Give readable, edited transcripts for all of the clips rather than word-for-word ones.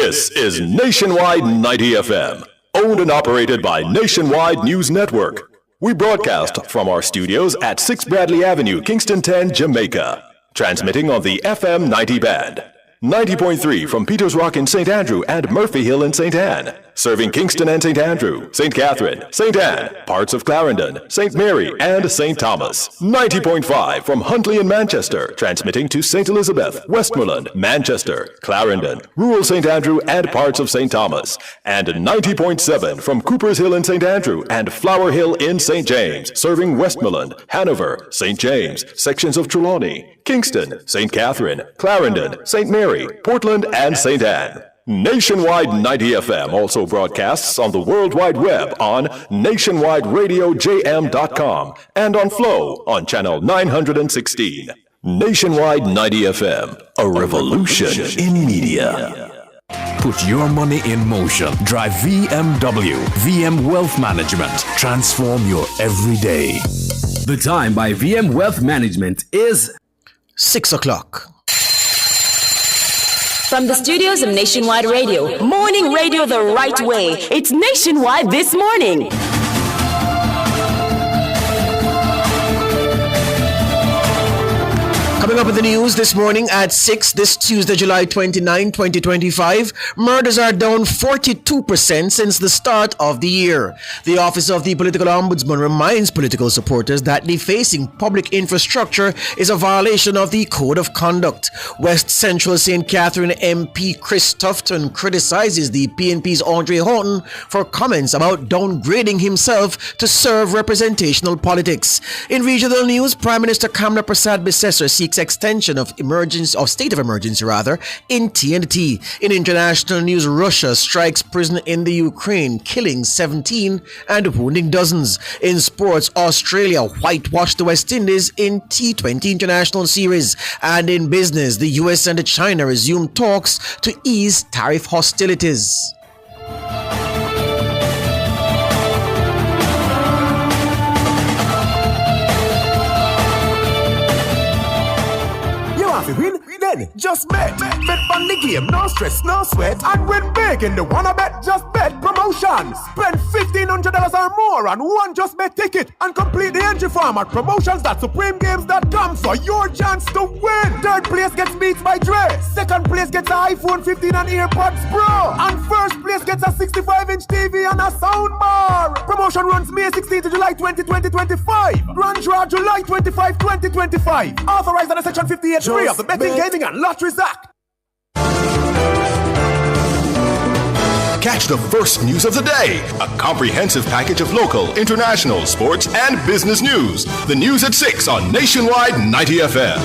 This is Nationwide 90 FM, owned and operated by Nationwide News Network. We broadcast from our studios at 6 Bradley Avenue, Kingston 10, Jamaica. Transmitting on the FM 90 band. 90.3 from Peters Rock in St. Andrew and Murphy Hill in St. Anne. Serving Kingston and St. Andrew, St. Catherine, St. Anne, parts of Clarendon, St. Mary, and St. Thomas. 90.5 from Huntley in Manchester. Transmitting to St. Elizabeth, Westmoreland, Manchester, Clarendon, rural St. Andrew, and parts of St. Thomas. And 90.7 from Coopers Hill in St. Andrew and Flower Hill in St. James. Serving Westmoreland, Hanover, St. James, sections of Trelawney, Kingston, St. Catherine, Clarendon, St. Mary, Portland, and St. Anne. Nationwide 90 FM also broadcasts on the World Wide Web on nationwideradiojm.com and on Flow on channel 916. Nationwide 90 FM, a revolution in media. Put your money in motion. Drive VMW, VM Wealth Management. Transform your everyday. The time by VM Wealth Management is 6 o'clock. From the studios of Nationwide Radio, morning radio the right way. It's Nationwide This Morning. Coming up with the news this morning at 6 this Tuesday, July 29, 2025. Murders are down 42% since the start of the year. The Office of the Political Ombudsman reminds political supporters that defacing public infrastructure is a violation of the Code of Conduct. West Central St. Catherine MP Chris Tufton criticizes the PNP's Andre Houghton for comments about downgrading himself to serve representational politics. In regional news, Prime Minister Kamla Prasad Bisesar seeks extension of state of emergency in TNT. In international news, Russia strikes prison in the Ukraine, killing 17 and wounding dozens. In sports, Australia whitewashed the West Indies in T20 International Series. And in business, the US and China resume talks to ease tariff hostilities. Then just bet. Bet on the game, no stress, no sweat. And win big in the wanna bet, just bet promotion. Spend $1,500 or more on one just bet ticket and complete the entry form at promotions.supremegames.com for your chance to win. Third place gets Beats by Dre. Second place gets an iPhone 15 and AirPods Pro. And first place gets a 65-inch TV and a soundbar. Promotion runs May 16 to July 20, 2025. Grand draw July 25, 2025. Authorized under Section 58(3) of the Betting, Gaming and Lotteries Act. Catch the first news of the day. A comprehensive package of local, international, sports, and business news. The news at 6 on Nationwide 90 FM.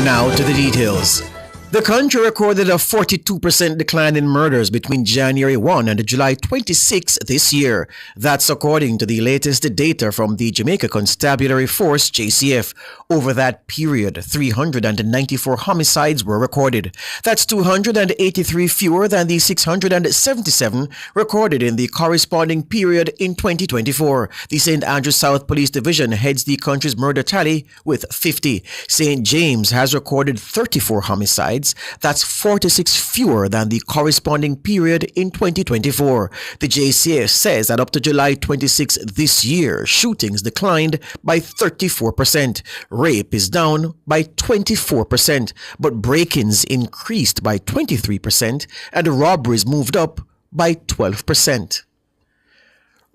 Now to the details. The country recorded a 42% decline in murders between January 1 and July 26 this year. That's according to the latest data from the Jamaica Constabulary Force, JCF. Over that period, 394 homicides were recorded. That's 283 fewer than the 677 recorded in the corresponding period in 2024. The St. Andrew South Police Division heads the country's murder tally with 50. St. James has recorded 34 homicides. That's 46 fewer than the corresponding period in 2024. The JCF says that up to July 26 this year, shootings declined by 34%. Rape is down by 24%, but break-ins increased by 23% and robberies moved up by 12%.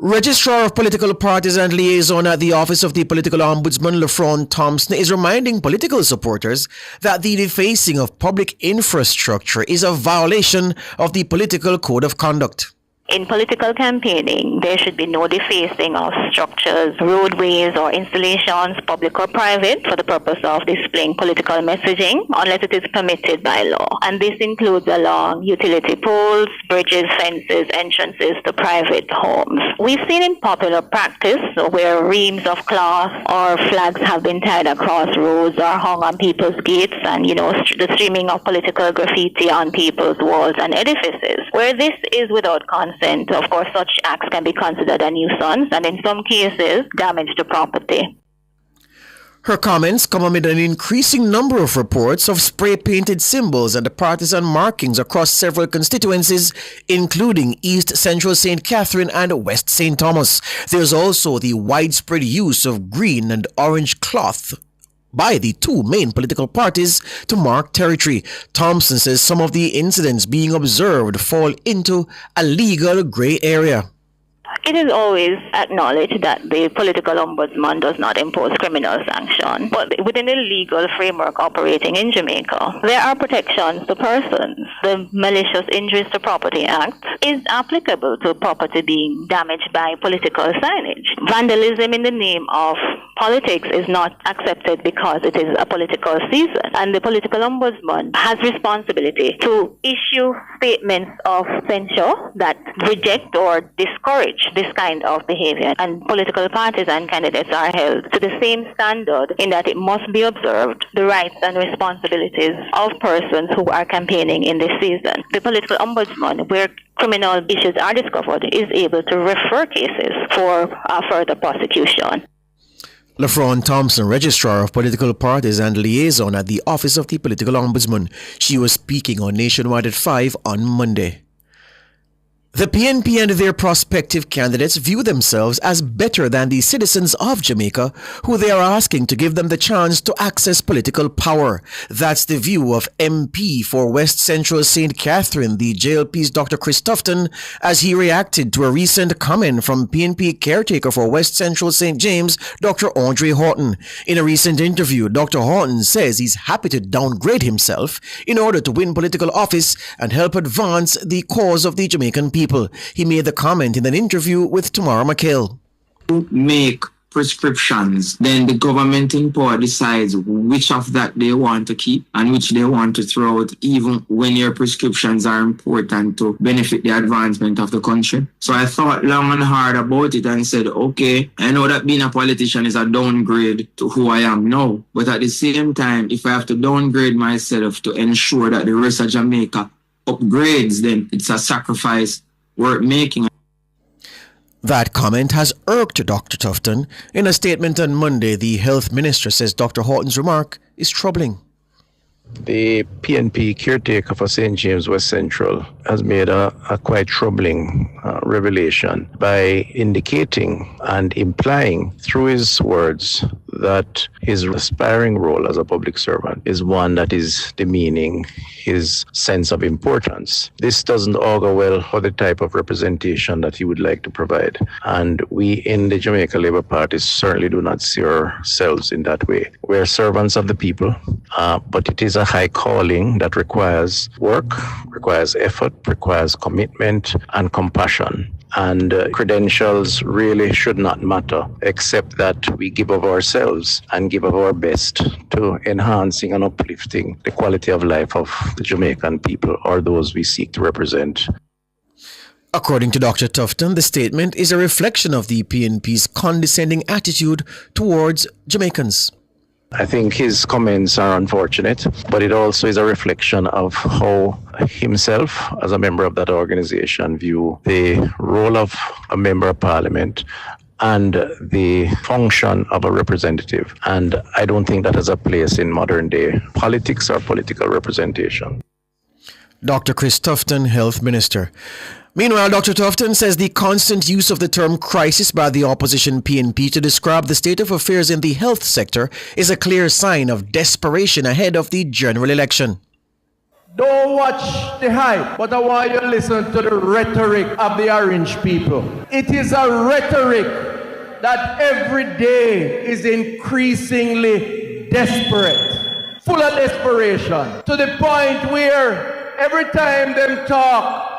Registrar of Political Parties and Liaison at the Office of the Political Ombudsman, Lefron Thompson, is reminding political supporters that the defacing of public infrastructure is a violation of the Political Code of Conduct. In political campaigning, there should be no defacing of structures, roadways, or installations, public or private, for the purpose of displaying political messaging, unless it is permitted by law. And this includes along utility poles, bridges, fences, entrances to private homes. We've seen in popular practice where reams of cloth or flags have been tied across roads or hung on people's gates, and, the streaming of political graffiti on people's walls and edifices. Where this is without consent, of course, such acts can be considered a nuisance and in some cases damage to property. Her comments come amid an increasing number of reports of spray-painted symbols and partisan markings across several constituencies, including East Central St. Catherine and West St. Thomas. There's also the widespread use of green and orange cloth by the two main political parties to mark territory. Thompson says some of the incidents being observed fall into a legal gray area. It is always acknowledged that the political ombudsman does not impose criminal sanction, but within the legal framework operating in Jamaica, there are protections to persons. The Malicious Injuries to Property Act is applicable to property being damaged by political signage. Vandalism in the name of politics is not accepted because it is a political season, and the political ombudsman has responsibility to issue statements of censure that reject or discourage this kind of behavior, and political parties and candidates are held to the same standard in that it must be observed the rights and responsibilities of persons who are campaigning in this season. The political ombudsman, where criminal issues are discovered, is able to refer cases for further prosecution. Lafron Thompson, Registrar of Political Parties and Liaison at the Office of the Political Ombudsman. She was speaking on Nationwide at 5 on Monday. The PNP and their prospective candidates view themselves as better than the citizens of Jamaica, who they are asking to give them the chance to access political power. That's the view of MP for West Central St. Catherine, the JLP's Dr. Chris Tufton, as he reacted to a recent comment from PNP caretaker for West Central St. James, Dr. Andre Horton. In a recent interview, Dr. Horton says he's happy to downgrade himself in order to win political office and help advance the cause of the Jamaican people. He made the comment in an interview with Tamara McHale. Make prescriptions, then the government in power decides which of that they want to keep and which they want to throw out, even when your prescriptions are important to benefit the advancement of the country. So I thought long and hard about it and said, okay, I know that being a politician is a downgrade to who I am now, but at the same time, if I have to downgrade myself to ensure that the rest of Jamaica upgrades, then it's a sacrifice worth making. That comment has irked Dr. Tufton. In a statement on Monday, the health minister says Dr. Horton's remark is troubling. The PNP caretaker for St. James West Central has made a quite troubling revelation by indicating and implying through his words that his aspiring role as a public servant is one that is demeaning his sense of importance. This doesn't augur well for the type of representation that he would like to provide. And we in the Jamaica Labour Party certainly do not see ourselves in that way. We're servants of the people, but it is a high calling that requires work, requires effort, requires commitment and compassion. And credentials really should not matter, except that we give of ourselves and give of our best to enhancing and uplifting the quality of life of the Jamaican people or those we seek to represent. According to Dr. Tufton, the statement is a reflection of the PNP's condescending attitude towards Jamaicans. I think his comments are unfortunate, but it also is a reflection of how himself, as a member of that organization, view the role of a member of parliament and the function of a representative. And I don't think that has a place in modern day politics or political representation. Dr. Chris Tufton, Health Minister. Meanwhile, Dr. Tufton says the constant use of the term crisis by the opposition PNP to describe the state of affairs in the health sector is a clear sign of desperation ahead of the general election. Don't watch the hype, but I want you to listen to the rhetoric of the orange people. It is a rhetoric that every day is increasingly desperate, full of desperation, to the point where every time them talk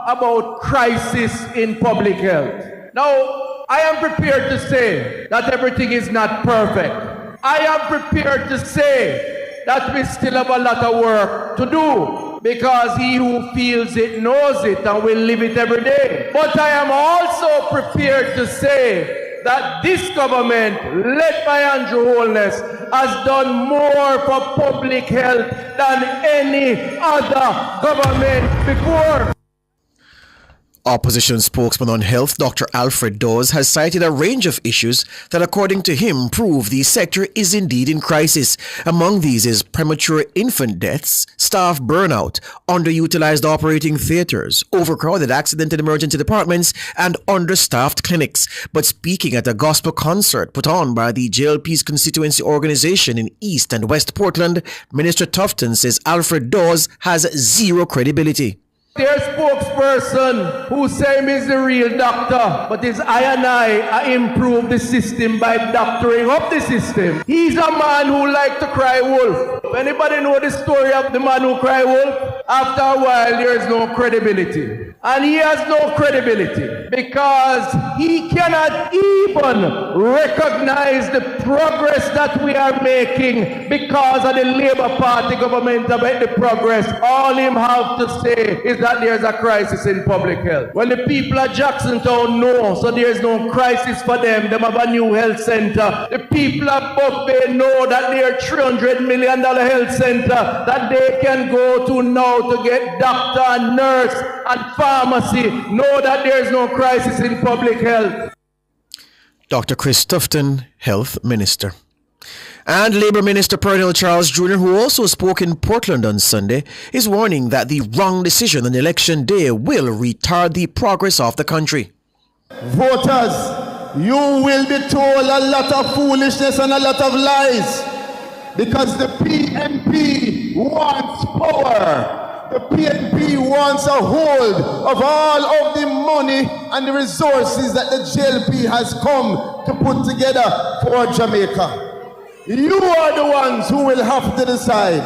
about crisis in public health. Now, I am prepared to say that everything is not perfect. I am prepared to say that we still have a lot of work to do, because he who feels it knows it and will live it every day. But I am also prepared to say that this government, led by Andrew Holness, has done more for public health than any other government before. Opposition spokesman on health, Dr. Alfred Dawes, has cited a range of issues that, according to him, prove the sector is indeed in crisis. Among these is premature infant deaths, staff burnout, underutilized operating theaters, overcrowded accident and emergency departments, and understaffed clinics. But speaking at a gospel concert put on by the JLP's constituency organization in East and West Portland, Minister Tufton says Alfred Dawes has zero credibility. Their spokesperson who say him is the real doctor, but it's I improve the system by doctoring up the system. He's a man who like to cry wolf. Anybody know the story of the man who cry wolf? After a while, there is no credibility. And he has no credibility because he cannot even recognize the progress that we are making because of the Labour Party government about the progress. All him have to say is that there's a crisis in public health. Well, the people of Jacksontown know, so there's no crisis for them. They have a new health center. The people of Buckbay know that there's $300 million health center that they can go to now to get doctor and nurse and pharmacy. Know that there's no crisis in public health. Dr. Chris Tufton, Health Minister. And Labour Minister Pernell Charles Jr., who also spoke in Portland on Sunday, is warning that the wrong decision on election day will retard the progress of the country. Voters, you will be told a lot of foolishness and a lot of lies because the PNP wants power. The PNP wants a hold of all of the money and the resources that the JLP has come to put together for Jamaica. You are the ones who will have to decide.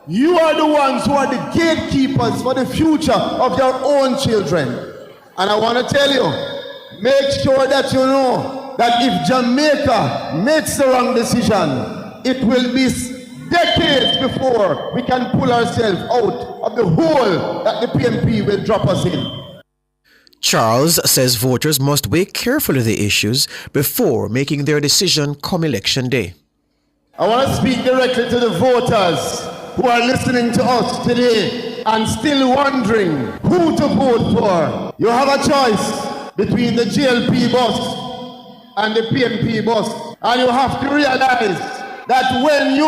You are the ones who are the gatekeepers for the future of your own children. And I want to tell you, make sure that you know that if Jamaica makes the wrong decision, it will be decades before we can pull ourselves out of the hole that the PNP will drop us in. Charles says voters must weigh carefully the issues before making their decision come election day. I want to speak directly to the voters who are listening to us today and still wondering who to vote for. You have a choice between the JLP bus and the PNP bus. And you have to realize that when you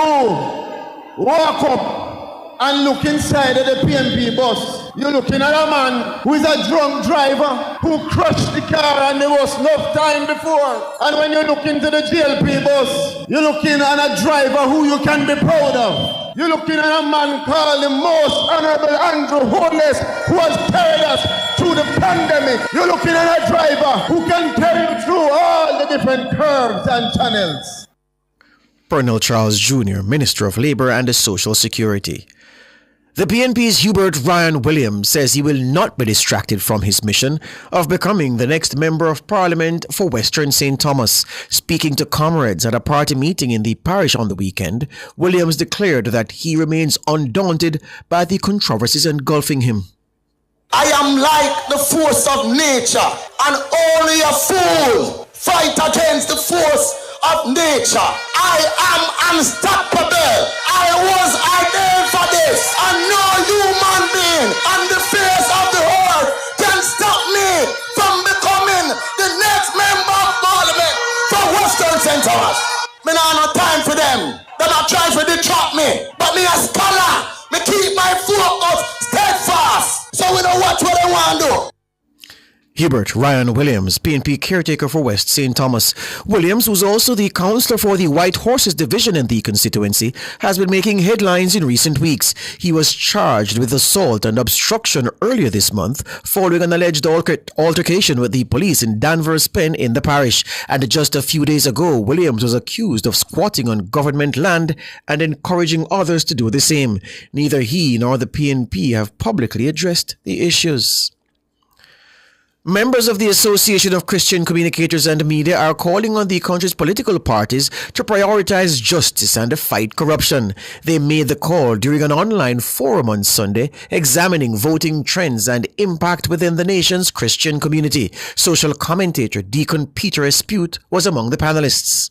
walk up and look inside of the PNP bus, you're looking at a man who is a drunk driver who crashed the car and there was no time before. And when you look into the JLP bus, you're looking at a driver who you can be proud of. You're looking at a man called the Most Honorable Andrew Holness, who has carried us through the pandemic. You're looking at a driver who can carry you through all the different curves and channels. Pernell Charles Jr., Minister of Labour and Social Security. The PNP's Hubert Ryan Williams says he will not be distracted from his mission of becoming the next Member of Parliament for Western St. Thomas. Speaking to comrades at a party meeting in the parish on the weekend, Williams declared that he remains undaunted by the controversies engulfing him. I am like the force of nature, and only a fool fight against the force of nature. I am unstoppable. I was ordained for this, and no human being on the face of the earth can stop me from becoming the next Member of Parliament for Western St. Thomas. Me not have no time for them. They not try to detract me, but me a scholar. Me keep my focus steadfast, so we know what they want to do. Hubert Ryan Williams, PNP caretaker for West St. Thomas. Williams, who's also the councillor for the White Horses division in the constituency, has been making headlines in recent weeks. He was charged with assault and obstruction earlier this month following an alleged altercation with the police in Danvers Pen in the parish. And just a few days ago, Williams was accused of squatting on government land and encouraging others to do the same. Neither he nor the PNP have publicly addressed the issues. Members of the Association of Christian Communicators and Media are calling on the country's political parties to prioritize justice and fight corruption. They made the call during an online forum on Sunday examining voting trends and impact within the nation's Christian community. Social commentator Deacon Peter Espute was among the panelists.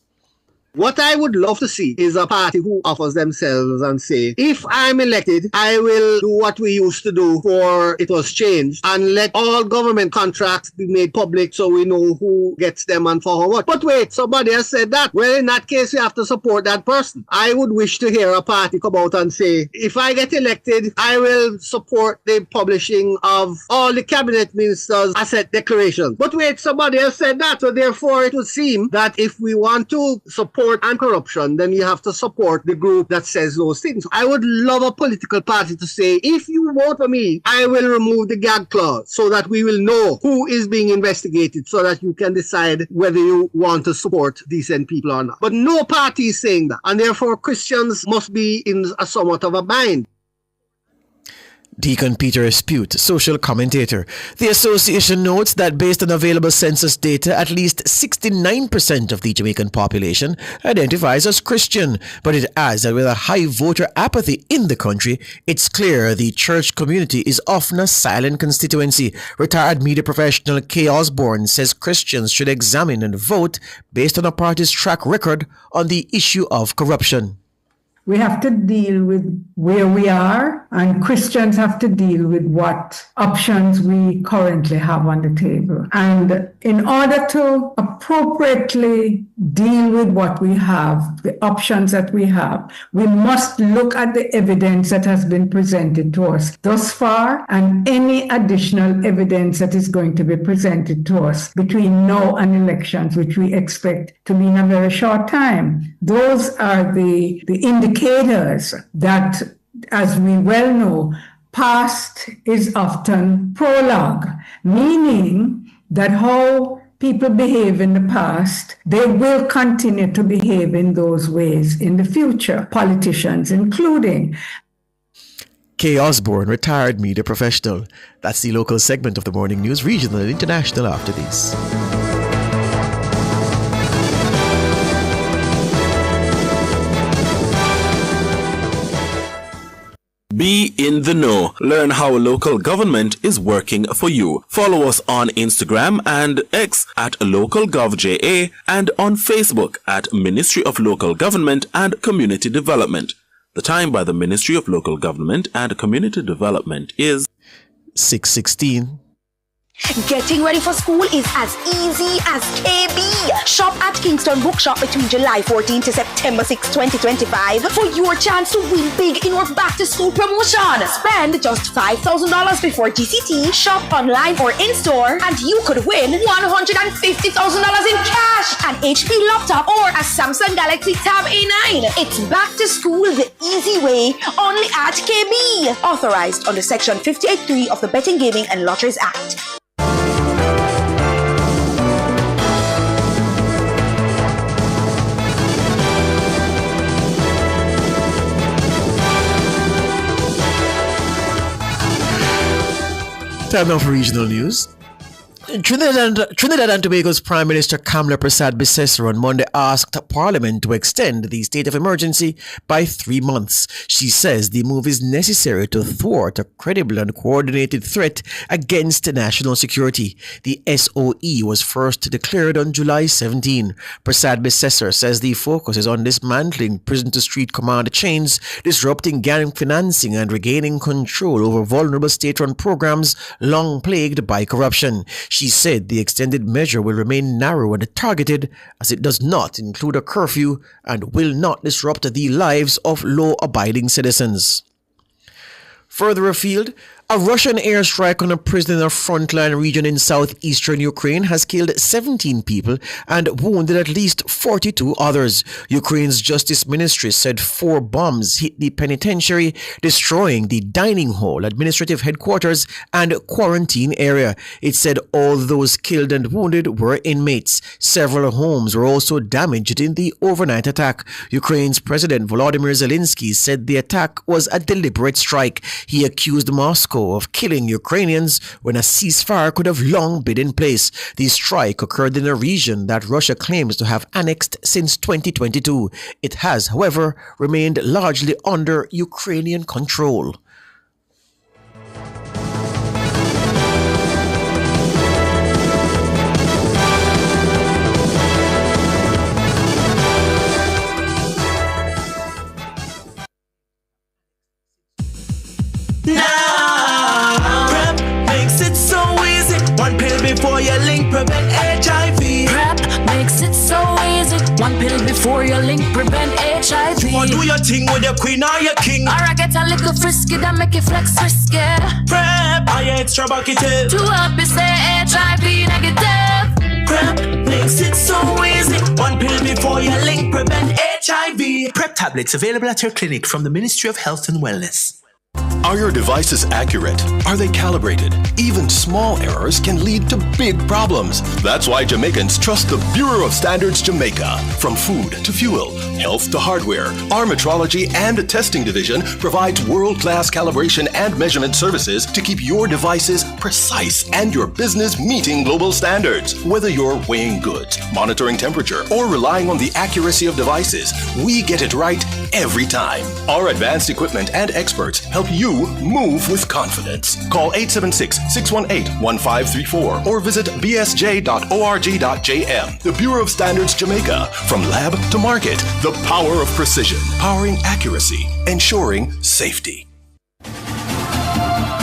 What I would love to see is a party who offers themselves and say, if I'm elected, I will do what we used to do before it was changed and let all government contracts be made public so we know who gets them and for how much. But wait, somebody has said that. Well, in that case, you have to support that person. I would wish to hear a party come out and say, if I get elected, I will support the publishing of all the cabinet ministers' asset declarations. But wait, somebody has said that. So therefore, it would seem that if we want to support anti-corruption, then you have to support the group that says those things. I would love a political party to say, if you vote for me, I will remove the gag clause so that we will know who is being investigated so that you can decide whether you want to support decent people or not. But no party is saying that. And therefore, Christians must be in a somewhat of a bind. Deacon Peter Espute, social commentator. The association notes that based on available census data, at least 69% of the Jamaican population identifies as Christian. But it adds that with a high voter apathy in the country, it's clear the church community is often a silent constituency. Retired media professional Kay Osborne says Christians should examine and vote based on a party's track record on the issue of corruption. We have to deal with where we are, and Christians have to deal with what options we currently have on the table. And in order to appropriately deal with what we have, the options that we have, we must look at the evidence that has been presented to us thus far and any additional evidence that is going to be presented to us between now and elections, which we expect to be in a very short time. Those are the indicators that, as we well know, past is often prologue, meaning that how people behave in the past, they will continue to behave in those ways in the future, politicians including. Kay Osborne, retired media professional. That's the local segment of the morning news, regional and international after this. Be in the know. Learn how local government is working for you. Follow us on Instagram and X at LocalGovJA and on Facebook at Ministry of Local Government and Community Development. The time by the Ministry of Local Government and Community Development is 6:16. Getting ready for school is as easy as KB. Shop at Kingston Bookshop between July 14 to September 6, 2025 for your chance to win big in our back-to-school promotion. Spend just $5,000 before GCT, shop online or in-store, and you could win $150,000 in cash, an HP laptop, or a Samsung Galaxy Tab A9. It's back to school the easy way, only at KB. Authorized under Section 58.3 of the Betting, Gaming and Lotteries Act. Time now for regional news. Trinidad and Tobago's Prime Minister Kamla Persad-Bissessar on Monday asked Parliament to extend the state of emergency by 3 months. She says the move is necessary to thwart a credible and coordinated threat against national security. The SOE was first declared on July 17. Persad-Bissessar says the focus is on dismantling prison-to-street command chains, disrupting gang financing, and regaining control over vulnerable state-run programs long plagued by corruption. She said the extended measure will remain narrow and targeted as it does not include a curfew and will not disrupt the lives of law-abiding citizens. Further afield, a Russian airstrike on a prison in a frontline region in southeastern Ukraine has killed 17 people and wounded at least 42 others. Ukraine's Justice Ministry said 4 bombs hit the penitentiary, destroying the dining hall, administrative headquarters, and quarantine area. It said all those killed and wounded were inmates. Several homes were also damaged in the overnight attack. Ukraine's President Volodymyr Zelensky said the attack was a deliberate strike. He accused Moscow of killing Ukrainians when a ceasefire could have long been in place. The strike occurred in a region that Russia claims to have annexed since 2022. It has, however, remained largely under Ukrainian control. link prevent HIV. PrEP makes it so easy. One pill before your link prevent HIV. You want do your thing with your queen or your king. Or I get a little frisky that make you flex frisky. PrEP, are you extra bucketed? To help me say HIV negative. PrEP makes it so easy. One pill before your link prevent HIV. PrEP tablets available at your clinic from the Ministry of Health and Wellness. Are your devices accurate? Are they calibrated? Even small errors can lead to big problems. That's why Jamaicans trust the Bureau of Standards Jamaica. From food to fuel, health to hardware, our metrology and testing division provides world-class calibration and measurement services to keep your devices precise and your business meeting global standards. Whether you're weighing goods, monitoring temperature, or relying on the accuracy of devices, we get it right every time. Our advanced equipment and experts help you move with confidence. Call 876-618-1534 or visit bsj.org.jm. The Bureau of Standards Jamaica. From lab to market, the power of precision, powering accuracy, ensuring safety.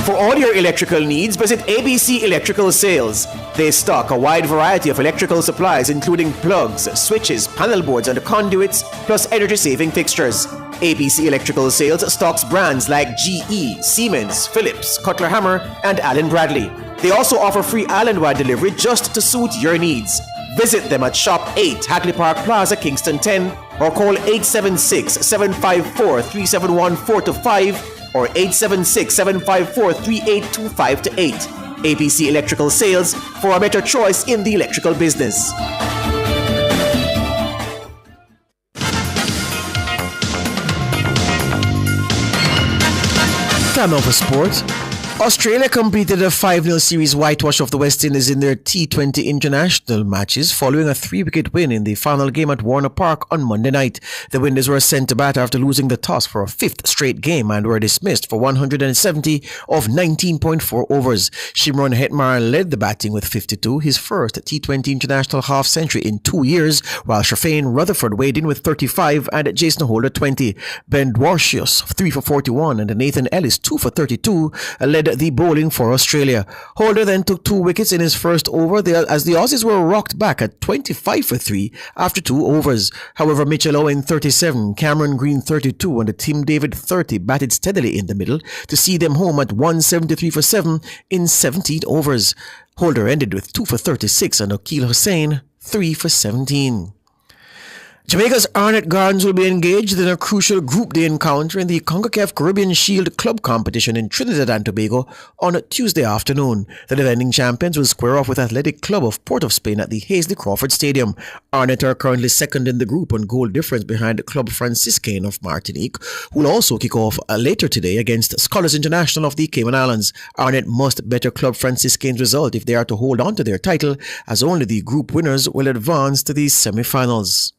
For all your electrical needs, visit ABC Electrical Sales. They stock a wide variety of electrical supplies, including plugs, switches, panel boards, and conduits, plus energy-saving fixtures. ABC Electrical Sales stocks brands like GE, Siemens, Philips, Cutler Hammer, and Allen Bradley. They also offer free island-wide delivery just to suit your needs. Visit them at Shop 8, Hatley Park Plaza, Kingston 10, or call 876-754-3714-5 or 876-754-3825-8. ABC Electrical Sales, for a better choice in the electrical business. Time now for sports. Australia completed a 5-0 series whitewash of the West Indies in their T20 international matches following a 3-wicket win in the final game at Warner Park on Monday night. The Windies were sent to bat after losing the toss for a 5th straight game and were dismissed for 170 of 19.4 overs. Shimron Hetmar led the batting with 52, his first T20 international half-century in 2 years, while Shafane Rutherford weighed in with 35 and Jason Holder 20. Ben Dwarshius 3 for 41 and Nathan Ellis 2 for 32 led the bowling for Australia. Holder then took 2 wickets in his first over as the Aussies were rocked back at 25 for 3 after 2 overs. However, Mitchell Owen 37, Cameron Green 32 and Tim David 30 batted steadily in the middle to see them home at 173 for 7 in 17 overs. Holder ended with 2 for 36 and Akeal Hussain 3 for 17. Jamaica's Arnett Gardens will be engaged in a crucial Group Day encounter in the CONCACAF Caribbean Shield Club competition in Trinidad and Tobago on Tuesday afternoon. The defending champions will square off with Athletic Club of Port of Spain at the Hazley Crawford Stadium. Arnett are currently second in the group on goal difference behind Club Franciscain of Martinique, who will also kick off later today against Scholars International of the Cayman Islands. Arnett must better Club Franciscain's result if they are to hold on to their title, as only the group winners will advance to the semi-finals.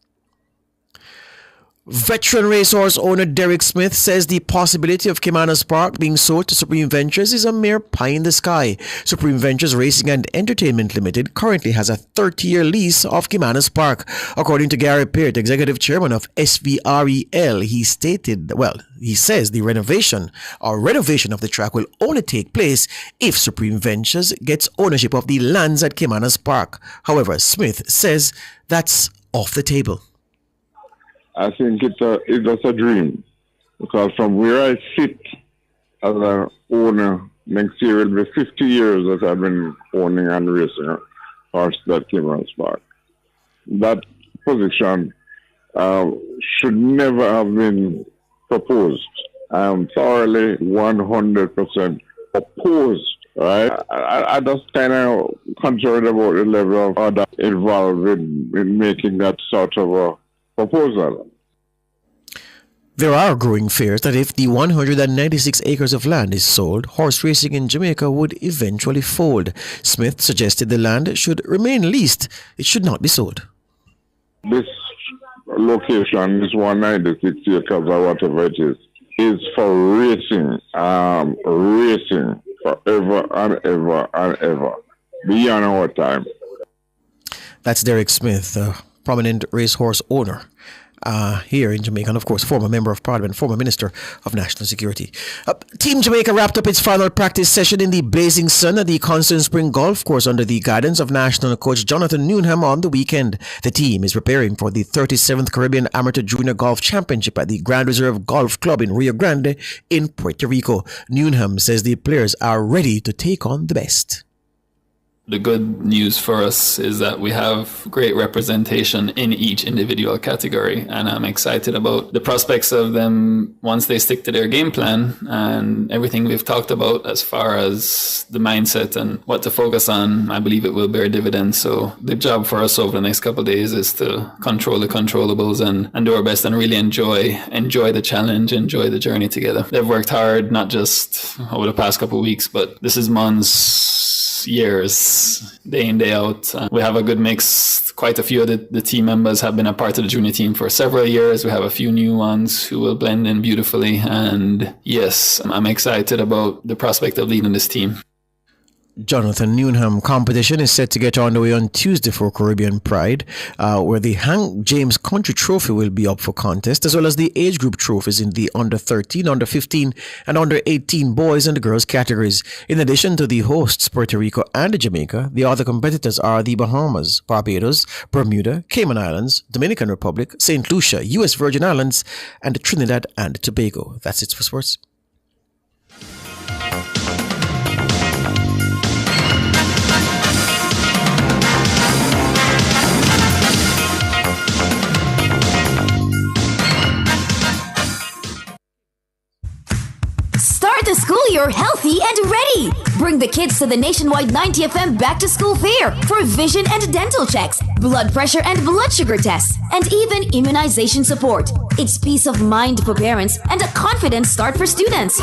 Veteran racehorse owner Derek Smith says the possibility of Caymanas Park being sold to Supreme Ventures is a mere pie in the sky. Supreme Ventures Racing and Entertainment Limited currently has a 30-year lease of Caymanas Park. According to Gary Peart, executive chairman of SVREL, he says the renovation of the track will only take place if Supreme Ventures gets ownership of the lands at Caymanas Park. However, Smith says that's off the table. I think it's just a dream, because from where I sit as an owner, next year will be 50 years that I've been owning and racing a horse that Caymanas Park. That position should never have been proposed. I am thoroughly 100% opposed. Right? I just kind of concerned about the level of order involved in making that sort of a proposal. There are growing fears that if the 196 acres of land is sold, horse racing in Jamaica would eventually fold. Smith suggested the land should remain leased. It should not be sold. This location, this 196 acres or whatever it is for racing, racing forever and ever and ever, beyond our time. That's Derek Smith, a prominent racehorse owner. here in Jamaica, and of course, former Member of Parliament, former Minister of National Security. Team Jamaica wrapped up its final practice session in the blazing sun at the Constant Spring Golf Course under the guidance of national coach Jonathan Newnham on the weekend. The team is preparing for the 37th Caribbean Amateur Junior Golf Championship at the Grand Reserve Golf Club in Rio Grande in Puerto Rico. Newnham says the players are ready to take on the best. The good news for us is that we have great representation in each individual category, and I'm excited about the prospects of them once they stick to their game plan and everything we've talked about as far as the mindset and what to focus on. I believe it will bear dividends. So the job for us over the next couple of days is to control the controllables and do our best and really enjoy the challenge, enjoy the journey together. They've worked hard, not just over the past couple of weeks, but this is months, years, day in, day out. We have a good mix. Quite a few of the team members have been a part of the junior team for several years. We have a few new ones who will blend in beautifully. And yes, I'm excited about the prospect of leading this team. Jonathan Newnham competition is set to get underway on Tuesday for Caribbean Pride, where the Hank James Country Trophy will be up for contest, as well as the age group trophies in the under 13, under 15, and under 18 boys and girls categories. In addition to the hosts, Puerto Rico and Jamaica, the other competitors are the Bahamas, Barbados, Bermuda, Cayman Islands, Dominican Republic, St. Lucia, U.S. Virgin Islands, and Trinidad and Tobago. That's it for sports. Start the school year healthy and ready. Bring the kids to the nationwide 90 FM Back to School Fair for vision and dental checks, blood pressure and blood sugar tests, and even immunization support. It's peace of mind for parents and a confident start for students.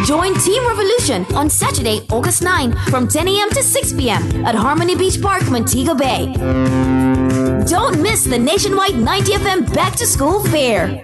Join Team Revolution on Saturday, August 9 from 10 a.m. to 6 p.m. at Harmony Beach Park, Montego Bay. Don't miss the nationwide 90 FM Back to School Fair.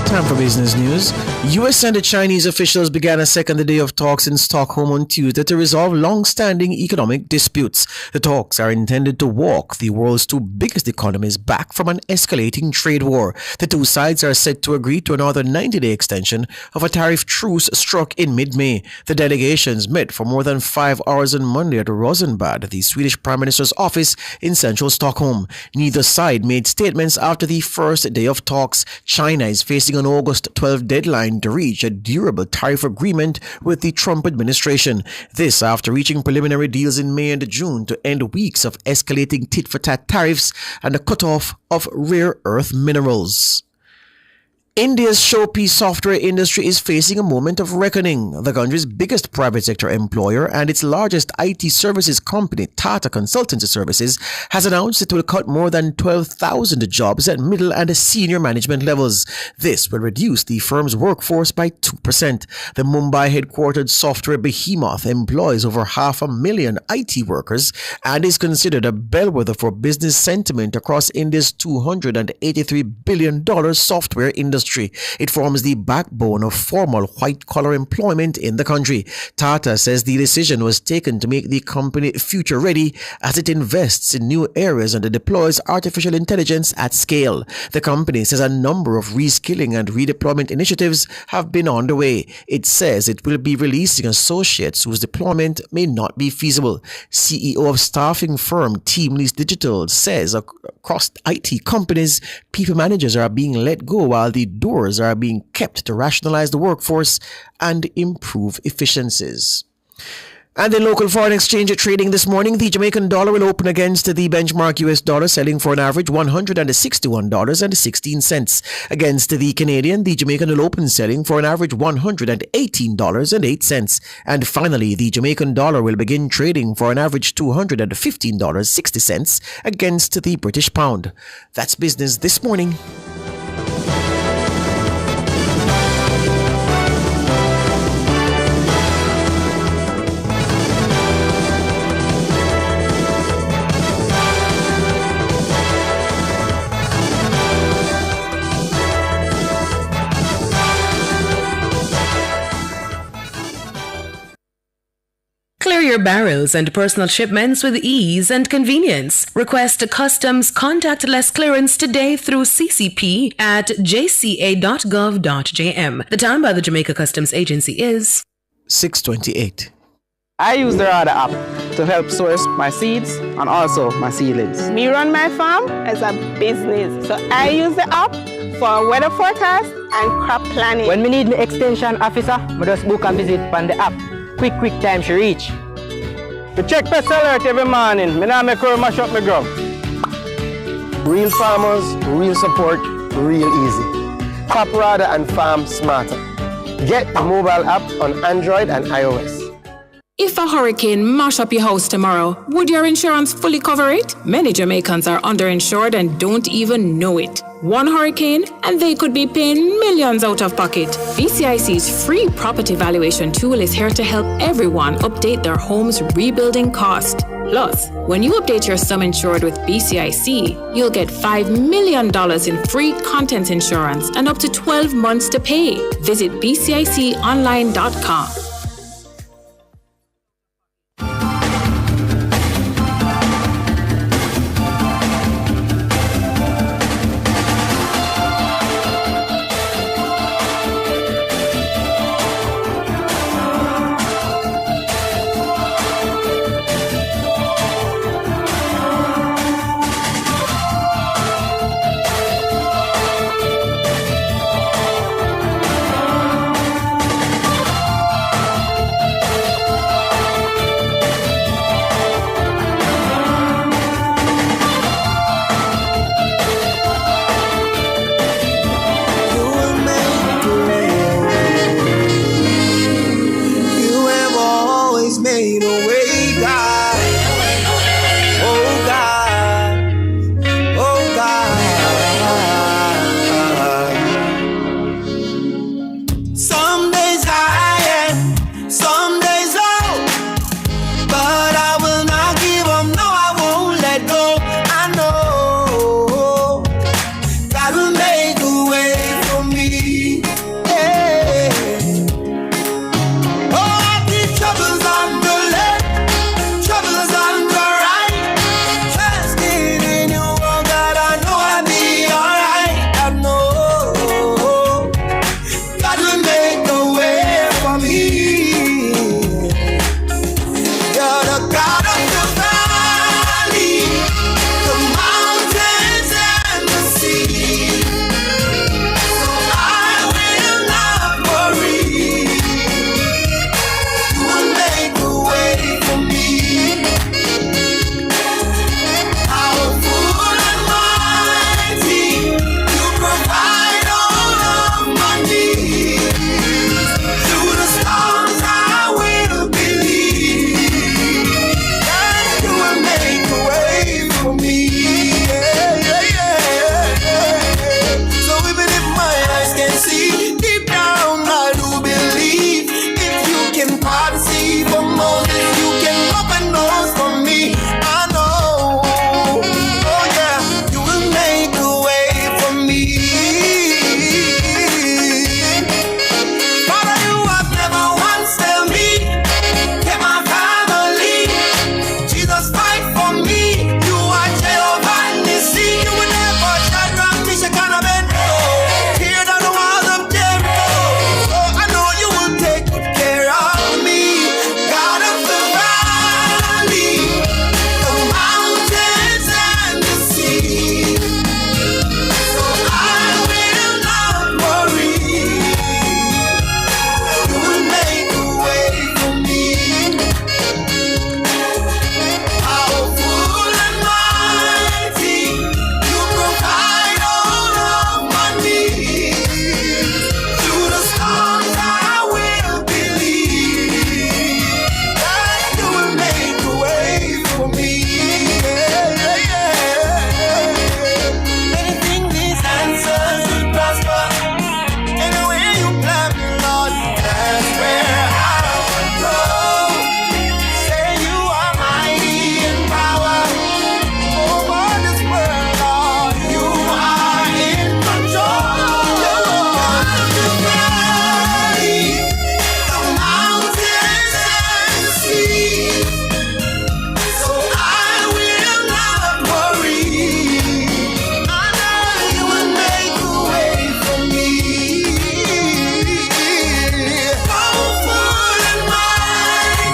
Time for business news. U.S. and the Chinese officials began a second day of talks in Stockholm on Tuesday to resolve long-standing economic disputes. The talks are intended to walk the world's two biggest economies back from an escalating trade war. The two sides are set to agree to another 90-day extension of a tariff truce struck in mid-May. The delegations met for more than 5 hours on Monday at Rosenbad, the Swedish Prime Minister's office in central Stockholm. Neither side made statements after the first day of talks. China is facing an August 12 deadline to reach a durable tariff agreement with the Trump administration. This after reaching preliminary deals in May and June to end weeks of escalating tit-for-tat tariffs and the cutoff of rare earth minerals. India's showpiece software industry is facing a moment of reckoning. The country's biggest private sector employer and its largest IT services company, Tata Consultancy Services, has announced it will cut more than 12,000 jobs at middle and senior management levels. This will reduce the firm's workforce by 2%. The Mumbai-headquartered software behemoth employs over 500,000 IT workers and is considered a bellwether for business sentiment across India's $283 billion software industry. It forms the backbone of formal white-collar employment in the country. Tata says the decision was taken to make the company future-ready as it invests in new areas and deploys artificial intelligence at scale. The company says a number of reskilling and redeployment initiatives have been underway. It says it will be releasing associates whose deployment may not be feasible. CEO of staffing firm Teamlease Digital says across IT companies, people managers are being let go while the doors are being kept to rationalize the workforce and improve efficiencies. And in local foreign exchange trading this morning, the Jamaican dollar will open against the benchmark US dollar, selling for an average $161.16. Against the Canadian, the Jamaican will open selling for an average $118.08. And finally, the Jamaican dollar will begin trading for an average $215.60 against the British pound. That's business this morning. Clear your barrels and personal shipments with ease and convenience. Request a customs contactless clearance today through CCP at jca.gov.jm. The time by the Jamaica Customs Agency is 6:28. I use the RADA app to help source my seeds and also my seedlings. Me run my farm as a business, so I use the app for weather forecast and crop planning. When we need an extension officer, we just book and visit on the app. Quick time she reach. We check pest alert every morning. Me now make her mash up my grub. Real farmers, real support, real easy. Crop RADA and farm smarter. Get the mobile app on Android and iOS. If a hurricane mash up your house tomorrow, would your insurance fully cover it? Many Jamaicans are underinsured and don't even know it. One hurricane and they could be paying millions out of pocket. BCIC's free property valuation tool is here to help everyone update their home's rebuilding cost. Plus, when you update your sum insured with BCIC, you'll get $5 million in free contents insurance and up to 12 months to pay. Visit bciconline.com.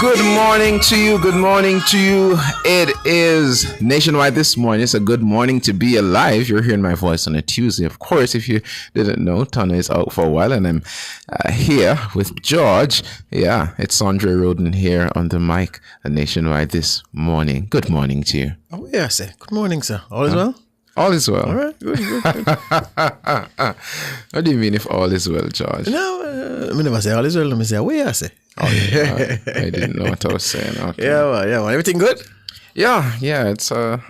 Good morning to you. Good morning to you. It is Nationwide this morning. It's a good morning to be alive. You're hearing my voice on a Tuesday. Of course, if you didn't know, Tana is out for a while and I'm here with George. Yeah, it's Andre Roden here on the mic at Nationwide this morning. Good morning to you. Oh, yeah, sir. Good morning, sir. All is well? All is well. All right, good. What do you mean if all is well, George? No, I never say all is well. Let me say, where I say? Oh, yeah. I didn't know what I was saying. Okay. Yeah, well. Everything good? Yeah. It's a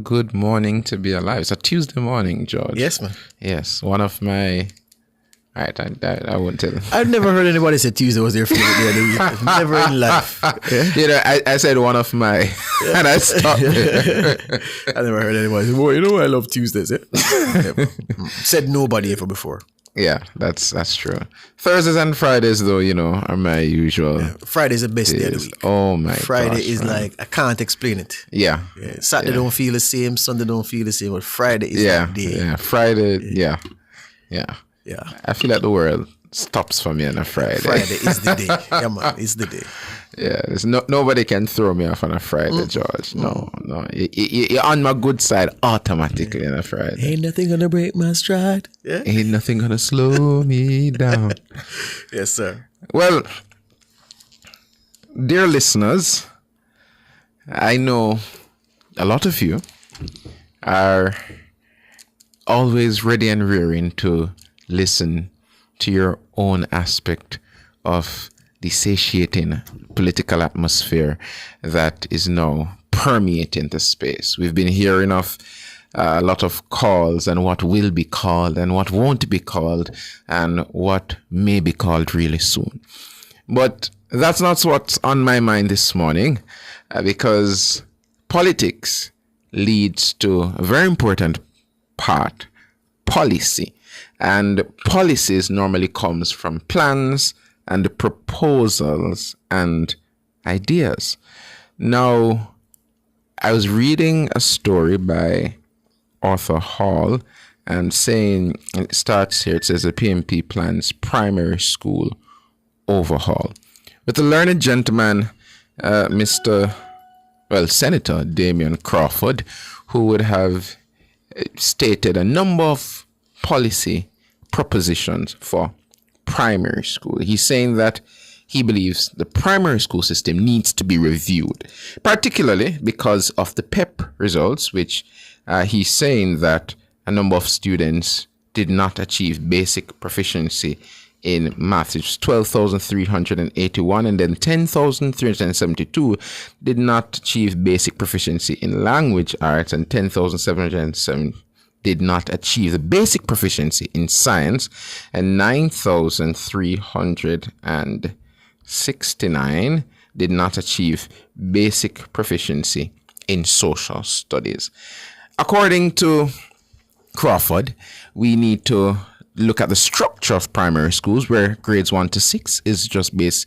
good morning to be alive. It's a Tuesday morning, George. Yes, man. Yes, one of my. All right, I won't tell. I've never heard anybody say Tuesday was their favorite day of the week. Never in life. Yeah? You know, I said one of my, and I stopped. I never heard anybody say, "Boy, you know I love Tuesdays." Yeah? Said nobody ever before. Yeah, that's true. Thursdays and Fridays, though, you know, are my usual. Yeah, Friday's the best day of the week. Oh my! Friday is man. like I can't explain it. Yeah. Saturday don't feel the same. Sunday don't feel the same. But Friday is that day. Yeah. Friday. Yeah. I feel like the world stops for me on a Friday. Friday is the day. Yeah, man, it's the day. Yeah, there's nobody can throw me off on a Friday, George. No. You're on my good side automatically on a Friday. Ain't nothing gonna break my stride. Yeah? Ain't nothing gonna slow me down. Yes, sir. Well, dear listeners, I know a lot of you are always ready and rearing to listen to your own aspect of the satiating political atmosphere that is now permeating the space. We've been hearing of a lot of calls and what will be called and what won't be called and what may be called really soon. But that's not what's on my mind this morning, because politics leads to a very important part, policy. And policies normally comes from plans and proposals and ideas. Now, I was reading a story by Arthur Hall and saying, it starts here, it says the PNP plans primary school overhaul. With the learned gentleman, Senator Damian Crawford, who would have stated a number of policy propositions for primary school. He's saying that he believes the primary school system needs to be reviewed, particularly because of the PEP results, which he's saying that a number of students did not achieve basic proficiency in math. It's 12,381, and then 10,372 did not achieve basic proficiency in language arts, and 10,707 did not achieve the basic proficiency in science, and 9,369 did not achieve basic proficiency in social studies. According to Crawford, we need to look at the structure of primary schools, where grades 1 to 6 is just as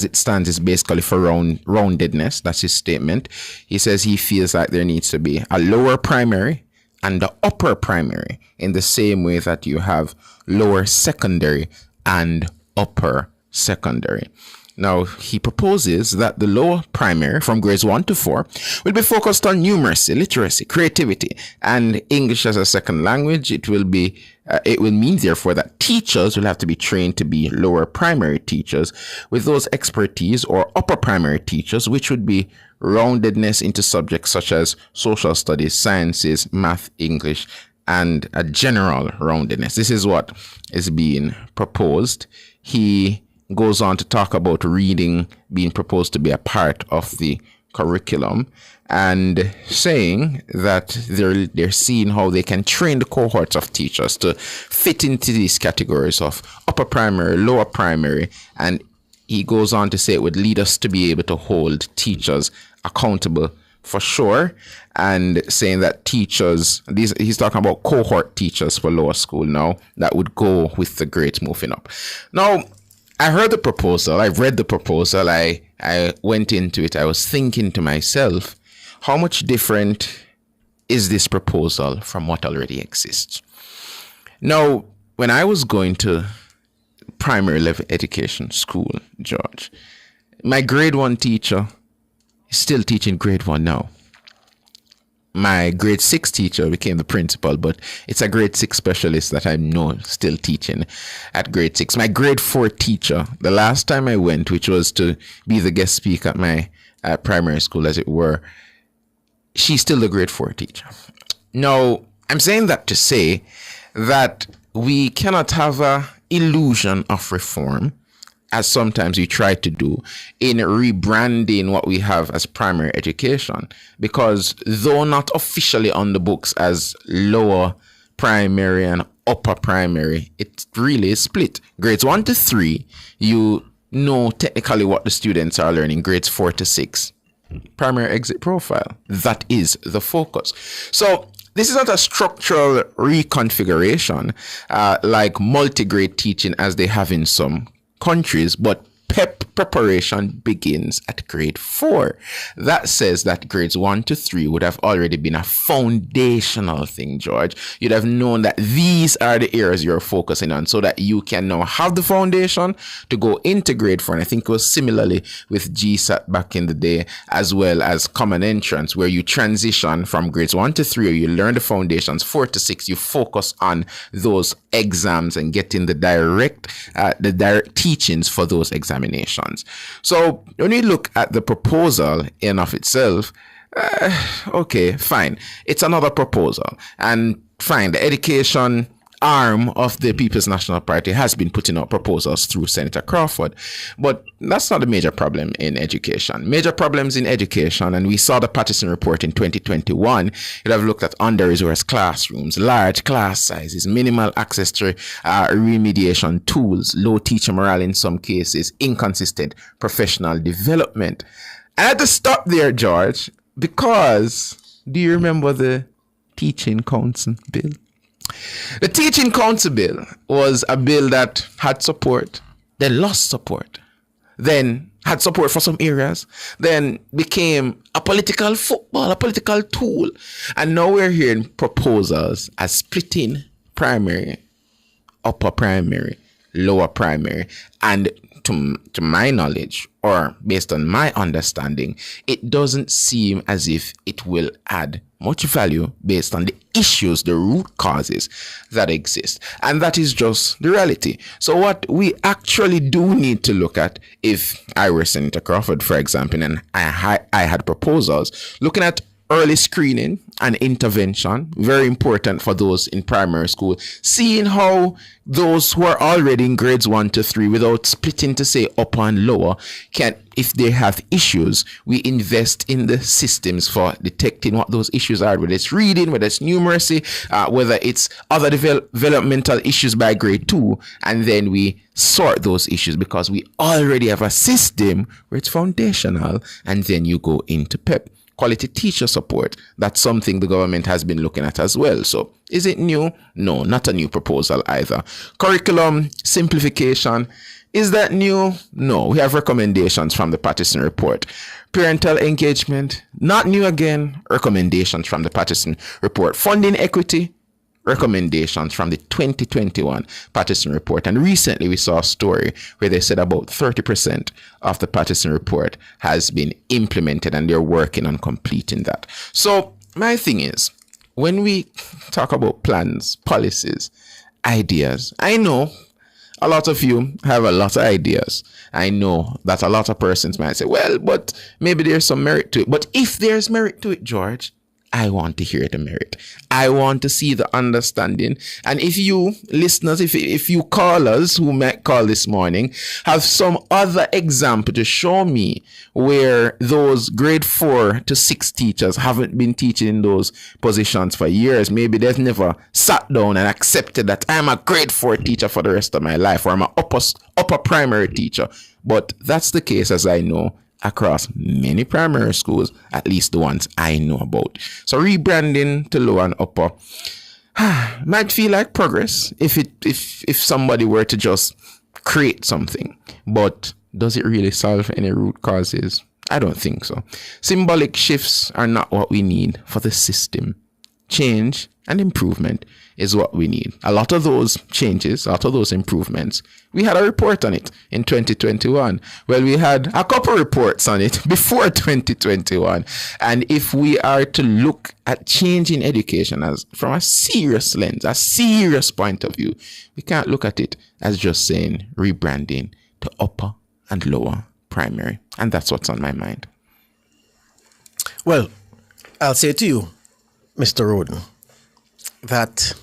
it stands, is basically for roundedness. That's his statement. He says he feels like there needs to be a lower primary and the upper primary, in the same way that you have lower secondary and upper secondary. Now, he proposes that the lower primary, from grades 1 to 4, will be focused on numeracy, literacy, creativity, and English as a second language. It will mean, therefore, that teachers will have to be trained to be lower primary teachers with those expertise, or upper primary teachers, which would be roundedness into subjects such as social studies, sciences, math, English, and a general roundedness. This is what is being proposed. He goes on to talk about reading being proposed to be a part of the curriculum, and saying that they're seeing how they can train the cohorts of teachers to fit into these categories of upper primary, lower primary, and he goes on to say it would lead us to be able to hold teachers accountable for sure, and saying that teachers, he's talking about cohort teachers for lower school now, that would go with the grades moving up. Now, I heard the proposal, I read the proposal, I went into it, I was thinking to myself, how much different is this proposal from what already exists? Now, when I was going to primary level education school, George, My grade 1 teacher is still teaching grade 1 now. My grade 6 teacher became the principal, but it's a grade 6 specialist that I know still teaching at grade 6. My grade 4 teacher, the last time I went, which was to be the guest speaker at my primary school, as it were, she's still the grade 4 teacher. Now, I'm saying that to say that we cannot have an illusion of reform, as sometimes we try to do, in rebranding what we have as primary education, because though not officially on the books as lower primary and upper primary, it really is split. Grades 1 to 3, you know technically what the students are learning. Grades 4 to 6, primary exit profile. That is the focus. So this is not a structural reconfiguration like multi-grade teaching as they have in some countries, but PEP preparation begins at grade 4. That says that grades 1 to 3 would have already been a foundational thing, George. You'd have known that these are the areas you're focusing on so that you can now have the foundation to go into grade 4. And I think it was similarly with GSAT back in the day, as well as Common Entrance, where you transition from grades 1 to 3, or you learn the foundations. 4 to 6, you focus on those exams and getting the direct teachings for those examinations. So when we look at the proposal in of itself, okay, fine. It's another proposal. And fine, the education arm of the People's National Party has been putting out proposals through Senator Crawford. But that's not the major problem in education. Major problems in education, and we saw the Patterson report in 2021, it have looked at under-resourced classrooms, large class sizes, minimal access to remediation tools, low teacher morale in some cases, inconsistent professional development. I had to stop there, George, because do you remember the Teaching Council bill? The Teaching Council bill was a bill that had support, then lost support, then had support for some areas, then became a political football, a political tool. And now we're hearing proposals as splitting primary, upper primary, lower primary. And to my knowledge, or based on my understanding, it doesn't seem as if it will add much value based on the issues, the root causes that exist. And that is just the reality. So what we actually do need to look at, if I were Senator Crawford, for example, and I had proposals, looking at early screening and intervention, very important for those in primary school, seeing how those who are already in grades 1 to 3, without splitting to say upper and lower, can, if they have issues, we invest in the systems for detecting what those issues are, whether it's reading, whether it's numeracy, whether it's other developmental issues by grade 2, and then we sort those issues because we already have a system where it's foundational, and then you go into PEP. Quality teacher support, that's something the government has been looking at as well. So is it new? No, not a new proposal either. Curriculum simplification, is that new? No, we have recommendations from the Patterson report. Parental engagement, not new again, recommendations from the Patterson report. Funding equity, recommendations from the 2021 Patterson report. And recently we saw a story where they said about 30% of the Patterson report has been implemented and they're working on completing that. So my thing is, when we talk about plans, policies, ideas, I know a lot of you have a lot of ideas. I know that a lot of persons might say, well, but maybe there's some merit to it. But if there's merit to it, George, I want to hear the merit. I want to see the understanding. And if you listeners, if you callers who might call this morning have some other example to show me where those grade 4 to 6 teachers haven't been teaching in those positions for years, maybe they've never sat down and accepted that I'm a grade 4 teacher for the rest of my life, or I'm an upper primary teacher. But that's the case, as I know, across many primary schools, at least the ones I know about. So rebranding to lower and upper might feel like progress if somebody were to just create something. But does it really solve any root causes? I don't think so. Symbolic shifts are not what we need for the system change and improvement is what we need. A lot of those changes, a lot of those improvements, we had a report on it in 2021. Well, we had a couple reports on it before 2021. And if we are to look at changing education as from a serious lens, a serious point of view, we can't look at it as just saying rebranding to upper and lower primary. And that's what's on my mind. Well, I'll say to you, Mr. Roden, that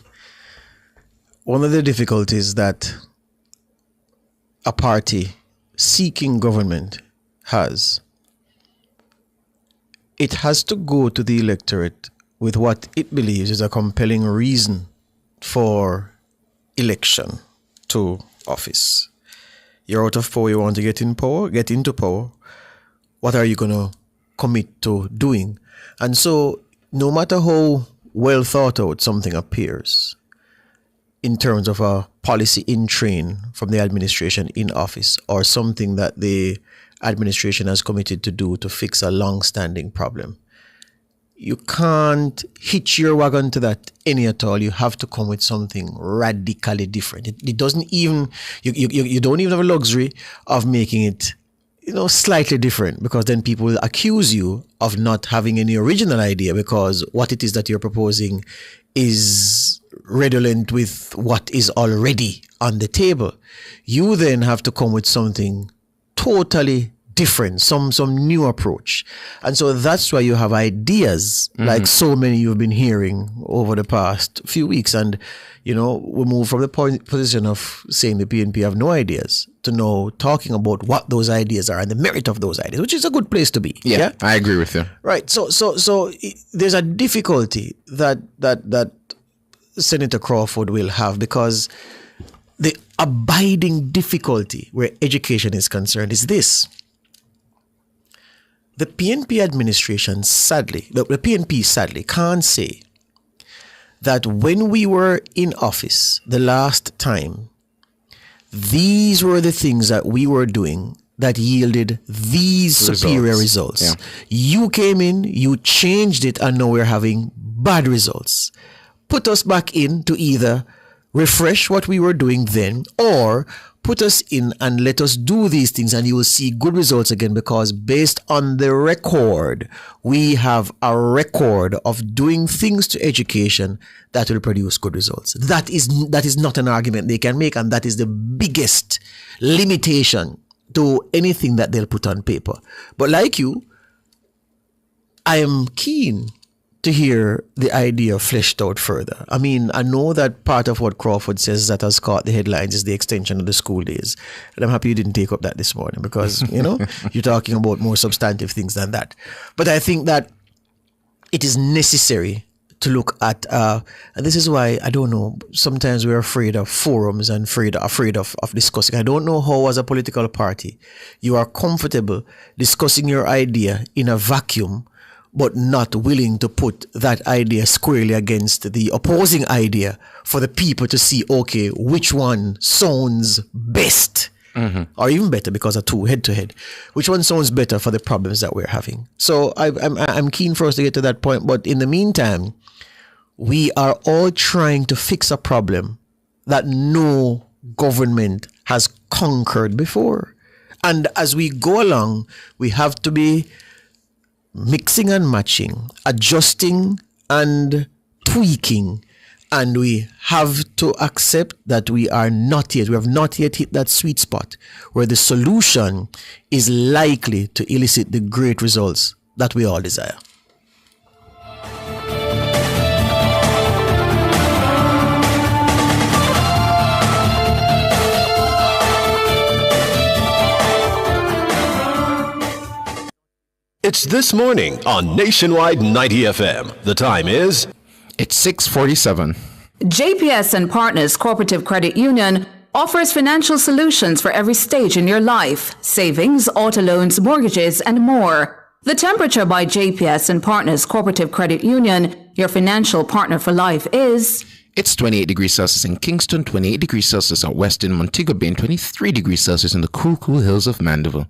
one of the difficulties that a party seeking government has, it has to go to the electorate with what it believes is a compelling reason for election to office. You're out of power, you want to get into power. What are you going to commit to doing? And so no matter how well thought out something appears in terms of a policy in train from the administration in office, or something that the administration has committed to do to fix a long-standing problem, you can't hitch your wagon to that any at all. You have to come with something radically different. It doesn't even, you don't even have a luxury of making it, slightly different, because then people will accuse you of not having any original idea, because what it is that you're proposing is redolent with what is already on the table. You then have to come with something totally different, some new approach. And so that's why you have ideas like so many you've been hearing over the past few weeks. And, we move from the position of saying the PNP have no ideas to now talking about what those ideas are and the merit of those ideas, which is a good place to be. Yeah, I agree with you. Right. So there's a difficulty that Senator Crawford will have, because the abiding difficulty where education is concerned is this. The PNP administration, sadly, the PNP sadly can't say that when we were in office the last time, these were the things that we were doing that yielded these superior results. Yeah. You came in, you changed it, and now we're having bad results. Put us back in to either refresh what we were doing then, or put us in and let us do these things, and you will see good results again, because based on the record, we have a record of doing things to education that will produce good results. That is not an argument they can make, and that is the biggest limitation to anything that they'll put on paper. But like you, I am keen to hear the idea fleshed out further. I mean, I know that part of what Crawford says that has caught the headlines is the extension of the school days. And I'm happy you didn't take up that this morning, because, you're talking about more substantive things than that. But I think that it is necessary to look at, and this is why, I don't know, sometimes we're afraid of forums and afraid of discussing. I don't know how, as a political party, you are comfortable discussing your idea in a vacuum, but not willing to put that idea squarely against the opposing idea for the people to see, okay, which one sounds best, or even better, because of two head-to-head, which one sounds better for the problems that we're having. So I'm keen for us to get to that point, but in the meantime, we are all trying to fix a problem that no government has conquered before. And as we go along, we have to be mixing and matching, adjusting and tweaking, and we have to accept that we have not yet hit that sweet spot where the solution is likely to elicit the great results that we all desire. It's This Morning on Nationwide 90 FM. The time is... It's 6:47. JPS and Partners Cooperative Credit Union offers financial solutions for every stage in your life. Savings, auto loans, mortgages, and more. The Temperature by JPS and Partners Cooperative Credit Union, your financial partner for life, is... It's 28 degrees Celsius in Kingston, 28 degrees Celsius out west in Montego Bay, and 23 degrees Celsius in the cool hills of Mandeville.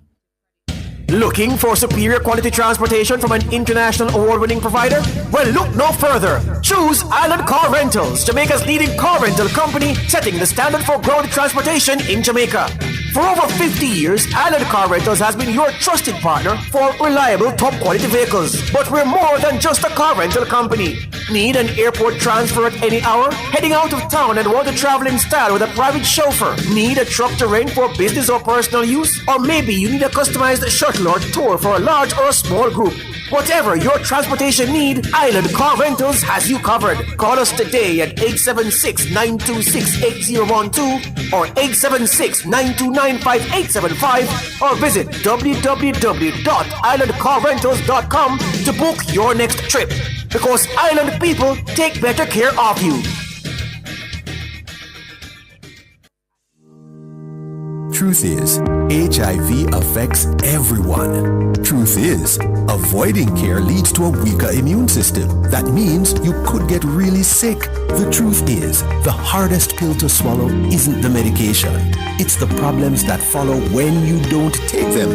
Looking for superior quality transportation from an international award-winning provider? Well, look no further. Choose Island Car Rentals, Jamaica's leading car rental company, setting the standard for quality transportation in Jamaica. For over 50 years, Island Car Rentals has been your trusted partner for reliable, top-quality vehicles. But we're more than just a car rental company. Need an airport transfer at any hour? Heading out of town and want to travel in style with a private chauffeur? Need a truck to rent for business or personal use? Or maybe you need a customized shuttle or tour for a large or a small group? Whatever your transportation need, Island Car Rentals has you covered. Call us today at 876-926-8012 or 876-929-5875 or visit www.islandcarrentals.com to book your next trip. Because Island people take better care of you. Truth is, HIV affects everyone. Truth is, avoiding care leads to a weaker immune system. That means you could get really sick. The truth is, the hardest pill to swallow isn't the medication. It's the problems that follow when you don't take them.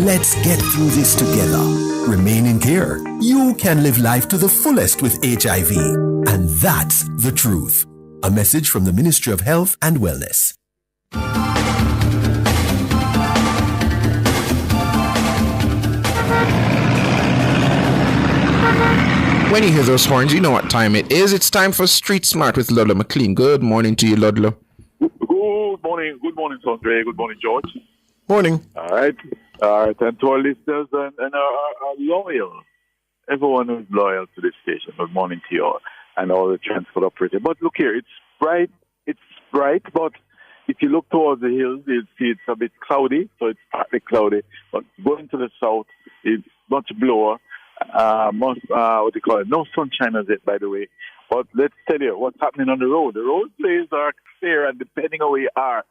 Let's get through this together. Remain in care. You can live life to the fullest with HIV. And that's the truth. A message from the Ministry of Health and Wellness. When you hear those horns, you know what time it is. It's time for Street Smart with Ludlow McLean. Good morning to you, Ludlow. Good morning, Sondre. Good morning, George. Morning. All right. And to our listeners and our loyal, everyone who's loyal to this station, good morning to you all and all the transport operators. But look here, it's bright, but if you look towards the hills, you'll see it's a bit cloudy, so it's partly cloudy. But going to the south, it's much blower. No sunshine as it, by the way. But let's tell you what's happening on the road. The roadways are clear, and depending on where you are,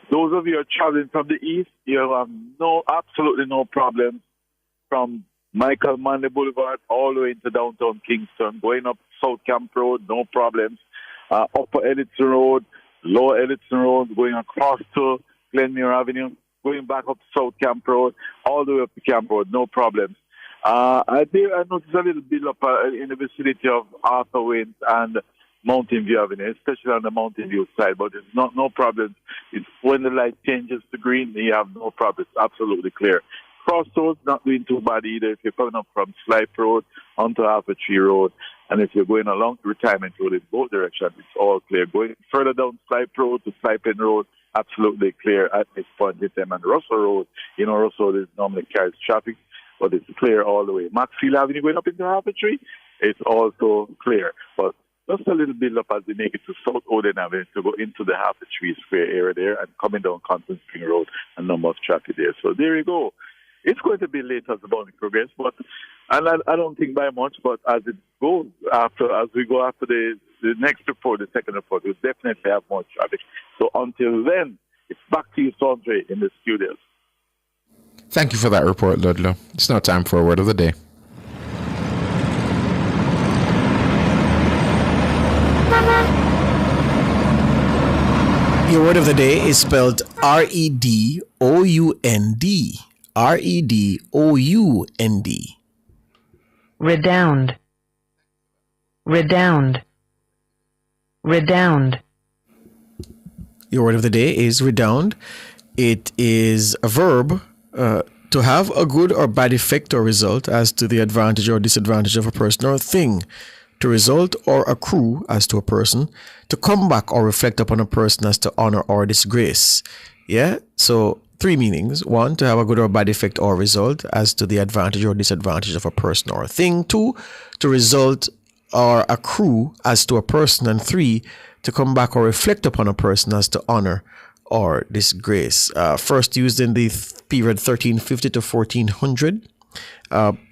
those of you who are traveling from the east, you have absolutely no problems from Michael Manley Boulevard all the way into downtown Kingston, going up South Camp Road, no problems. Upper Edison Road, Lower Edison Road, going across to Glenmuir Avenue, going back up South Camp Road, all the way up to Camp Road, no problems. I noticed a little bit up in the vicinity of Arthur Wayne and Mountain View Avenue, especially on the Mountain View side, but it's no problem. It's when the light changes to green, you have no problem. It's absolutely clear. Crossroads, not doing too bad either. If you're coming up from Slipe Road onto Alpha Tree Road, and if you're going along Retirement Road in both directions, it's all clear. Going further down Slipe Road to Slipe End Road, absolutely clear at this point in time. And Russell Road, Russell is normally carries traffic, but it's clear all the way. Maxfield Avenue going up into Alpha Tree, it's also clear. But just a little bit up as they make it to South Oden Avenue to go into the Alpha Tree Square area there and coming down Constant Spring Road, a number of traffic there. So there you go. It's going to be late as the morning progress, but I don't think by much, but as it goes as we go after the next report, the second report, we'll definitely have more traffic. So until then, it's back to you, Sondre, in the studios. Thank you for that report, Ludlow. It's now time for a word of the day. Your word of the day is spelled Redound. Redound. Redound. Redound. Redound. Your word of the day is redound. It is a verb to have a good or bad effect or result as to the advantage or disadvantage of a person or a thing, to result or accrue as to a person, to come back or reflect upon a person as to honor or disgrace. Yeah? So 3 meanings. 1, to have a good or bad effect or result as to the advantage or disadvantage of a person or a thing. 2, to result or accrue as to a person. And 3, to come back or reflect upon a person as to honor or disgrace. First used in the period 1350 to 1400.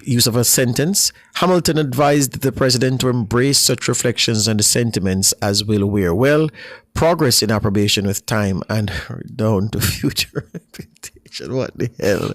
Use of a sentence. Hamilton advised the president to embrace such reflections and sentiments as will wear well, progress in approbation with time, and down to future reputation. What the hell?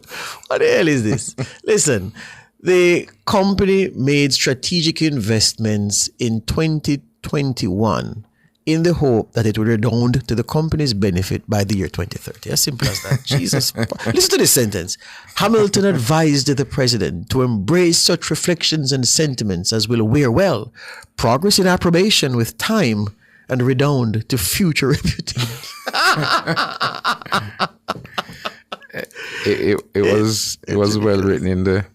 What the hell is this? Listen, the company made strategic investments in 2021 in the hope that it will redound to the company's benefit by the year 2030. As simple as that. Jesus. Listen to this sentence. Hamilton advised the president to embrace such reflections and sentiments as will wear well, progress in approbation with time, and redound to future reputation. It was well written in the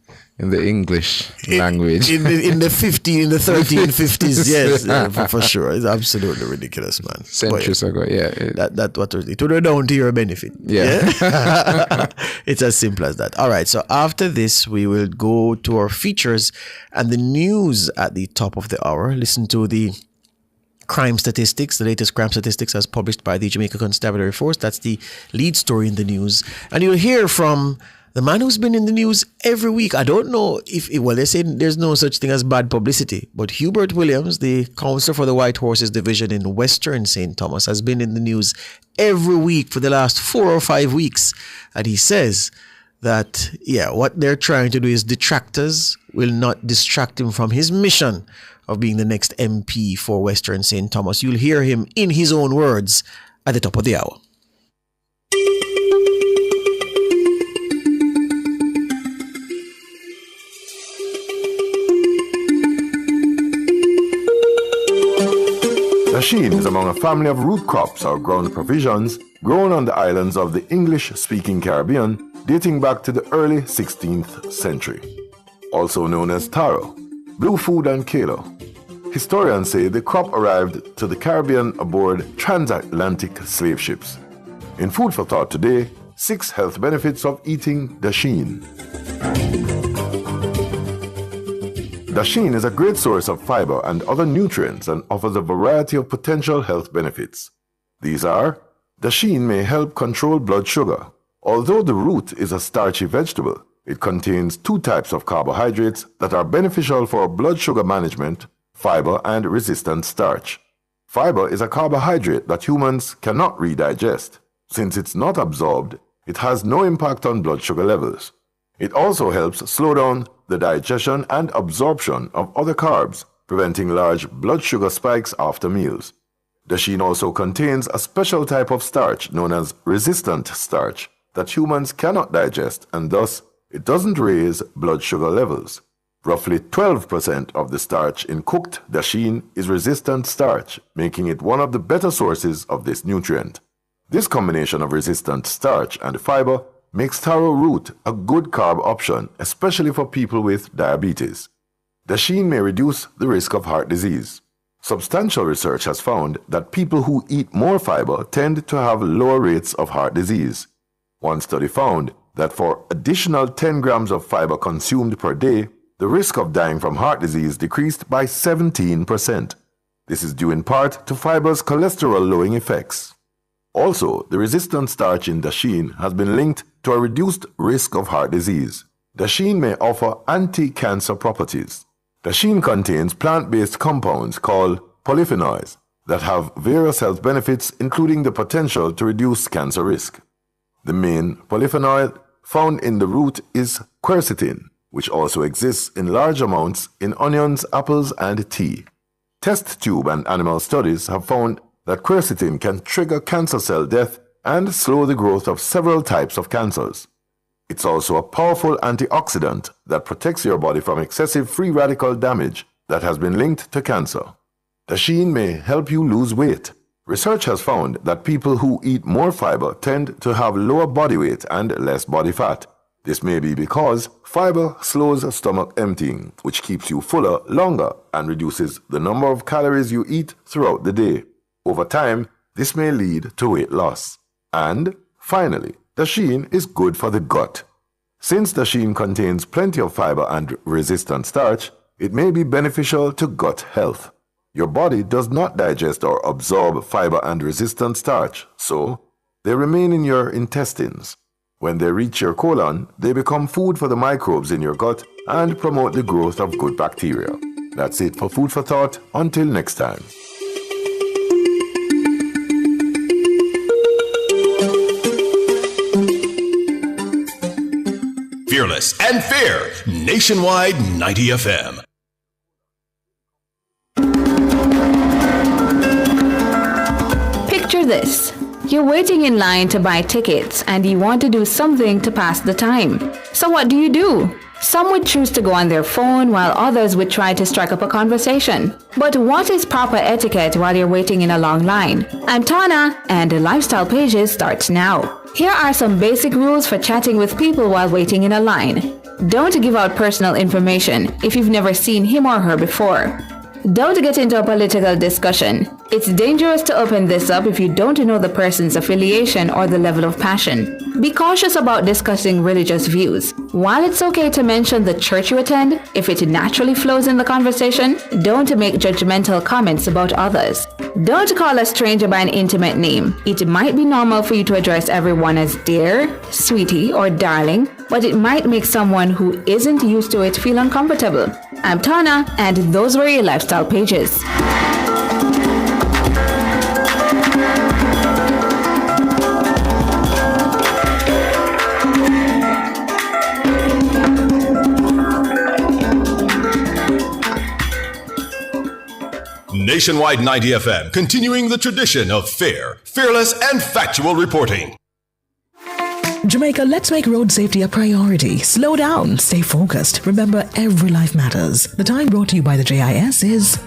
English language. In the 1350s, yes, for sure. It's absolutely ridiculous, man. Centuries ago, yeah. That what it would redound to your benefit. Yeah. It's as simple as that. All right, so after this, we will go to our features and the news at the top of the hour. Listen to the crime statistics, the latest crime statistics as published by the Jamaica Constabulary Force. That's the lead story in the news. And you'll hear from the man who's been in the news every week. I don't know well, they say there's no such thing as bad publicity, but Hubert Williams, the counselor for the White Horses Division in Western St. Thomas, has been in the news every week for the last 4 or 5 weeks. And he says that, what they're trying to do is detractors will not distract him from his mission of being the next MP for Western St. Thomas. You'll hear him in his own words at the top of the hour. Dasheen is among a family of root crops or ground provisions grown on the islands of the English-speaking Caribbean dating back to the early 16th century. Also known as taro, blue food and kalo. Historians say the crop arrived to the Caribbean aboard transatlantic slave ships. In Food for Thought today, 6 health benefits of eating dasheen. Dasheen is a great source of fiber and other nutrients and offers a variety of potential health benefits. These are: dasheen may help control blood sugar. Although the root is a starchy vegetable, it contains 2 types of carbohydrates that are beneficial for blood sugar management: fiber and resistant starch. Fiber is a carbohydrate that humans cannot redigest. Since it's not absorbed, it has no impact on blood sugar levels. It also helps slow down the digestion and absorption of other carbs, preventing large blood sugar spikes after meals. Dasheen also contains a special type of starch known as resistant starch that humans cannot digest, and thus it doesn't raise blood sugar levels. Roughly 12% of the starch in cooked dasheen is resistant starch, making it one of the better sources of this nutrient. This combination of resistant starch and fiber makes taro root a good carb option, especially for people with diabetes. Dasheen may reduce the risk of heart disease. Substantial research has found that people who eat more fiber tend to have lower rates of heart disease. One study found that for additional 10 grams of fiber consumed per day, the risk of dying from heart disease decreased by 17%. This is due in part to fiber's cholesterol-lowering effects. Also, the resistant starch in dasheen has been linked to a reduced risk of heart disease. Dasheen may offer anti-cancer properties. Dasheen contains plant-based compounds called polyphenols that have various health benefits, including the potential to reduce cancer risk. The main polyphenol found in the root is quercetin, which also exists in large amounts in onions, apples, and tea. Test tube and animal studies have found that quercetin can trigger cancer cell death and slow the growth of several types of cancers. It's also a powerful antioxidant that protects your body from excessive free radical damage that has been linked to cancer. Dasheen may help you lose weight. Research has found that people who eat more fiber tend to have lower body weight and less body fat. This may be because fiber slows stomach emptying, which keeps you fuller longer and reduces the number of calories you eat throughout the day. Over time, this may lead to weight loss. And finally, dasheen is good for the gut. Since dasheen contains plenty of fiber and resistant starch, it may be beneficial to gut health. Your body does not digest or absorb fiber and resistant starch, so they remain in your intestines. When they reach your colon, they become food for the microbes in your gut and promote the growth of good bacteria. That's it for Food for Thought. Until next time. Fearless and fair. Nationwide 90 FM. this. You're waiting in line to buy tickets and you want to do something to pass the time. So what do? Some would choose to go on their phone while others would try to strike up a conversation. But what is proper etiquette while you're waiting in a long line? I'm Tana, and the Lifestyle Pages starts now. Here are some basic rules for chatting with people while waiting in a line. Don't give out personal information if you've never seen him or her before. Don't get into a political discussion. It's dangerous to open this up if you don't know the person's affiliation or the level of passion. Be cautious about discussing religious views. While it's okay to mention the church you attend, if it naturally flows in the conversation, don't make judgmental comments about others. Don't call a stranger by an intimate name. It might be normal for you to address everyone as dear, sweetie, or darling, but it might make someone who isn't used to it feel uncomfortable. I'm Tana, and those were your Lifestyle Pages. Nationwide 90 FM, continuing the tradition of fair, fearless, and factual reporting. Jamaica, let's make road safety a priority. Slow down, stay focused. Remember, every life matters. The time brought to you by the JIS is...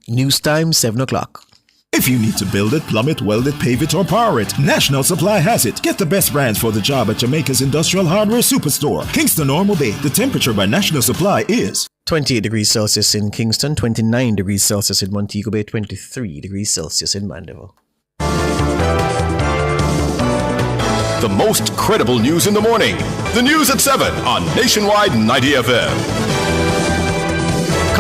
News time, 7 o'clock. If you need to build it, plumb it, weld it, pave it, or power it, National Supply has it. Get the best brands for the job at Jamaica's Industrial Hardware Superstore, Kingston Normal Bay. The temperature by National Supply is 28 degrees Celsius in Kingston, 29 degrees Celsius in Montego Bay, 23 degrees Celsius in Mandeville. The most credible news in the morning. The news at 7 on Nationwide 90 FM.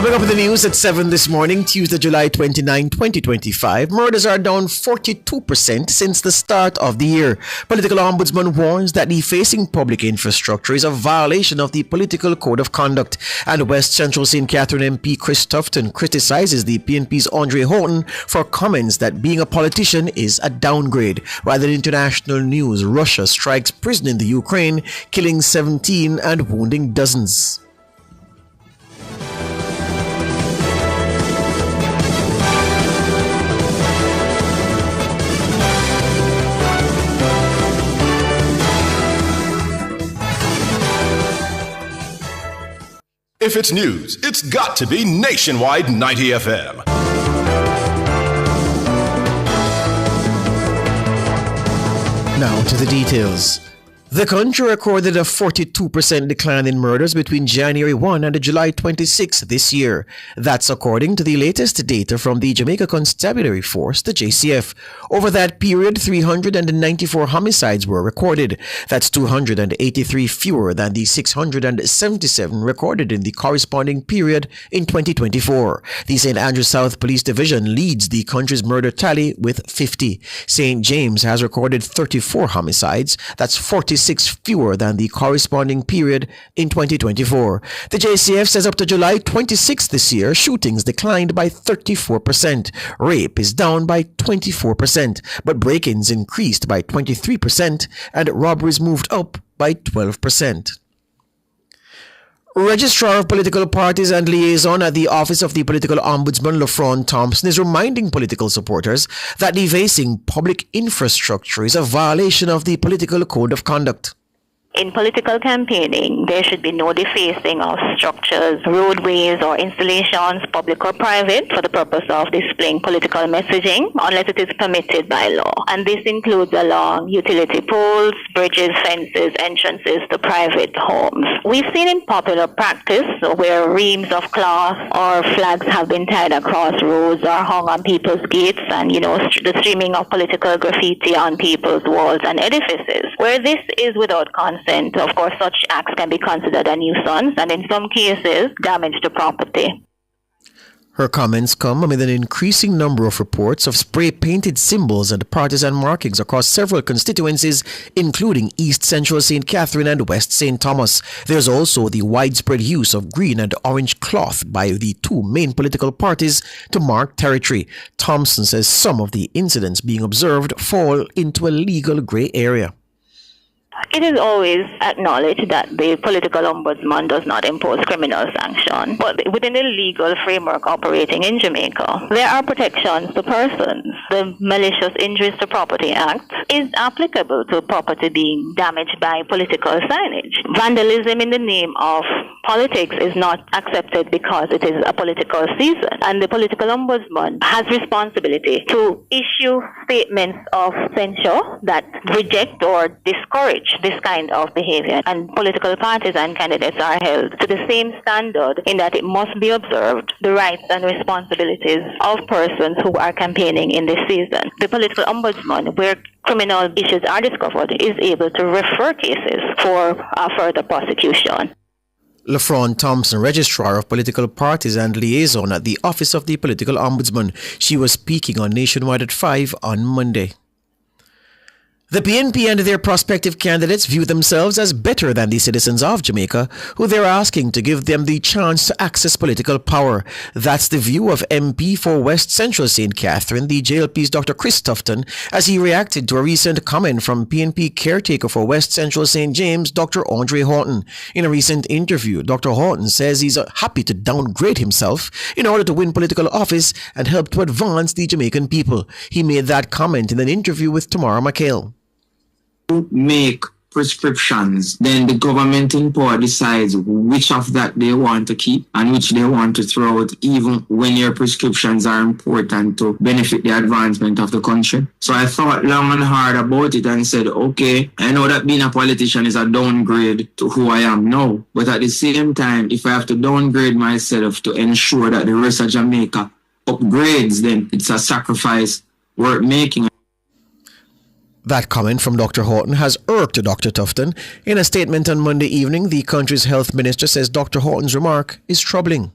Coming up with the news at 7 this morning, Tuesday, July 29, 2025. Murders are down 42% since the start of the year. Political Ombudsman warns that defacing public infrastructure is a violation of the Political Code of Conduct. And West Central St. Catherine MP Chris Tufton criticizes the PNP's Andre Houghton for comments that being a politician is a downgrade. While in international news, Russia strikes prison in the Ukraine, killing 17 and wounding dozens. If it's news, it's got to be Nationwide 90 FM. Now to the details. The country recorded a 42% decline in murders between January 1 and July 26 this year. That's according to the latest data from the Jamaica Constabulary Force, the JCF. Over that period, 394 homicides were recorded. That's 283 fewer than the 677 recorded in the corresponding period in 2024. The St. Andrew South Police Division leads the country's murder tally with 50. St. James has recorded 34 homicides. That's 46 fewer than the corresponding period in 2024. The JCF says up to July 26 this year, shootings declined by 34%. Rape is down by 24%, but break-ins increased by 23% and robberies moved up by 12%. Registrar of Political Parties and Liaison at the Office of the Political Ombudsman, Lafron Thompson, is reminding political supporters that defacing public infrastructure is a violation of the Political Code of Conduct. In political campaigning, there should be no defacing of structures, roadways, or installations, public or private, for the purpose of displaying political messaging, unless it is permitted by law. And this includes along utility poles, bridges, fences, entrances to private homes. We've seen in popular practice where reams of cloth or flags have been tied across roads or hung on people's gates, and, the streaming of political graffiti on people's walls and edifices. Where this is without consent, of course, such acts can be considered a nuisance and in some cases damage to property. Her comments come amid an increasing number of reports of spray-painted symbols and partisan markings across several constituencies, including East Central St. Catherine and West St. Thomas. There's also the widespread use of green and orange cloth by the two main political parties to mark territory. Thompson says some of the incidents being observed fall into a legal gray area. It is always acknowledged that the political ombudsman does not impose criminal sanction, but within the legal framework operating in Jamaica, there are protections to persons. the Malicious Injuries to Property Act is applicable to property being damaged by political signage. Vandalism in the name of politics is not accepted because it is a political season, and the political ombudsman has responsibility to issue statements of censure that reject or discourage this kind of behavior. And political parties and candidates are held to the same standard in that it must be observed the rights and responsibilities of persons who are campaigning in this season. The political ombudsman, where criminal issues are discovered, is able to refer cases for further prosecution. Lafron Thompson, Registrar of Political Parties and Liaison at the Office of the Political Ombudsman. She was speaking on Nationwide at 5 on Monday. The PNP and their prospective candidates view themselves as better than the citizens of Jamaica, who they're asking to give them the chance to access political power. That's the view of MP for West Central St. Catherine, the JLP's Dr. Chris Tufton, as he reacted to a recent comment from PNP caretaker for West Central St. James, Dr. Andre Horton. In a recent interview, Dr. Horton says he's happy to downgrade himself in order to win political office and help to advance the Jamaican people. He made that comment in an interview with Tamara McHale. Make prescriptions, then the government in power decides which of that they want to keep and which they want to throw out, even when your prescriptions are important to benefit the advancement of the country. So I thought long and hard about it and said, okay, I know that being a politician is a downgrade to who I am now, but at the same time, if I have to downgrade myself to ensure that the rest of Jamaica upgrades, then it's a sacrifice worth making. That comment from Dr. Horton has irked Dr. Tufton. In a statement on Monday evening, the country's health minister says Dr. Horton's remark is troubling.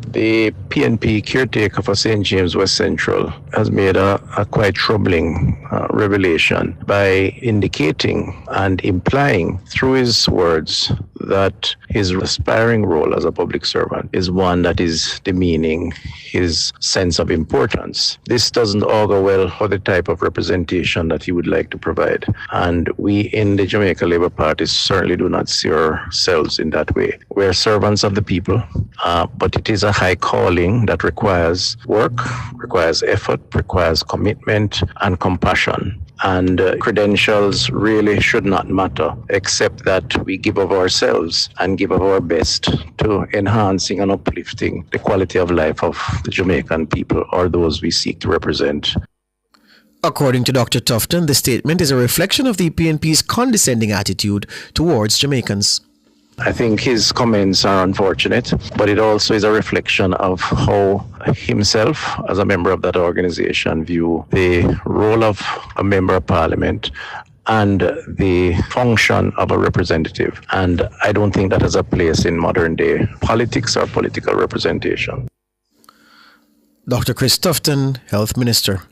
The PNP caretaker for St. James West Central has made a quite troubling revelation by indicating and implying through his words that his aspiring role as a public servant is one that is demeaning his sense of importance. This doesn't augur well for the type of representation that he would like to provide. And we in the Jamaica Labour Party certainly do not see ourselves in that way. We're servants of the people, but it is a high calling that requires work, requires effort, requires commitment and compassion. And credentials really should not matter, except that we give of ourselves and give of our best to enhancing and uplifting the quality of life of the Jamaican people or those we seek to represent. According to Dr. Tufton, the statement is a reflection of the PNP's condescending attitude towards Jamaicans. I think his comments are unfortunate, but it also is a reflection of how himself, as a member of that organization, view the role of a member of parliament and the function of a representative. And I don't think that has a place in modern day politics or political representation. Dr. Chris Tufton, Health Minister.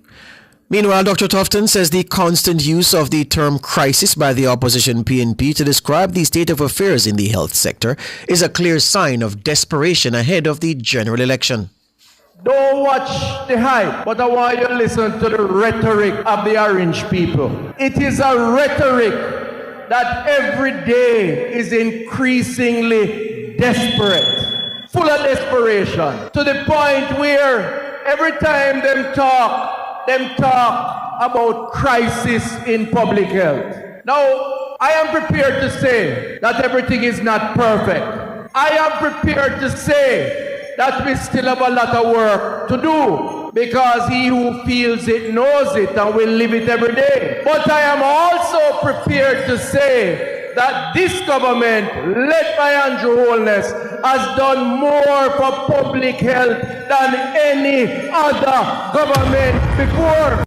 Meanwhile, Dr. Tufton says the constant use of the term crisis by the opposition PNP to describe the state of affairs in the health sector is a clear sign of desperation ahead of the general election. Don't watch the hype, but I want you to listen to the rhetoric of the orange people. It is a rhetoric that every day is increasingly desperate, full of desperation, to the point where every time them talk about crisis in public health. Now, I am prepared to say that everything is not perfect. I am prepared to say that we still have a lot of work to do, because he who feels it knows it and will live it every day. But I am also prepared to say that this government, led by Andrew Holness, has done more for public health than any other government before.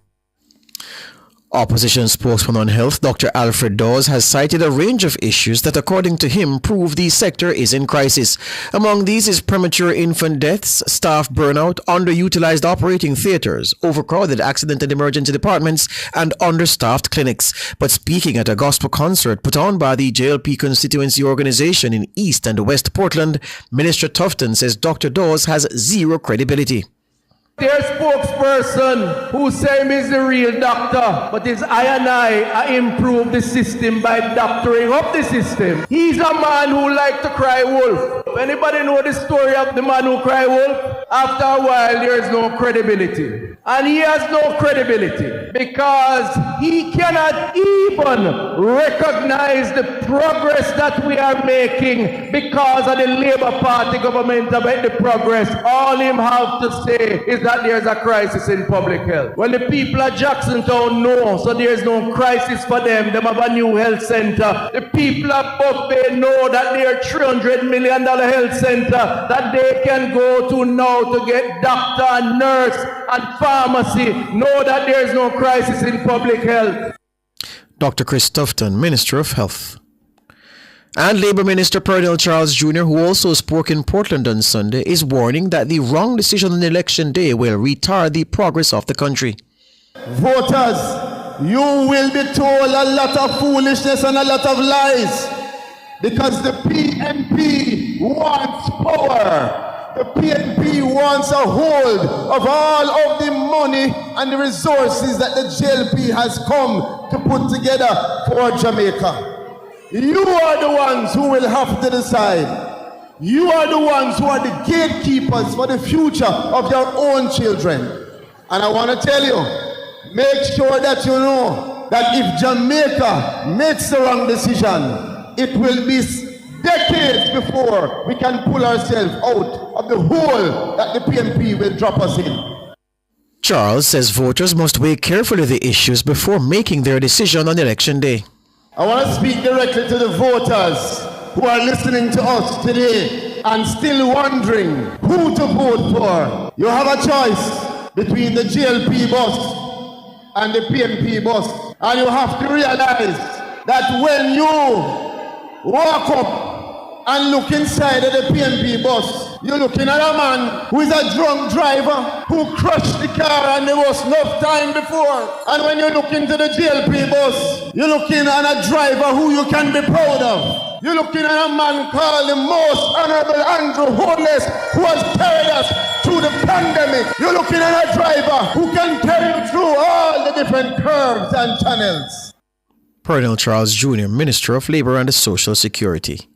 Opposition spokesman on health, Dr. Alfred Dawes, has cited a range of issues that, according to him, prove the sector is in crisis. Among these is premature infant deaths, staff burnout, underutilized operating theaters, overcrowded accident and emergency departments, and understaffed clinics. But speaking at a gospel concert put on by the JLP constituency organization in East and West Portland, Minister Tufton says Dr. Dawes has zero credibility. Their spokesperson who say he's the real doctor, but it's I improve the system by doctoring up the system. He's a man who likes to cry wolf. Anybody know the story of the man who cry wolf? After a while, there is no credibility. And he has no credibility because he cannot even recognize the progress that we are making because of the Labour Party government about the progress. All him have to say is that there's a crisis in public health. When the people of Jacksontown know, so there's no crisis for them. They have a new health center. The people of Buck Bay know that their $300 million health center that they can go to now to get doctor and nurse and pharmacy, know that there is no crisis in public health. Dr. Chris Tufton, Minister of Health. And Labour Minister Pernell Charles Jr., who also spoke in Portland on Sunday, is warning that the wrong decision on election day will retard the progress of the country. Voters, you will be told a lot of foolishness and a lot of lies because the PNP wants power. The PNP wants a hold of all of the money and the resources that the JLP has come to put together for Jamaica. You are the ones who will have to decide. You are the ones who are the gatekeepers for the future of your own children. And I want to tell you, make sure that you know that if Jamaica makes the wrong decision, it will be decades before we can pull ourselves out of the hole that the PNP will drop us in. Charles says voters must weigh carefully the issues before making their decision on election day. I want to speak directly to the voters who are listening to us today and still wondering who to vote for. You have a choice between the GLP bus and the PNP bus. And you have to realize that when you walk up and look inside of the PNP bus, you're looking at a man who is a drunk driver who crashed the car and there was enough time before. And when you look into the GLP bus, you're looking at a driver who you can be proud of. You're looking at a man called the most honorable Andrew Holness, who has carried us through the pandemic. You're looking at a driver who can carry you through all the different curves and channels. Pernell Charles Jr., Minister of Labour and Social Security.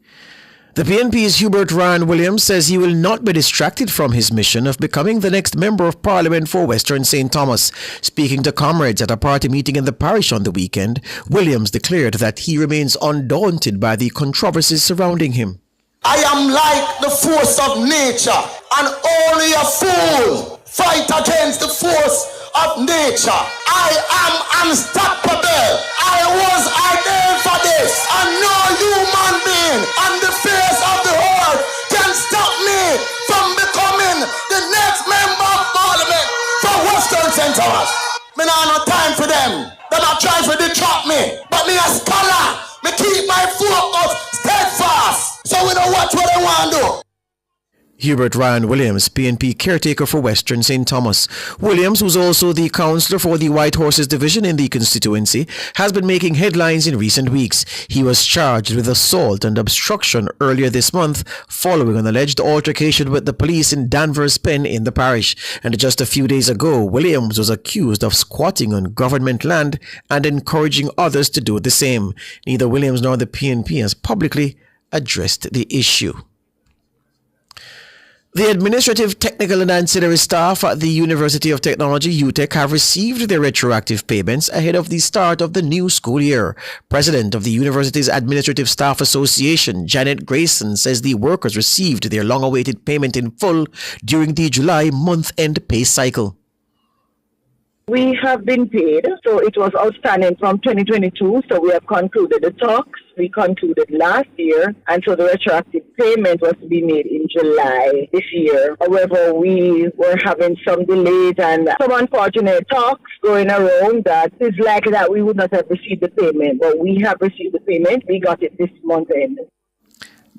The PNP's Hubert Ryan Williams says he will not be distracted from his mission of becoming the next Member of Parliament for Western St. Thomas. Speaking to comrades at a party meeting in the parish on the weekend, Williams declared that he remains undaunted by the controversies surrounding him. I am like the force of nature, and only a fool fight against the force of nature. I am unstoppable. I was ordained for this, and no human being on the face of the earth can stop me from becoming the next Member of Parliament for Western St. Thomas. Me not no time for them. They're not trying to detract me, but me a scholar. Me keep my focus steadfast, so we know what they want to do. Hubert Ryan Williams, PNP caretaker for Western St. Thomas. Williams, who's also the councillor for the White Horses Division in the constituency, has been making headlines in recent weeks. He was charged with assault and obstruction earlier this month following an alleged altercation with the police in Danvers Pen in the parish. And just a few days ago, Williams was accused of squatting on government land and encouraging others to do the same. Neither Williams nor the PNP has publicly addressed the issue. The administrative, technical and ancillary staff at the University of Technology, UTech, have received their retroactive payments ahead of the start of the new school year. President of the university's Administrative Staff Association, Janet Grayson, says the workers received their long-awaited payment in full during the July month-end pay cycle. We have been paid, so it was outstanding from 2022, so we have concluded the talks. We concluded last year, and so the retroactive payment was to be made in July this year. However, we were having some delays and some unfortunate talks going around that it's likely that we would not have received the payment, but we have received the payment. We got it this month end.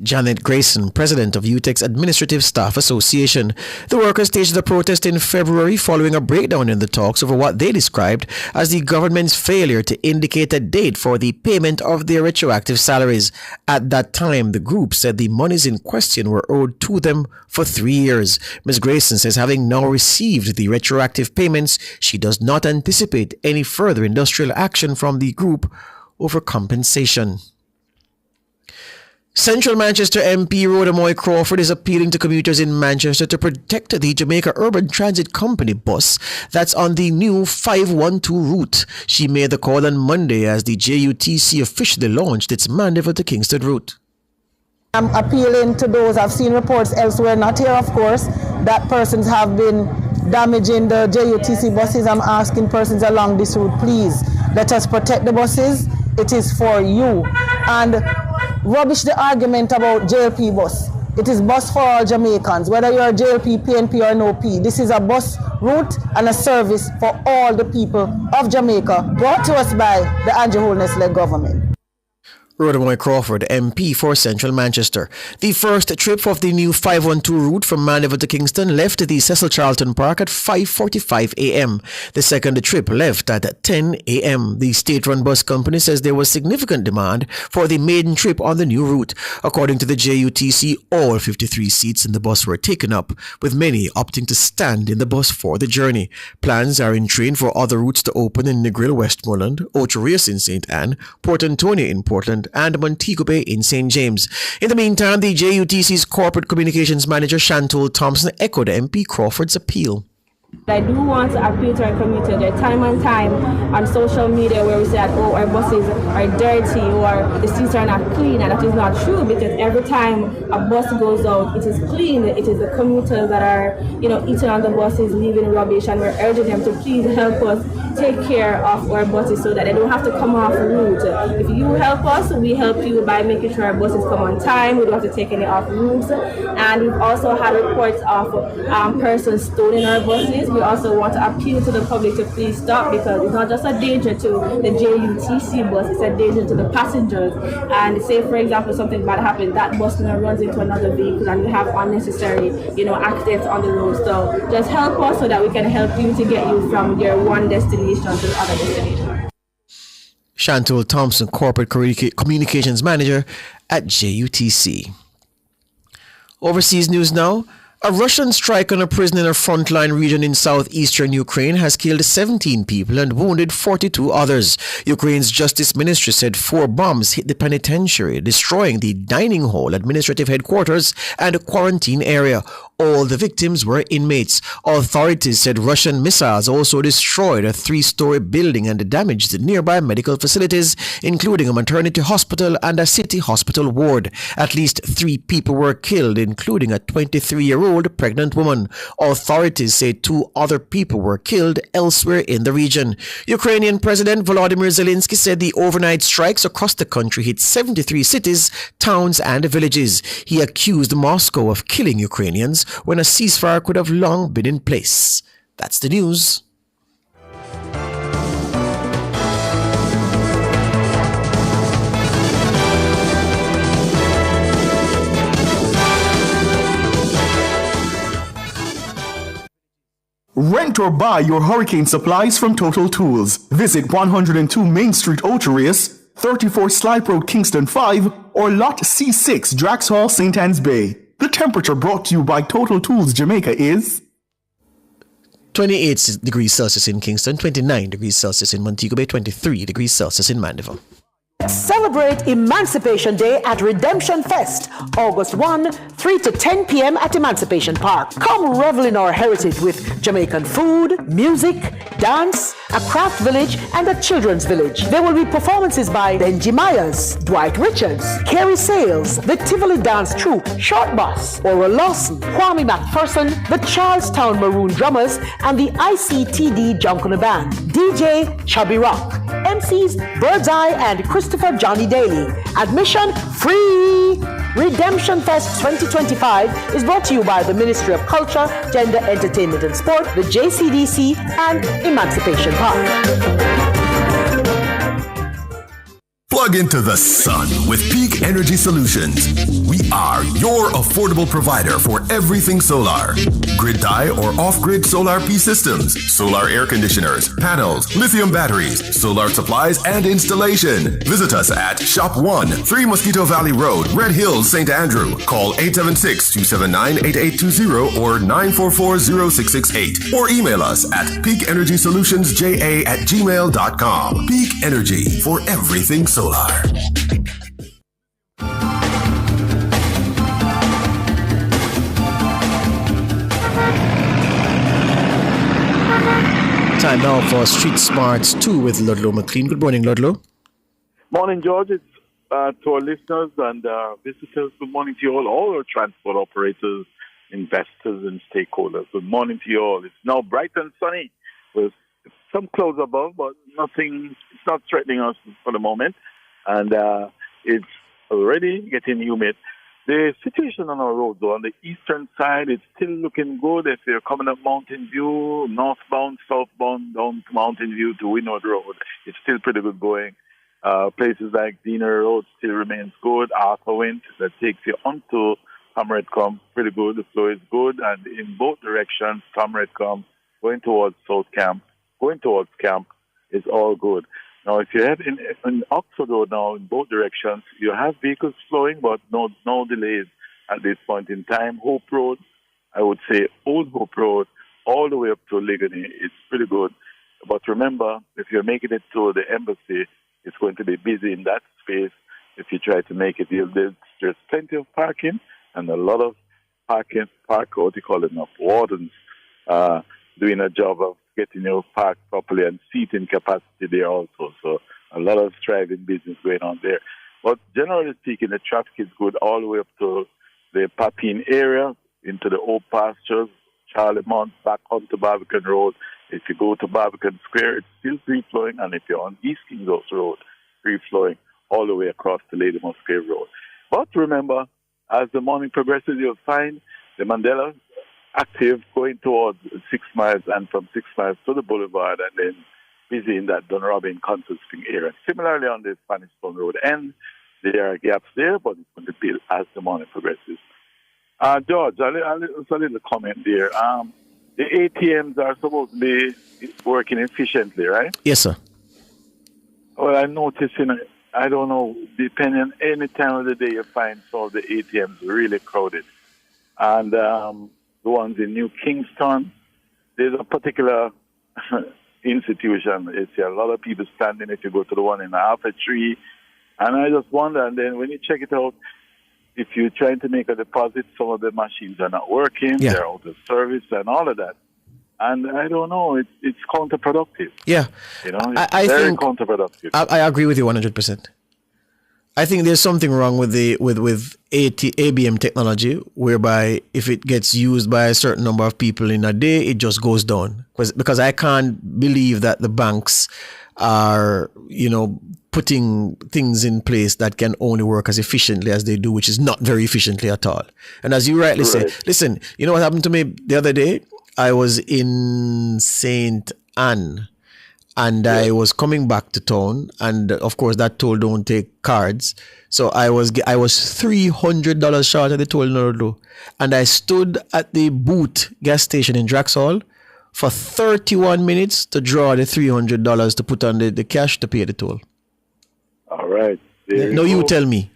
Janet Grayson, president of UTech's Administrative Staff Association. The workers staged a protest in February following a breakdown in the talks over what they described as the government's failure to indicate a date for the payment of their retroactive salaries. At that time, the group said the monies in question were owed to them for 3 years. Ms. Grayson says having now received the retroactive payments, she does not anticipate any further industrial action from the group over compensation. Central Manchester MP Rhoda Moy Crawford is appealing to commuters in Manchester to protect the Jamaica Urban Transit Company bus that's on the new 512 route. She made the call on Monday as the JUTC officially launched its Mandeville to Kingston route. I'm appealing to those, I've seen reports elsewhere, not here of course, that persons have been damaging the JUTC buses. I'm asking persons along this route, please, let us protect the buses. It is for you. And rubbish the argument about JLP bus. It is bus for all Jamaicans, whether you're a JLP, PNP or no P. This is a bus route and a service for all the people of Jamaica, brought to us by the Andrew Holness-led government. Rhoda Moy Crawford, MP for Central Manchester. The first trip of the new 512 route from Mandeville to Kingston left the Cecil Charlton Park at 5:45 a.m. The second trip left at 10 a.m. The state-run bus company says there was significant demand for the maiden trip on the new route. According to the JUTC, all 53 seats in the bus were taken up, with many opting to stand in the bus for the journey. Plans are in train for other routes to open in Negril, Westmoreland, Ocho Rios in St. Anne, Port Antonio in Portland, and Montego Bay in St. James. In the meantime, the JUTC's corporate communications manager Chantal Thompson echoed MP Crawford's appeal. I do want to appeal to our community. There time and time on social media where we say that, oh, our buses are dirty or the seats are not clean, and that is not true, because every time a bus goes out, it is clean. It is the commuters that are, eating on the buses, leaving rubbish, and we're urging them to please help us take care of our buses so that they don't have to come off route. If you help us, we help you by making sure our buses come on time. We don't have to take any off routes. And we've also had reports of persons stolen our buses. We also want to appeal to the public to please stop, because it's not just a danger to the JUTC bus, it's a danger to the passengers. And say, for example, something bad happens, that bus runs into another vehicle and we have unnecessary, accidents on the road. So just help us so that we can help you to get you from your one destination to the other destination. Chantal Thompson, corporate communications manager at JUTC. Overseas news now. A Russian strike on a prison in a frontline region in southeastern Ukraine has killed 17 people and wounded 42 others. Ukraine's Justice Ministry said 4 bombs hit the penitentiary, destroying the dining hall, administrative headquarters, and quarantine area. All the victims were inmates. Authorities said Russian missiles also destroyed a 3-story building and damaged nearby medical facilities, including a maternity hospital and a city hospital ward. At least 3 people were killed, including a 23-year-old pregnant woman. Authorities say 2 other people were killed elsewhere in the region. Ukrainian President Volodymyr Zelensky said the overnight strikes across the country hit 73 cities, towns, and villages. He accused Moscow of killing Ukrainians when a ceasefire could have long been in place. That's the news. Rent or buy your hurricane supplies from Total Tools. Visit 102 Main Street, Ocho Rios, 34 Slipe Road, Kingston 5, or Lot C6, Drax Hall, St. Anne's Bay. The temperature brought to you by Total Tools Jamaica is 28 degrees Celsius in Kingston, 29 degrees Celsius in Montego Bay, 23 degrees Celsius in Mandeville. Celebrate Emancipation Day at Redemption Fest, August 1, 3 to 10 p.m. at Emancipation Park. Come revel in our heritage with Jamaican food, music, dance, a craft village, and a children's village. There will be performances by Benji Myers, Dwight Richards, Kerry Sales, the Tivoli Dance Troupe, Short Boss, Oral Lawson, Kwame McPherson, the Charlestown Maroon Drummers, and the ICTD Junkuna Band. DJ Chubby Rock. MCs Birdseye and Christopher Johnny Daly. Admission free. Redemption Fest 2025 is brought to you by the Ministry of Culture, Gender, Entertainment and Sport, the JCDC, and Emancipation Park. Plug into the sun with Peak Energy Solutions. We are your affordable provider for everything solar. Grid tie or off-grid solar P systems, solar air conditioners, panels, lithium batteries, solar supplies, and installation. Visit us at Shop 1, 3 Mosquito Valley Road, Red Hills, St. Andrew. Call 876-279-8820 or 944-0668. Or email us at peakenergysolutionsja@gmail.com. Peak Energy for everything solar. Time now for Street Smarts 2 with Ludlow McLean. Good morning, Ludlow. Morning, George. It's to our listeners and visitors. Good morning to you all our transport operators, investors, and stakeholders. Good morning to you all. It's now bright and sunny with some clouds above, but nothing. It's not threatening us for the moment, and it's already getting humid. The situation on our road, though, on the eastern side, it's still looking good. If you're coming up Mountain View, northbound, southbound, down to Mountain View to Winwood Road, it's still pretty good going. Places like Diener Road still remains good. Arthurwind, that takes you onto Tom Redcombe, pretty good. The flow is good. And in both directions, Tom Redcombe, going towards South Camp, going towards Camp, is all good. Now, if you head in Oxford Road now, in both directions, you have vehicles flowing, but no delays at this point in time. Hope Road, I would say Old Hope Road, all the way up to Ligony, it's pretty good. But remember, if you're making it to the embassy, it's going to be busy in that space. If you try to make it, there's plenty of parking and a lot of wardens doing a job of getting your park properly and seating capacity there also. So a lot of thriving business going on there. But generally speaking, the traffic is good all the way up to the Papine area, into the Old Pastures, Charlie Mount, back onto Barbican Road. If you go to Barbican Square, it's still free-flowing. And if you're on East Kings House Road, free-flowing all the way across to Lady Musgrave Road. But remember, as the morning progresses, you'll find the Mandela active going towards 6 miles and from 6 miles to the boulevard and then busy in that Dunrobin Concert Spring area. Similarly on the Spanish Stone Road end, there are gaps there, but it's going to build as the morning progresses. George, a little comment there. The ATMs are supposed to be working efficiently, right? Yes, sir. Well, I noticed, I don't know, depending on any time of the day, you find some of the ATMs really crowded. And the ones in New Kingston, there's a particular institution. You see a lot of people standing if you go to the one in Half a Tree. And I just wonder, and then when you check it out, if you're trying to make a deposit, some of the machines are not working, they're out of service and all of that. And I don't know, it's counterproductive. Yeah. It's very counterproductive. I agree with you 100%. I think there's something wrong with ABM technology, whereby if it gets used by a certain number of people in a day, it just goes down. Because I can't believe that the banks are, putting things in place that can only work as efficiently as they do, which is not very efficiently at all. And as you rightly say, listen, you know what happened to me the other day? I was in St. Anne and I was coming back to town, and of course that toll don't take cards. So I was $300 short at the toll Nordlo, and I stood at the Boot gas station in Draxhall for 31 minutes to draw the $300 to put on the cash to pay the toll. All right. You tell me.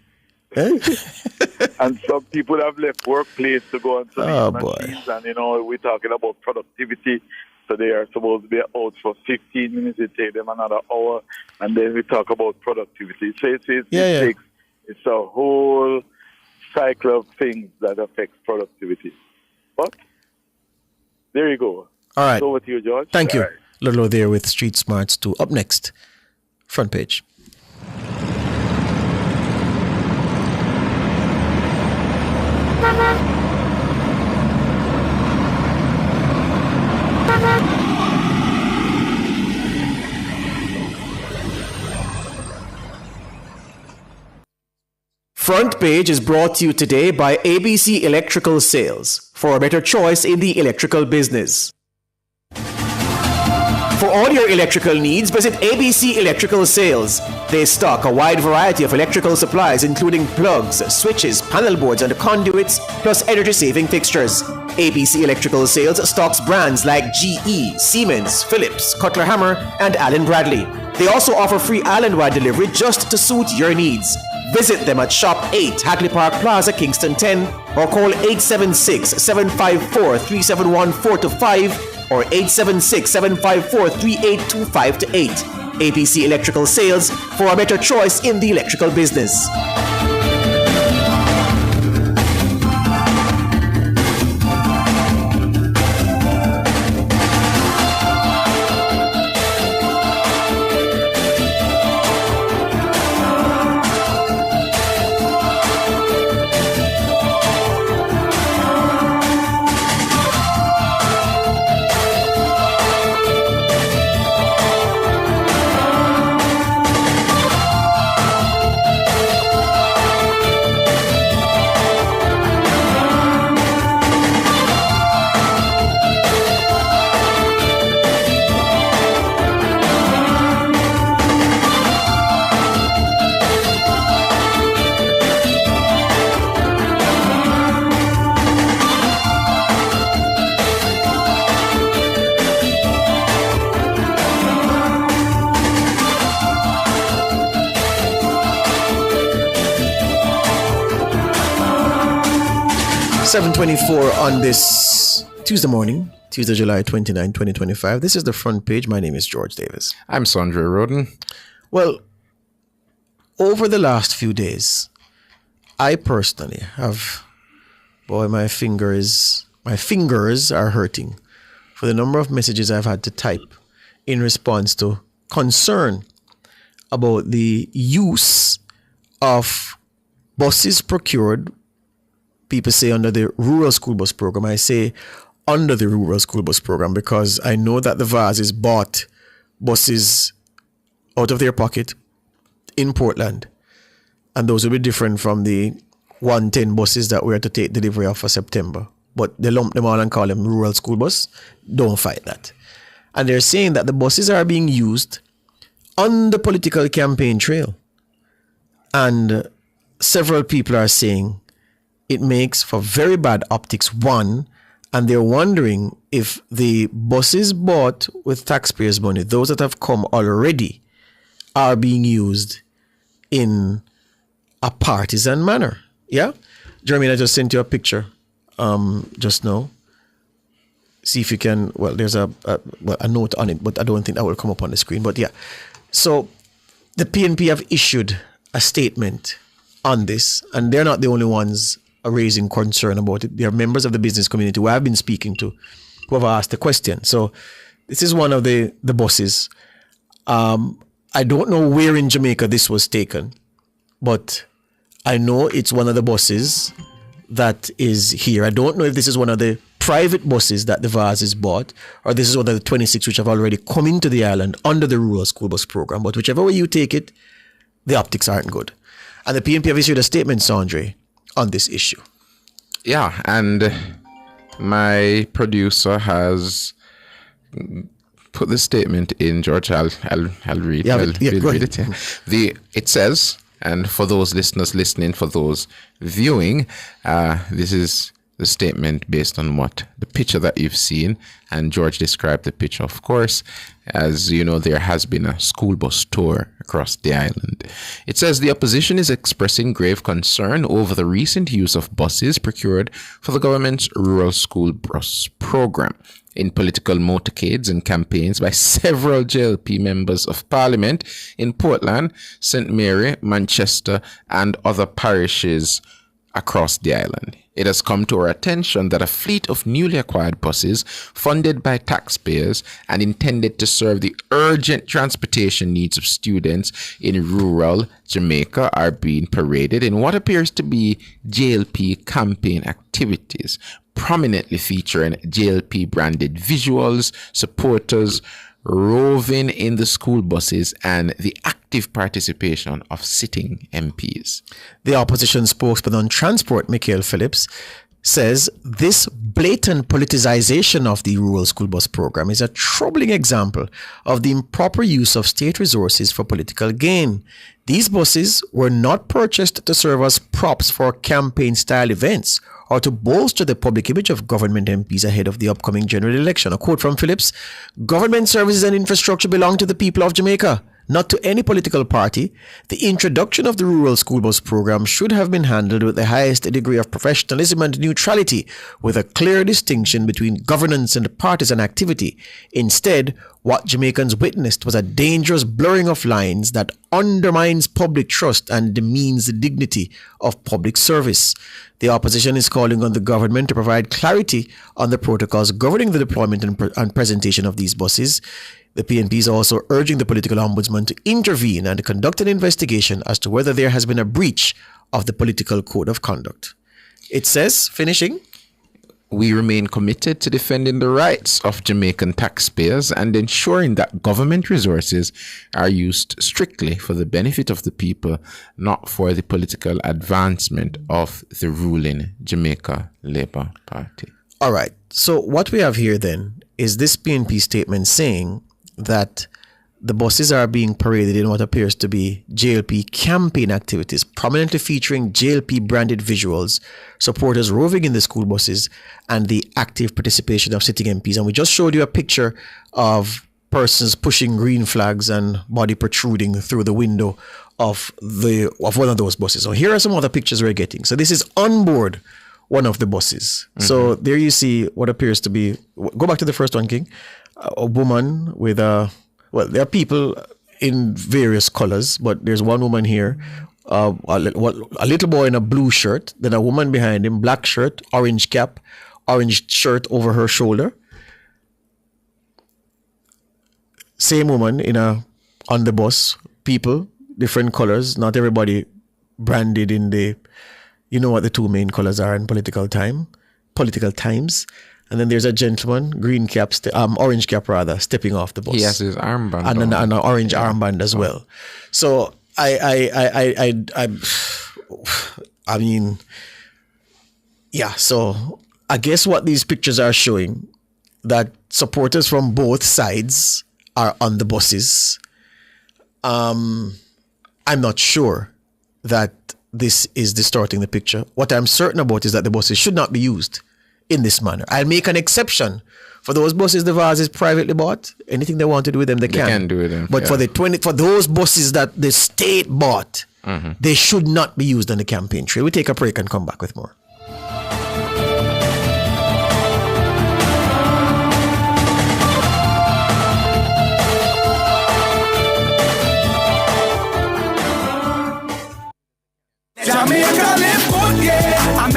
And some people have left workplace to go on to these machines. And, we're talking about productivity. So they are supposed to be out for 15 minutes. It takes them another hour. And then we talk about productivity. So it's a whole cycle of things that affects productivity. But there you go. All right. Over to you, George. Thank you. Ludlow there with Street Smarts 2. Up next, front page. Front Page is brought to you today by ABC Electrical Sales, for a better choice in the electrical business. For all your electrical needs, visit ABC Electrical Sales. They stock a wide variety of electrical supplies, including plugs, switches, panel boards, and conduits, plus energy-saving fixtures. ABC Electrical Sales stocks brands like GE, Siemens, Philips, Cutler Hammer, and Allen Bradley. They also offer free island-wide delivery just to suit your needs. Visit them at Shop 8, Hagley Park Plaza, Kingston 10, or call 876-754-3714-5 or 876-754-3825-8. ABC Electrical Sales, for a better choice in the electrical business. 7:24 on this Tuesday morning, Tuesday, July 29, 2025. This is the front page. My name is George Davis. I'm Sandra Roden. Well, over the last few days, I personally have, my fingers are hurting for the number of messages I've had to type in response to concern about the use of buses procured, people say under the Rural School Bus Program. I say under the Rural School Bus Program because I know that the VASs bought buses out of their pocket in Portland, and those will be different from the 110 buses that we are to take delivery of for September. But they lump them all and call them Rural School Bus. Don't fight that. And they're saying that the buses are being used on the political campaign trail. And several people are saying it makes for very bad optics, one, and they're wondering if the buses bought with taxpayers' money, those that have come already, are being used in a partisan manner. Yeah? Jeremy, I just sent you a picture just now. See if you can, there's a note on it, but I don't think that will come up on the screen. But yeah. So the PNP have issued a statement on this, and they're not the only ones raising concern about it. There are members of the business community who I've been speaking to who have asked the question. So this is one of the buses. I don't know where in Jamaica this was taken, but I know it's one of the buses that is here. I don't know if this is one of the private buses that the VASs bought, or this is one of the 26 which have already come into the island under the Rural School Bus Program. But whichever way you take it, the optics aren't good. And the PNP have issued a statement, Sandre, on this issue. Yeah, and my producer has put the statement in. George, I'll read. Read it. It says, and for those listeners listening, for those viewing, this is the statement based on what the picture that you've seen, and George described the picture. Of course, as you know, there has been a school bus tour across the island. It says the opposition is expressing grave concern over the recent use of buses procured for the government's rural school bus program in political motorcades and campaigns by several JLP members of parliament in Portland, St. Mary, Manchester, and other parishes across the island. It has come to our attention that a fleet of newly acquired buses funded by taxpayers and intended to serve the urgent transportation needs of students in rural Jamaica are being paraded in what appears to be JLP campaign activities, prominently featuring JLP branded visuals, supporters roving in the school buses, and the active participation of sitting MPs. The opposition spokesman on transport, Michael Phillips, says this blatant politicization of the Rural School Bus Program is a troubling example of the improper use of state resources for political gain. These buses were not purchased to serve as props for campaign-style events or to bolster the public image of government MPs ahead of the upcoming general election. A quote from Phillips, "Government services and infrastructure belong to the people of Jamaica, not to any political party. The introduction of the Rural School Bus Program should have been handled with the highest degree of professionalism and neutrality, with a clear distinction between governance and partisan activity. Instead, what Jamaicans witnessed was a dangerous blurring of lines that undermines public trust and demeans the dignity of public service. The opposition is calling on the government to provide clarity on the protocols governing the deployment and presentation of these buses. The PNP is also urging the political ombudsman to intervene and conduct an investigation as to whether there has been a breach of the political code of conduct." It says, finishing, "We remain committed to defending the rights of Jamaican taxpayers and ensuring that government resources are used strictly for the benefit of the people, not for the political advancement of the ruling Jamaica Labour Party." All right. So what we have here then is this PNP statement saying that the buses are being paraded in what appears to be JLP campaign activities, prominently featuring JLP branded visuals, supporters roving in the school buses, and the active participation of sitting MPs. And we just showed you a picture of persons pushing green flags and body protruding through the window of one of those buses. So here are some other pictures we're getting. So this is on board one of the buses. So there you see what appears to be, go back to the first one, King, a woman with there are people in various colors, but there's one woman here, a little boy in a blue shirt, then a woman behind him, black shirt, orange cap, orange shirt over her shoulder. Same woman on the bus, people, different colors, not everybody branded in the, you know what the two main colors are in political times. And then there's a gentleman, orange cap rather, stepping off the bus. He has his armband and an orange armband as well. So I mean, yeah. So I guess what these pictures are showing, that supporters from both sides are on the buses. I'm not sure that this is distorting the picture. What I'm certain about is that the buses should not be used in this manner. I'll make an exception for those buses the Vase is privately bought. Anything they want to do with them, they can do with them. But for those buses that the state bought, they should not be used on the campaign trail. We take a break and come back with more.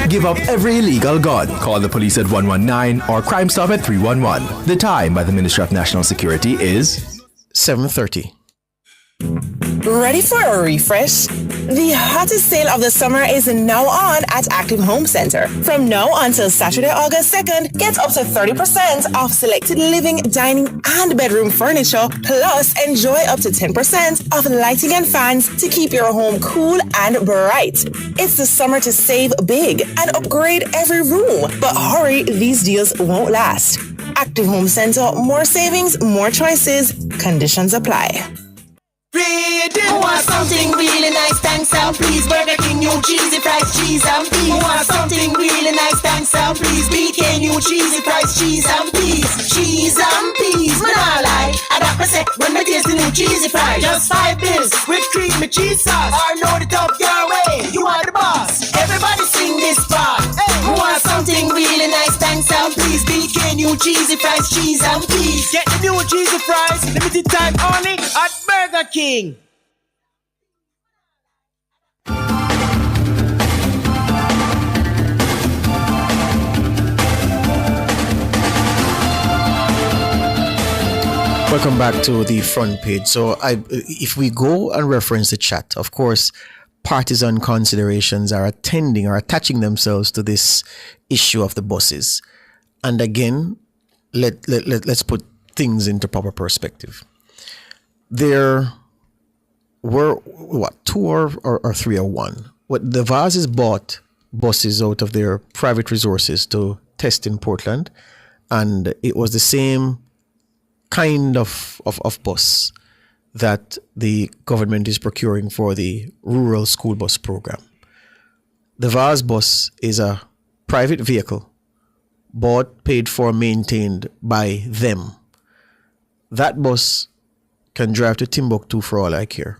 Give up every illegal gun. Call the police at 119 or Crime Stop at 311. The time by the Ministry of National Security is 7:30. Ready for a refresh? The hottest sale of the summer is now on at Active Home Center. From now until Saturday, August 2nd, get up to 30% off selected living, dining, and bedroom furniture, plus enjoy up to 10% off lighting and fans to keep your home cool and bright. It's the summer to save big and upgrade every room. But hurry, these deals won't last. Active Home Center, more savings, more choices. Conditions apply. Who wants something really nice, thanks and please. Burger King, new cheesy fries, cheese and peas. Who wants something really nice, thanks and please. BK, new cheesy fries, cheese and peas. Cheese and peas, man, I like. I got per sec when I taste the new cheesy fries. Just 5 bills with cream and cheese sauce. I load it up your way, you are the boss. Everybody sing this part. Hey. Who wants something really nice, thanks and please. BK, new cheesy fries, cheese and peas. Get the new cheesy fries, limited time only at Burger King. Welcome back to the front page. So if we go and reference the chat, of course, partisan considerations are attaching themselves to this issue of the buses. And again, let's put things into proper perspective. There were, 2 or 3 or 1? What the Vases bought buses out of their private resources to test in Portland, and it was the same kind of bus that the government is procuring for the rural school bus program. The Vase bus is a private vehicle, bought, paid for, maintained by them. That bus can drive to Timbuktu for all I care.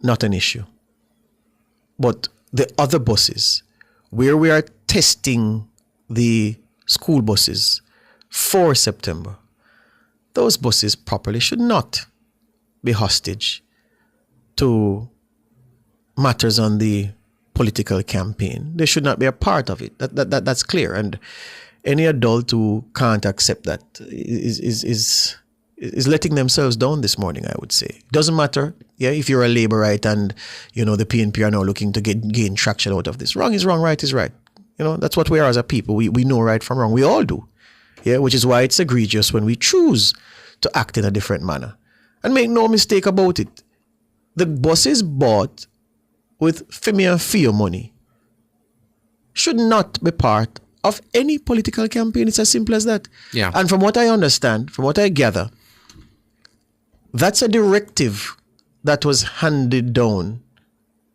Not an issue. But the other buses, where we are testing the school buses for September, those buses properly should not be hostage to matters on the political campaign. They should not be a part of it. That's clear. And any adult who can't accept that is letting themselves down this morning, I would say. Doesn't matter, if you're a Labourite and, the PNP are now looking to gain traction out of this. Wrong is wrong, right is right. That's what we are as a people. We know right from wrong. We all do. Which is why it's egregious when we choose to act in a different manner. And make no mistake about it. The buses bought with FEMIA money should not be part of any political campaign. It's as simple as that. Yeah. And from what I understand, from what I gather, that's a directive that was handed down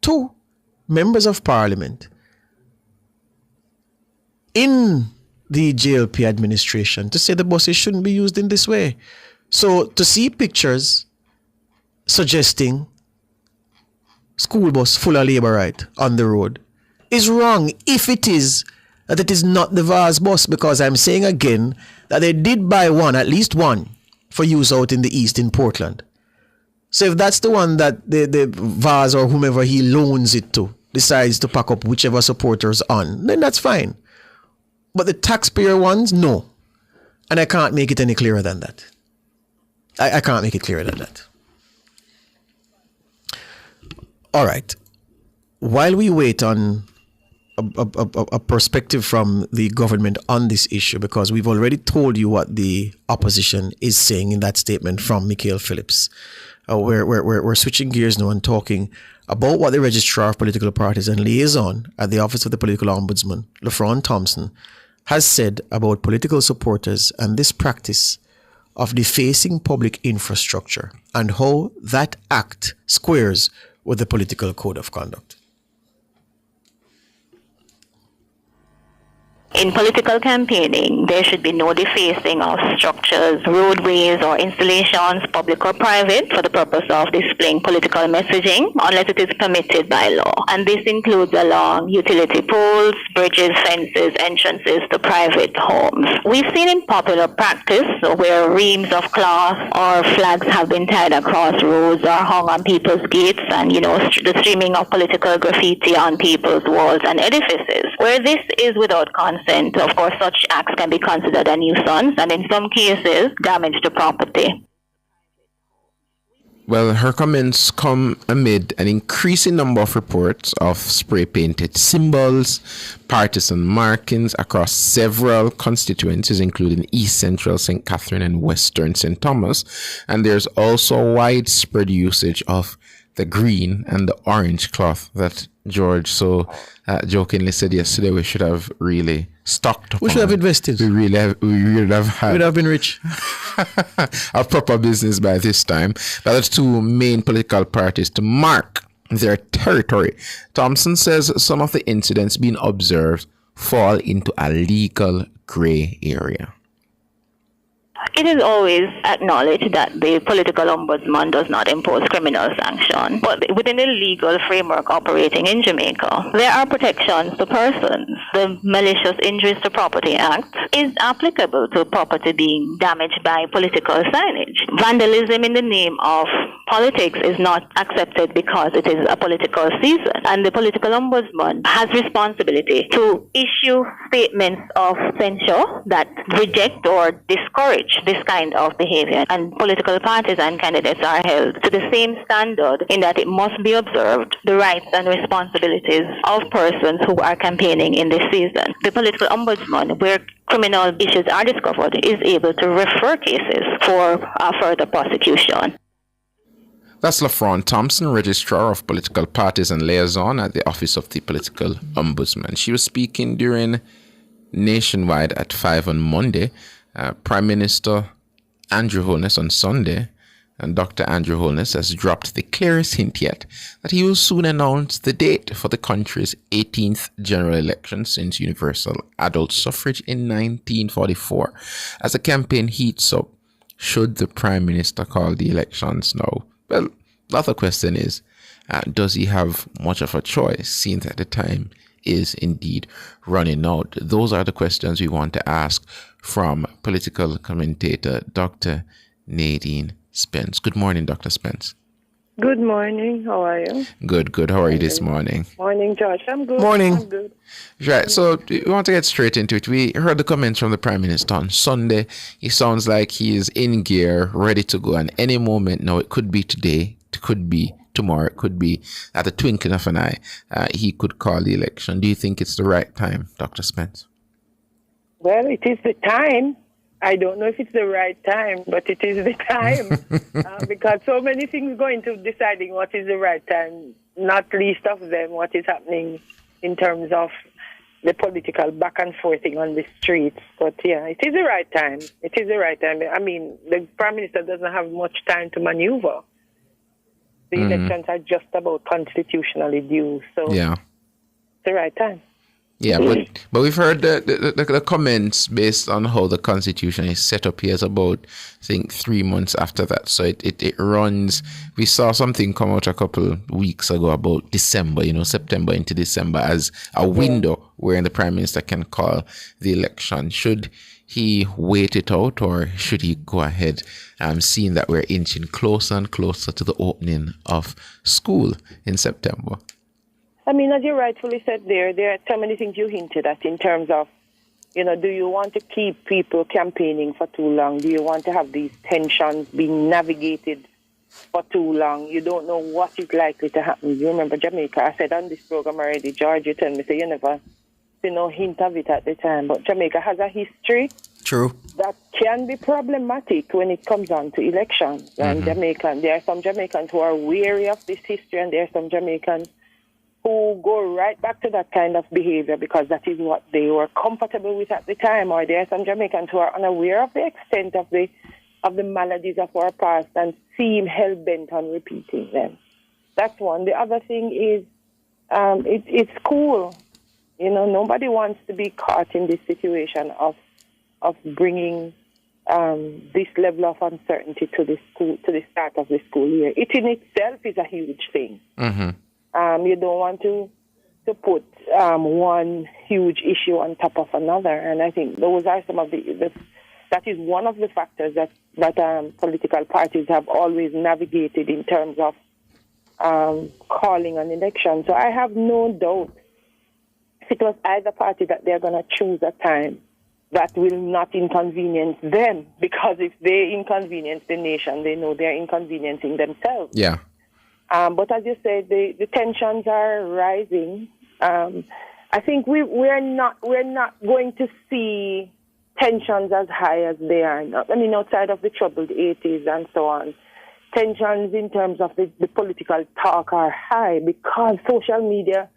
to members of parliament in the JLP administration to say the buses shouldn't be used in this way. So to see pictures suggesting school bus full of Labourite on the road is wrong if it is that it is not the VAS bus, because I'm saying again that they did buy one, at least one, for use out in the east in Portland. So if that's the one that the VAS or whomever he loans it to decides to pack up whichever supporters on, then that's fine. But the taxpayer ones, no. And I can't make it any clearer than that. I can't make it clearer than that. All right. While we wait on a perspective from the government on this issue, because we've already told you what the opposition is saying in that statement from Michael Phillips, we're switching gears now and talking about what the Registrar of Political Parties and Liaison at the Office of the Political Ombudsman, LaFron Thompson, has said about political supporters and this practice of defacing public infrastructure and how that act squares with the political code of conduct. In political campaigning, there should be no defacing of structures, roadways, or installations, public or private, for the purpose of displaying political messaging, unless it is permitted by law. And this includes along utility poles, bridges, fences, entrances to private homes. We've seen in popular practice where reams of cloth or flags have been tied across roads or hung on people's gates, and, the streaming of political graffiti on people's walls and edifices. Where this is without consent, of course, such acts can be considered a nuisance and in some cases damage to property. Well, her comments come amid an increasing number of reports of spray-painted symbols, partisan markings across several constituencies, including East Central St. Catherine and Western St. Thomas. And there's also widespread usage of the green and the orange cloth that George so jokingly said yesterday we should have really stocked upon. We should have invested. We really have had. We'd have been rich. A proper business by this time. By the two main political parties to mark their territory. Thompson says some of the incidents being observed fall into a legal gray area. It is always acknowledged that the political ombudsman does not impose criminal sanction, but within the legal framework operating in Jamaica, there are protections to persons. The Malicious Injuries to Property Act is applicable to property being damaged by political signage. Vandalism in the name of politics is not accepted because it is a political season, and the political ombudsman has responsibility to issue statements of censure that reject or discourage this kind of behavior, and political parties and candidates are held to the same standard in that it must be observed the rights and responsibilities of persons who are campaigning in this season. The political ombudsman, where criminal issues are discovered, is able to refer cases for further prosecution. That's LaFron Thompson, Registrar of Political Parties and Liaison at the Office of the Political Ombudsman. She was speaking during Nationwide at 5 on Monday. Prime Minister Andrew Holness on Sunday, and Dr. Andrew Holness has dropped the clearest hint yet that he will soon announce the date for the country's 18th general election since universal adult suffrage in 1944. As the campaign heats up, should the Prime Minister call the elections now? Well, the other question is, does he have much of a choice, seeing that the time is indeed running out? Those are the questions we want to ask from political commentator Dr. Nadine Spence. Good morning, Dr. Spence. Good morning. How are you? Good. How are you this morning? Morning, George. I'm good. Morning. I'm good. Right. So we want to get straight into it. We heard the comments from the Prime Minister on Sunday. He sounds like he is in gear, ready to go. And any moment now, it could be today, it could be tomorrow, it could be at the twinkling of an eye, he could call the election. Do you think it's the right time, Dr. Spence? Well, it is the time. I don't know if it's the right time, but it is the time. Because so many things go into deciding what is the right time, not least of them what is happening in terms of the political back and forthing on the streets. But yeah, it is the right time. It is the right time. I mean, the Prime Minister doesn't have much time to maneuver. The elections are just about constitutionally due. So yeah, it's the right time. Yeah, but we've heard the comments based on how the Constitution is set up here is about, I think, 3 months after that. So it runs. We saw something come out a couple weeks ago about December, September into December as a window where the Prime Minister can call the election. Should he wait it out, or should he go ahead, seeing that we're inching closer and closer to the opening of school in September? I mean, as you rightfully said there are so many things you hinted at in terms of, do you want to keep people campaigning for too long? Do you want to have these tensions being navigated for too long? You don't know what is likely to happen. You remember Jamaica, I said on this program already, George, you tell me, say you never see no hint of it at the time, but Jamaica has a history. True. That can be problematic when it comes on to elections. And there are some Jamaicans who are wary of this history, and there are some Jamaicans who go right back to that kind of behavior because that is what they were comfortable with at the time. Or there are some Jamaicans who are unaware of the extent of the maladies of our past and seem hell-bent on repeating them. That's one. The other thing is it's school. Nobody wants to be caught in this situation of bringing this level of uncertainty to the school, to the start of the school year. It in itself is a huge thing. You don't want to put one huge issue on top of another, and I think those are some of that is one of the factors that political parties have always navigated in terms of calling an election. So I have no doubt if it was either party that they're going to choose a time that will not inconvenience them, because if they inconvenience the nation, they know they're inconveniencing themselves. Yeah. But as you said, the tensions are rising. I think we're not going to see tensions as high as they are now. I mean, outside of the troubled 80s and so on, tensions in terms of the political talk are high because social media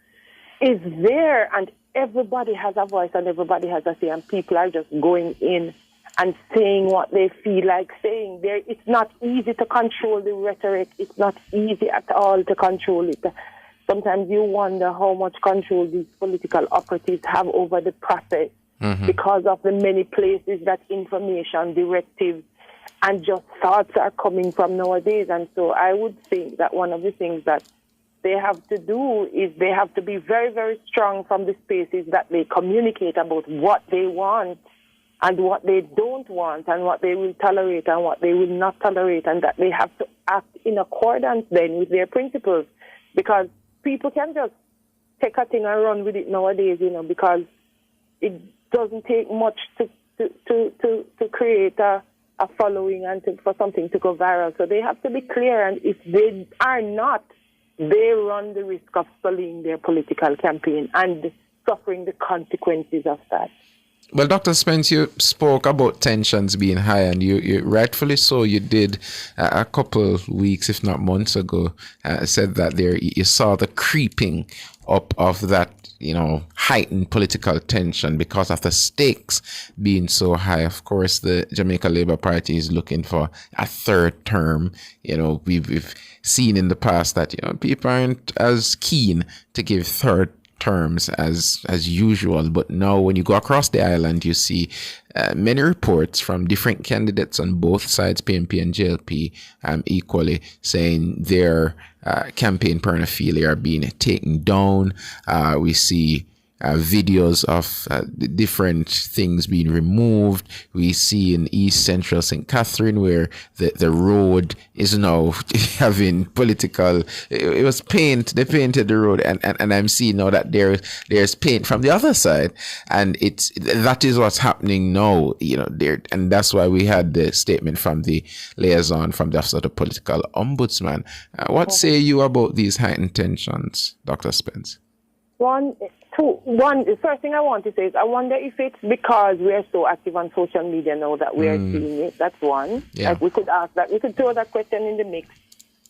is there and everybody has a voice and everybody has a say, and people are just going in and saying what they feel like saying. It's not easy to control the rhetoric. It's not easy at all to control it. Sometimes you wonder how much control these political operatives have over the process because of the many places that information, directives, and just thoughts are coming from nowadays. And so I would think that one of the things that they have to do is they have to be very, very strong from the spaces that they communicate about what they want and what they don't want and what they will tolerate and what they will not tolerate, and that they have to act in accordance then with their principles, because people can just take a thing and run with it nowadays, because it doesn't take much to create a following and for something to go viral. So they have to be clear, and if they are not, they run the risk of sullying their political campaign and suffering the consequences of that. Well, Dr. Spence, you spoke about tensions being high, and you rightfully so. You did a couple weeks, if not months ago, said that you saw the creeping up of that, heightened political tension because of the stakes being so high. Of course, the Jamaica Labour Party is looking for a third term. We've seen in the past that people aren't as keen to give third terms as usual, but now when you go across the island, you see many reports from different candidates on both sides, PNP and JLP, equally saying their campaign paraphernalia are being taken down. We see videos of different things being removed. We see in East Central St. Catherine where the road is now having political, it was paint, they painted the road, and I'm seeing now that there's paint from the other side, and that is what's happening now, and that's why we had the statement from the liaison from the Office of the Political Ombudsman. What say you about these heightened tensions, Dr. Spence? The first thing I want to say is I wonder if it's because we are so active on social media now that we are seeing it. That's one. Yeah. Like we could ask that. We could throw that question in the mix.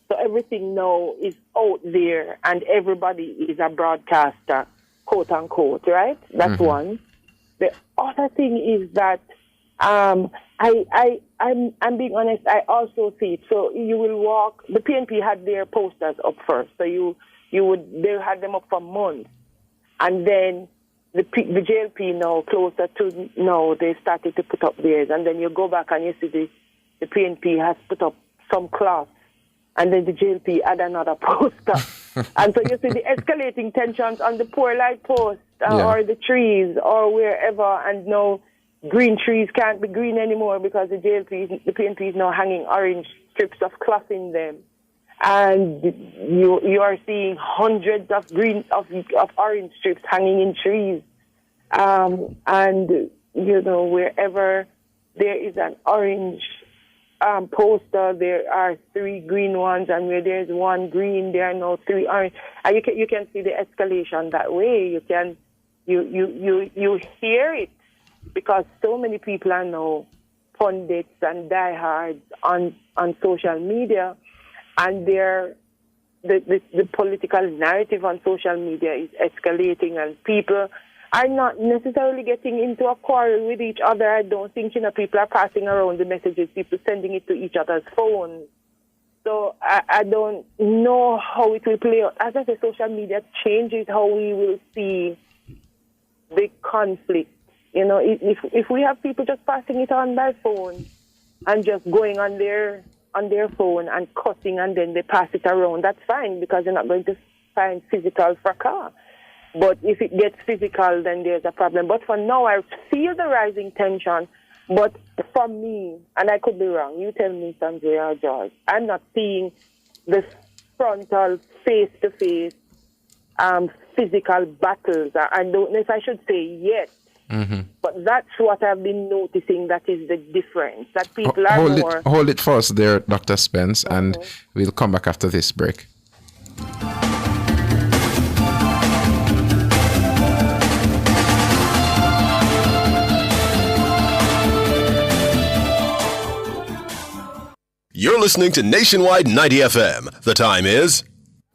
So everything now is out there and everybody is a broadcaster, quote unquote, right? That's one. The other thing is that I'm being honest, I also see it. So you will walk, the PNP had their posters up first. So they had them up for months. And then the JLP now, closer to now, they started to put up theirs. And then you go back and you see the PNP has put up some cloth. And then the JLP add another poster. And so you see the escalating tensions on the poor light post or the trees or wherever. And now green trees can't be green anymore because the PNP is now hanging orange strips of cloth in them. And you are seeing hundreds of orange strips hanging in trees. And, you know, wherever there is an orange poster, there are 3 green ones, and where there's 1 green, there are now 3 orange. And you can see the escalation that way. You hear it because so many people are now pundits and diehards on social media, and the political narrative on social media is escalating, and people are not necessarily getting into a quarrel with each other. I don't think, people are passing around the messages, people sending it to each other's phones. So I don't know how it will play out. As I say, social media changes how we will see the conflict. If we have people just passing it on by phone and just going on their phone and cussing and then they pass it around, that's fine because you're not going to find physical fracas. But if it gets physical, then there's a problem. But for now, I feel the rising tension. But for me, and I could be wrong, you tell me, Sandra or George, I'm not seeing the frontal, face-to-face physical battles. I don't know if I should say yet. Mm-hmm. But that's what I've been noticing that is the difference. That people are more... Hold it for us there, Dr. Spence, and we'll come back after this break. You're listening to Nationwide 90 FM. The time is...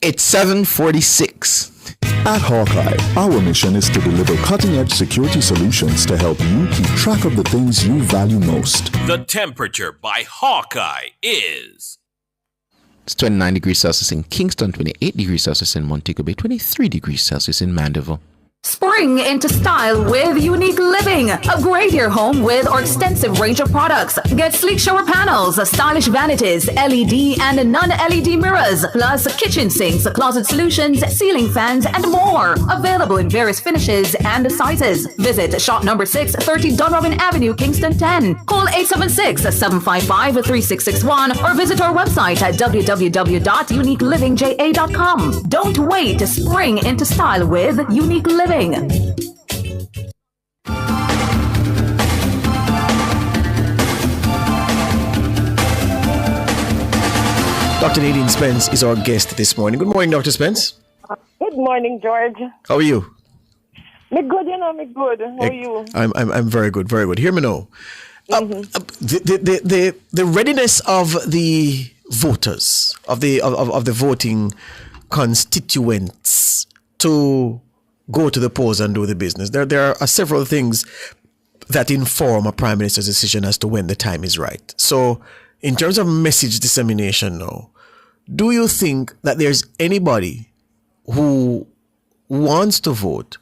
It's 7:46. At Hawkeye, our mission is to deliver cutting-edge security solutions to help you keep track of the things you value most. The temperature by Hawkeye is... It's 29 degrees Celsius in Kingston, 28 degrees Celsius in Montego Bay, 23 degrees Celsius in Mandeville. Spring into style with Unique Living. Upgrade your home with our extensive range of products. Get sleek shower panels, stylish vanities, LED and non-LED mirrors, plus kitchen sinks, closet solutions, ceiling fans, and more. Available in various finishes and sizes. Visit shop number 6, 30 Dunrobin Avenue, Kingston 10. Call 876-755-3661 or visit our website at www.uniquelivingja.com. Don't wait to spring into style with Unique Living. Dr. Nadine Spence is our guest this morning. Good morning, Dr. Spence. Good morning, George. How are you? Me good, me good. How are you? I'm very good, very good. Hear me now. The readiness of the voters, of the voting constituents to go to the polls and do the business. There are several things that inform a prime minister's decision as to when the time is right. So, in terms of message dissemination now, do you think that there's anybody who wants to vote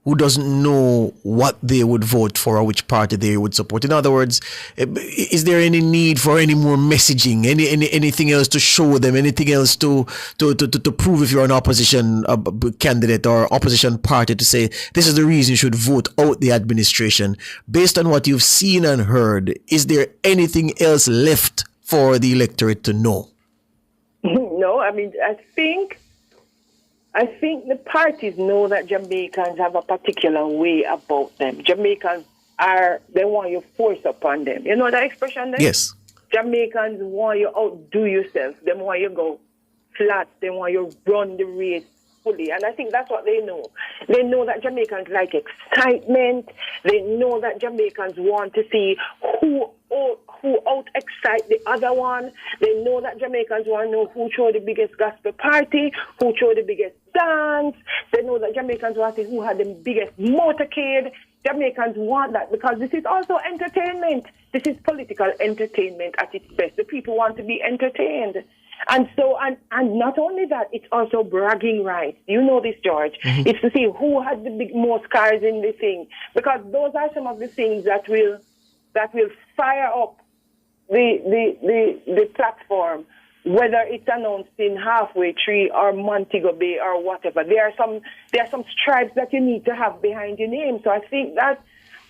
who doesn't know what they would vote for or which party they would support? In other words, is there any need for any more messaging, anything else to show them, anything else to prove if you're an opposition candidate or opposition party to say this is the reason you should vote out the administration? Based on what you've seen and heard, is there anything else left for the electorate to know? No, I mean, I think the parties know that Jamaicans have a particular way about them. Jamaicans they want you force upon them. You know that expression there? Yes. Jamaicans want you outdo yourself. They want you go flat. They want you run the race fully. And I think that's what they know. They know that Jamaicans like excitement. They know that Jamaicans want to see who out-excite the other one. They know that Jamaicans want to know who throw the biggest gospel party, who throw the biggest dance. They know that Jamaicans want to see who had the biggest motorcade. Jamaicans want that because this is also entertainment. This is political entertainment at its best. The people want to be entertained. And so, and not only that, it's also bragging rights. You know this, George. Mm-hmm. It's to see who had the most cars in the thing, because those are some of the things that will fire up the platform, whether it's announced in Halfway Tree or Montego Bay or whatever. There are some stripes that you need to have behind your name. So I think that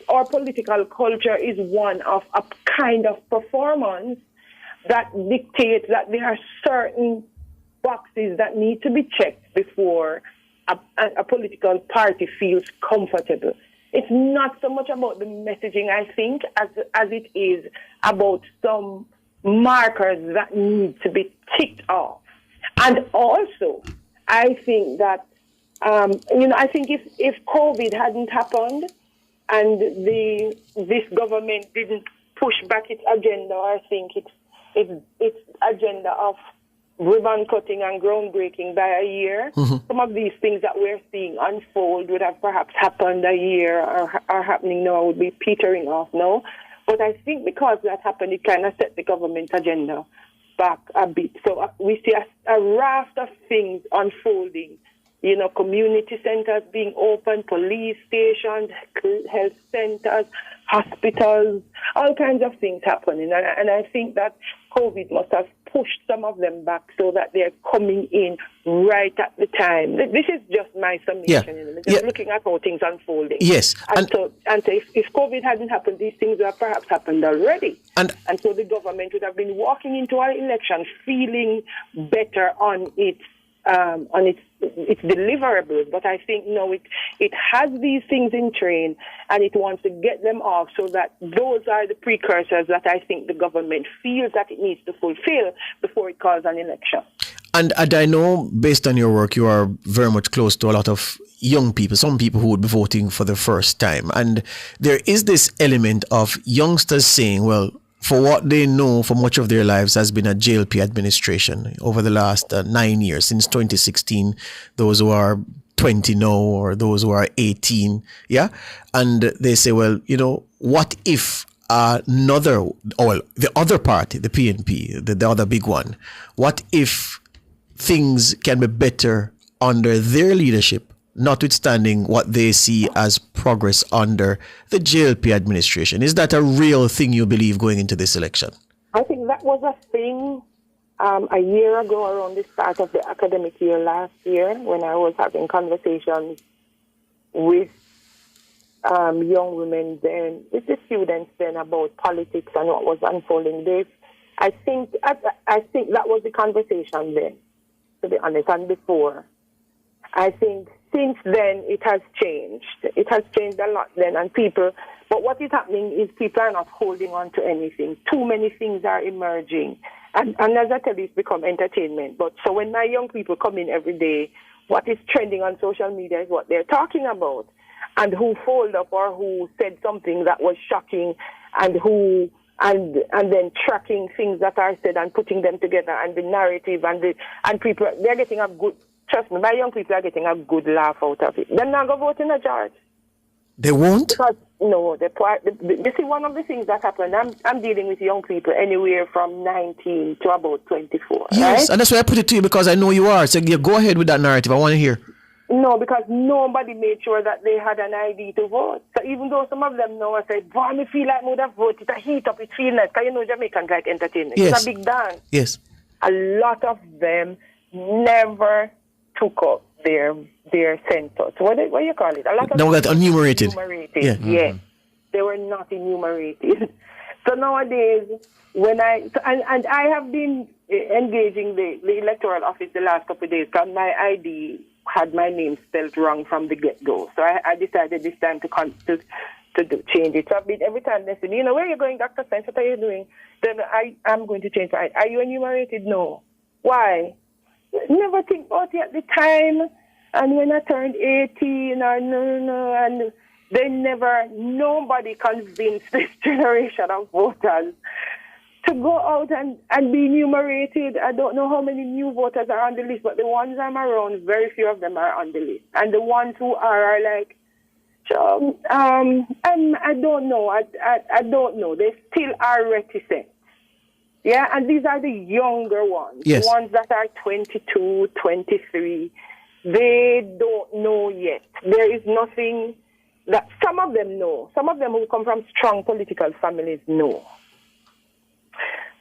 our political culture is one of a kind of performance that dictates that there are certain boxes that need to be checked before a political party feels comfortable. It's not so much about the messaging, I think, as it is about some markers that need to be ticked off. And also, I think that, I think if COVID hadn't happened and this government didn't push back its agenda, I think its agenda of ribbon cutting and groundbreaking by a year, some of these things that we're seeing unfold would have perhaps happened a year or are happening now, would be petering off now. But I think because that happened, it kind of set the government agenda back a bit. So we see a raft of things unfolding. Community centers being open, police stations, health centers, hospitals, all kinds of things happening. And I think that COVID must have pushed some of them back so that they're coming in right at the time. This is just my summation. Just looking at how things unfolding. Yes. And so if COVID hadn't happened, these things would have perhaps happened already. And so the government would have been walking into our election feeling better on its deliverables, but I think it has these things in train and it wants to get them off so that those are the precursors that I think the government feels that it needs to fulfill before it calls an election. And I know, based on your work, you are very much close to a lot of young people, some people who would be voting for the first time. And there is this element of youngsters saying, well, for what they know for much of their lives has been a JLP administration over the last 9 years, since 2016, those who are 20 now or those who are 18, yeah? And they say, well, what if the other party, the PNP, the other big one, what if things can be better under their leadership, notwithstanding what they see as progress under the JLP administration? Is that a real thing you believe going into this election? I think that was a thing a year ago around the start of the academic year last year when I was having conversations with young women then, with the students then about politics and what was unfolding. I think that was the conversation then, to be honest, and before. I think since then, it has changed. It has changed a lot then. But what is happening is people are not holding on to anything. Too many things are emerging. And as I tell you, it's become entertainment. But so when my young people come in every day, what is trending on social media is what they're talking about. And who followed up or who said something that was shocking and then tracking things that are said and putting them together and the narrative and people, they're getting a good... Trust me, my young people are getting a good laugh out of it. They're not going to vote in a George. They won't? Because, no, you see, one of the things that happened, I'm dealing with young people anywhere from 19 to about 24. Yes, right? And that's why I put it to you, because I know you are. So go ahead with that narrative. I want to hear. No, because nobody made sure that they had an ID to vote. So even though some of them know, I said, boy, I feel like I would have voted. It heat up, it feel nice. Because Jamaicans like entertainment. Yes. It's a big dance. Yes. A lot of them never took up their census. What do you call it? A lot of them got enumerated. Yeah. Yes. They were not enumerated. So nowadays, when I have been engaging the electoral office the last couple of days, because my ID had my name spelled wrong from the get-go. So I decided this time to change it. So every time they say, where are you going, Dr. Spence? What are you doing? Then I'm going to change my ID. Are you enumerated? No. Why? Never think about it at the time. And when I turned 18, and nobody convinced this generation of voters to go out and be enumerated. I don't know how many new voters are on the list, but the ones I'm around, very few of them are on the list. And the ones who are like, I don't know. I don't know. They still are reticent. Yeah, and these are the younger ones. Yes. The ones that are 22, 23. They don't know yet. There is nothing that some of them know. Some of them who come from strong political families know.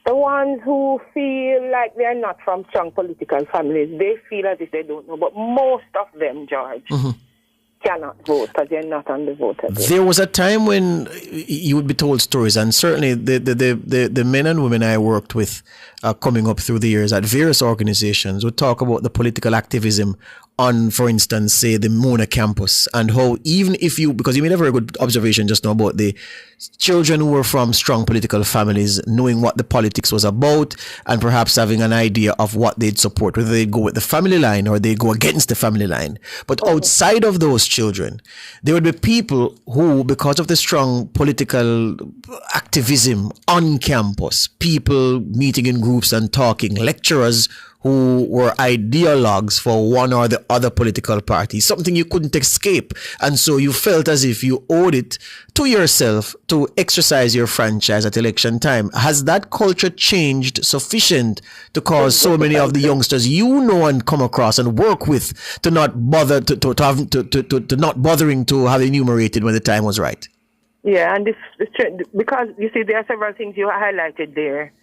The ones who feel like they're not from strong political families, they feel as if they don't know. But most of them, George, cannot vote because they're not on the voter list. There was a time when you would be told stories, and certainly the men and women I worked with coming up through the years at various organizations would talk about the political activism on, for instance, say the Mona campus, and how even if you, because you made a very good observation just now about the children who were from strong political families knowing what the politics was about and perhaps having an idea of what they'd support, whether they go with the family line or they go against the family line. But outside of those children, there would be people who, because of the strong political activism on campus, people meeting in groups and talking, lecturers who were ideologues for one or the other political party, something you couldn't escape. And so you felt as if you owed it to yourself to exercise your franchise at election time. Has that culture changed sufficient to cause so many of the youngsters you know and come across and work with to not bother to not bothering to have enumerated when the time was right? Yeah, and this because you see there are several things you highlighted there.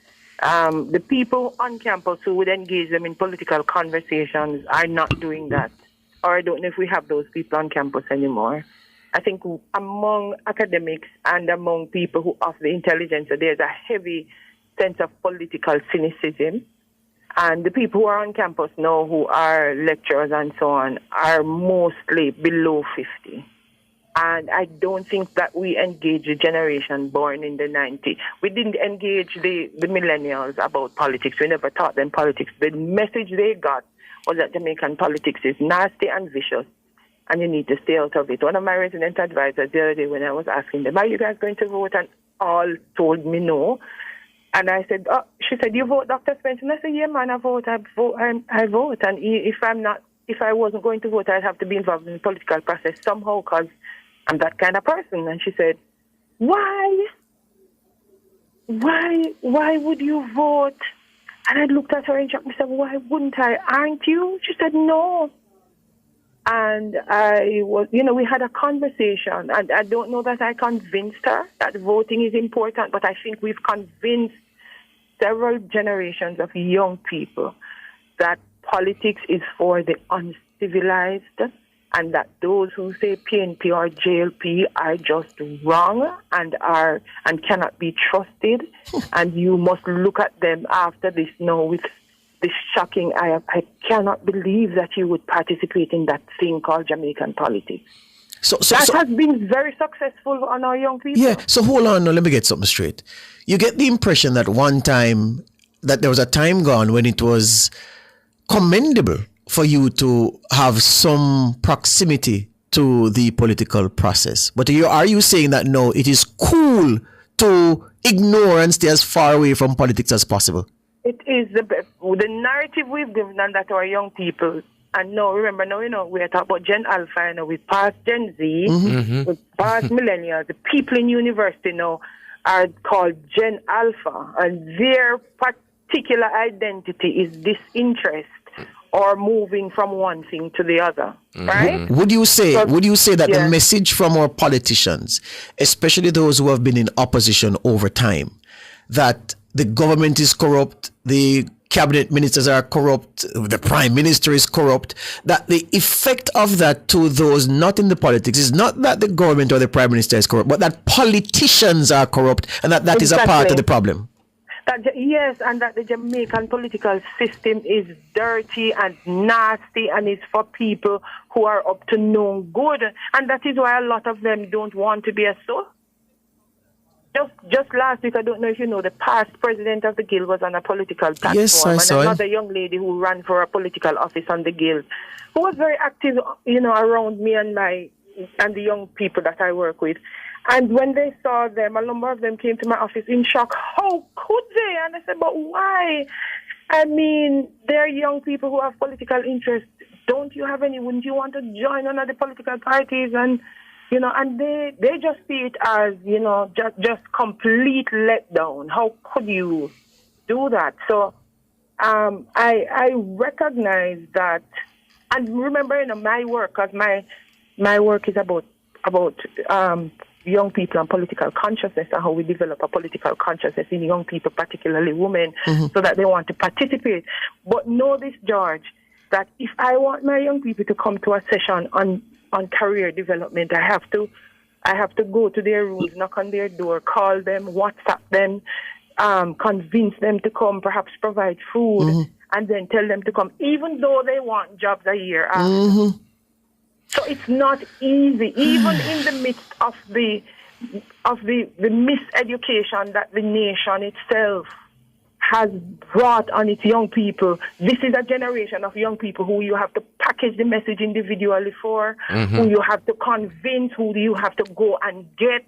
The people on campus who would engage them in political conversations are not doing that. Or I don't know if we have those people on campus anymore. I think among academics and among people who of the intelligence, there's a heavy sense of political cynicism. And the people who are on campus now, who are lecturers and so on, are mostly below 50. And I don't think that we engage the generation born in the 90s. We didn't engage the millennials about politics. We never taught them politics. The message they got was that Jamaican politics is nasty and vicious, and you need to stay out of it. One of my resident advisors the other day, when I was asking them, are you guys going to vote? And all told me no. And I said, oh, she said, you vote, Dr. Spencer? And I said, yeah, man, I vote. I vote. And if I wasn't going to vote, I'd have to be involved in the political process somehow, because I'm that kind of person. And she said, why would you vote? And I looked at her and I said, why wouldn't I? Aren't you? She said, no. And I was, we had a conversation, and I don't know that I convinced her that voting is important, but I think we've convinced several generations of young people that politics is for the uncivilized, and that those who say PNP or JLP are just wrong and cannot be trusted. And you must look at them after this now with this shocking eye of, I cannot believe that you would participate in that thing called Jamaican politics. So that has been very successful on our young people. Yeah, so hold on, let me get something straight. You get the impression that one time, that there was a time gone when it was commendable for you to have some proximity to the political process. But are you saying that no, it is cool to ignore and stay as far away from politics as possible? It is the narrative we've given that to our young people. And now, remember, we're talking about Gen Alpha, we passed Gen Z, we passed millennials. The people in university now are called Gen Alpha, and their particular identity is disinterest or moving from one thing to the other, right? Would you say that the message from our politicians, especially those who have been in opposition over time, that the government is corrupt, the cabinet ministers are corrupt, the prime minister is corrupt, that the effect of that to those not in the politics is not that the government or the prime minister is corrupt, but that politicians are corrupt, and that is a part of the problem? Yes, and that the Jamaican political system is dirty and nasty and is for people who are up to no good. And that is why a lot of them don't want to be a so. Just last week, I don't know if you know, the past president of the Guild was on a political platform. Yes, I saw and another young lady who ran for a political office on the Guild, who was very active, around me and the young people that I work with. And when they saw them, a number of them came to my office in shock. How could they? And I said, but why? I mean, they're young people who have political interest. Wouldn't you want to join one of the political parties? And, and they just see it as, just complete letdown. How could you do that. So I recognize that, and remember, my work, because my work is about young people and political consciousness and how we develop a political consciousness in young people, particularly women, so that they want to participate. But know this, George, that if I want my young people to come to a session on career development, I have to go to their rooms, knock on their door, call them, WhatsApp them, convince them to come, perhaps provide food, and then tell them to come, even though they want jobs a year after. So it's not easy, even in the midst of the miseducation that the nation itself has brought on its young people. This is a generation of young people who you have to package the message individually for, who you have to convince, who you have to go and get,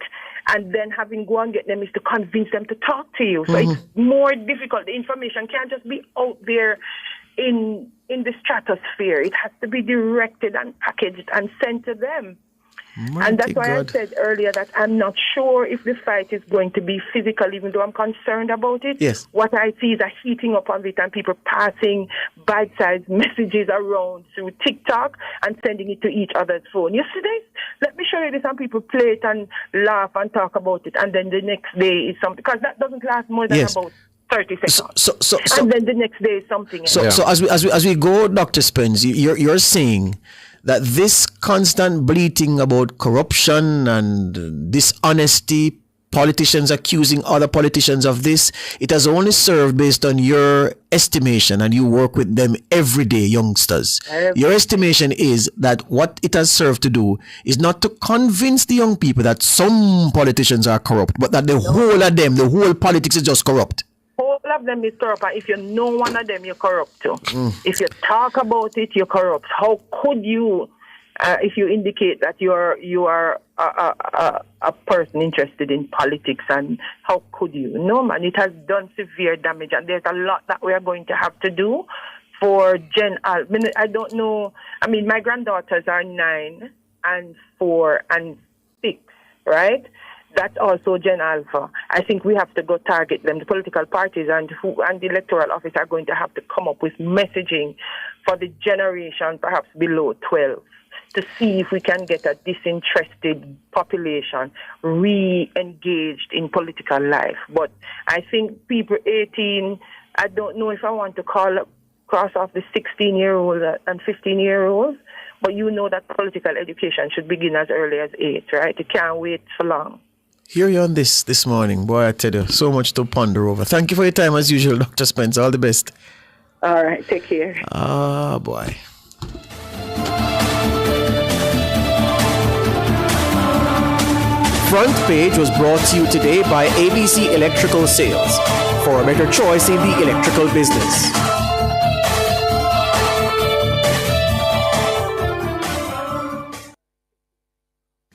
and then having go and get them is to convince them to talk to you. So it's more difficult. The information can't just be out there in the stratosphere. It has to be directed and packaged and sent to them. And that's why I said earlier that I'm not sure if the fight is going to be physical, even though I'm concerned about it. Yes. What I see is a heating up of it and people passing bite-sized messages around through TikTok and sending it to each other's phone. Yesterday, let me show you this, and people play it and laugh and talk about it, and then the next day is something, because that doesn't last more than about 30 seconds. So, and then the next day is something else. So as we go, Dr. Spence, you're saying that this constant bleating about corruption and dishonesty, politicians accusing other politicians of this, it has only served based on your estimation, and you work with them every day, youngsters. Your estimation is that what it has served to do is not to convince the young people that some politicians are corrupt, but that the whole of them, the whole politics is just corrupt. All of them is corrupt, and if you know one of them, you're corrupt too. If you talk about it, you're corrupt. How could you, if you indicate that you are a person interested in politics, and how could you? No, man, it has done severe damage, and there's a lot that we are going to have to do for Gen Alpha. I don't know. I mean, my granddaughters are 9 and 4 and 6, right? That's also Gen Alpha. I think we have to go target them. The political parties and the electoral office are going to have to come up with messaging for the generation perhaps below 12 to see if we can get a disinterested population re-engaged in political life. But I think people 18, I don't know if I want to cross off the 16-year-old and 15-year-olds, but you know that political education should begin as early as 8, right? You can't wait for long. Hear you on this morning. Boy, I tell you, so much to ponder over. Thank you for your time as usual, Dr. Spence. All the best. All right, take care. Ah, boy. Front Page was brought to you today by ABC Electrical Sales. For a better choice in the electrical business.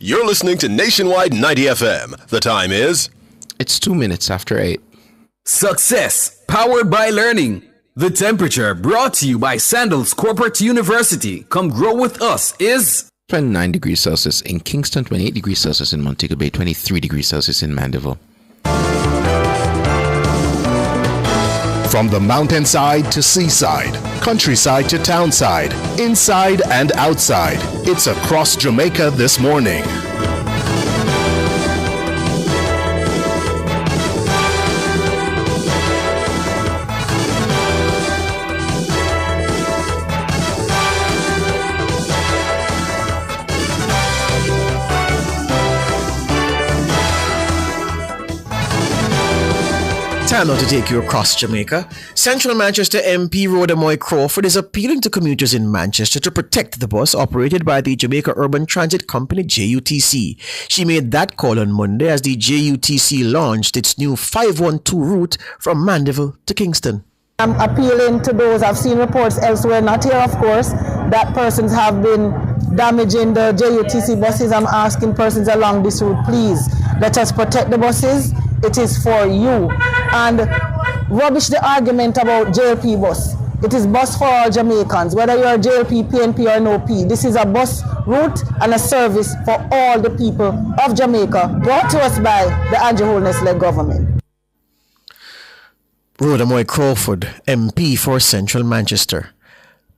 You're listening to Nationwide 90 FM. The time is... It's 2 minutes after 8. Success, powered by learning. The temperature, brought to you by Sandals Corporate University. Come grow with us, is... 29 degrees Celsius in Kingston, 28 degrees Celsius in Montego Bay, 23 degrees Celsius in Mandeville. From the mountainside to seaside, countryside to townside, inside and outside, it's across Jamaica this morning. Time now to take you across Jamaica. Central Manchester MP Rhoda Moy Crawford is appealing to commuters in Manchester to protect the bus operated by the Jamaica Urban Transit Company, JUTC. She made that call on Monday as the JUTC launched its new 512 route from Mandeville to Kingston. I'm appealing to those, I've seen reports elsewhere, not here of course, that persons have been damaging the JUTC buses. I'm asking persons along this route, please, let us protect the buses. It is for you. And rubbish the argument about JLP bus. It is bus for all Jamaicans, whether you're JLP, PNP or no P. This is a bus route and a service for all the people of Jamaica, brought to us by the Andrew Holness-led government. Rhoda Moy Crawford, MP for Central Manchester.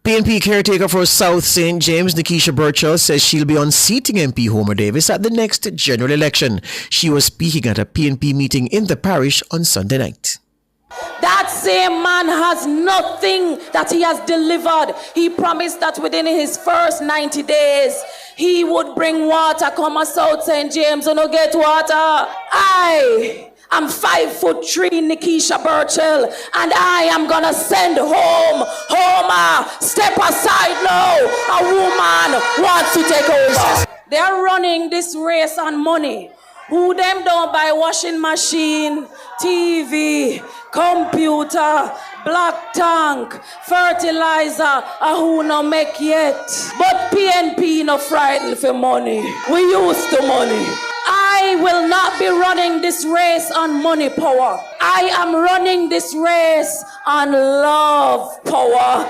PNP caretaker for South St. James, Nikisha Burchell, says she'll be unseating MP Homer Davis at the next general election. She was speaking at a PNP meeting in the parish on Sunday night. That same man has nothing that he has delivered. He promised that within his first 90 days, he would bring water, come a South St. James, and no get water. I'm 5'3", Nikisha Burchell, and I am gonna send home Homer. Step aside now. A woman wants to take over. They are running this race on money. Who them don't buy washing machine, TV, computer, black tank, fertilizer, who no make yet. But PNP no frightened for money. We used to money. I will not be running this race on money power. I am running this race on love power.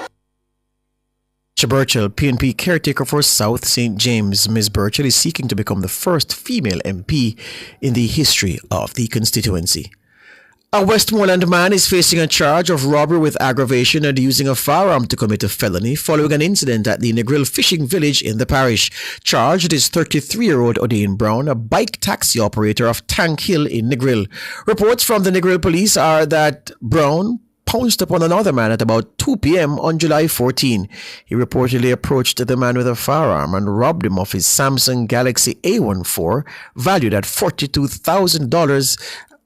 Burchell, PNP caretaker for South St. James. Ms. Burchell is seeking to become the first female MP in the history of the constituency. A Westmoreland man is facing a charge of robbery with aggravation and using a firearm to commit a felony following an incident at the Negril fishing village in the parish. Charged is 33-year-old Odean Brown, a bike taxi operator of Tank Hill in Negril. Reports from the Negril police are that Brown pounced upon another man at about 2 p.m. on July 14. He reportedly approached the man with a firearm and robbed him of his Samsung Galaxy A14, valued at $42,000,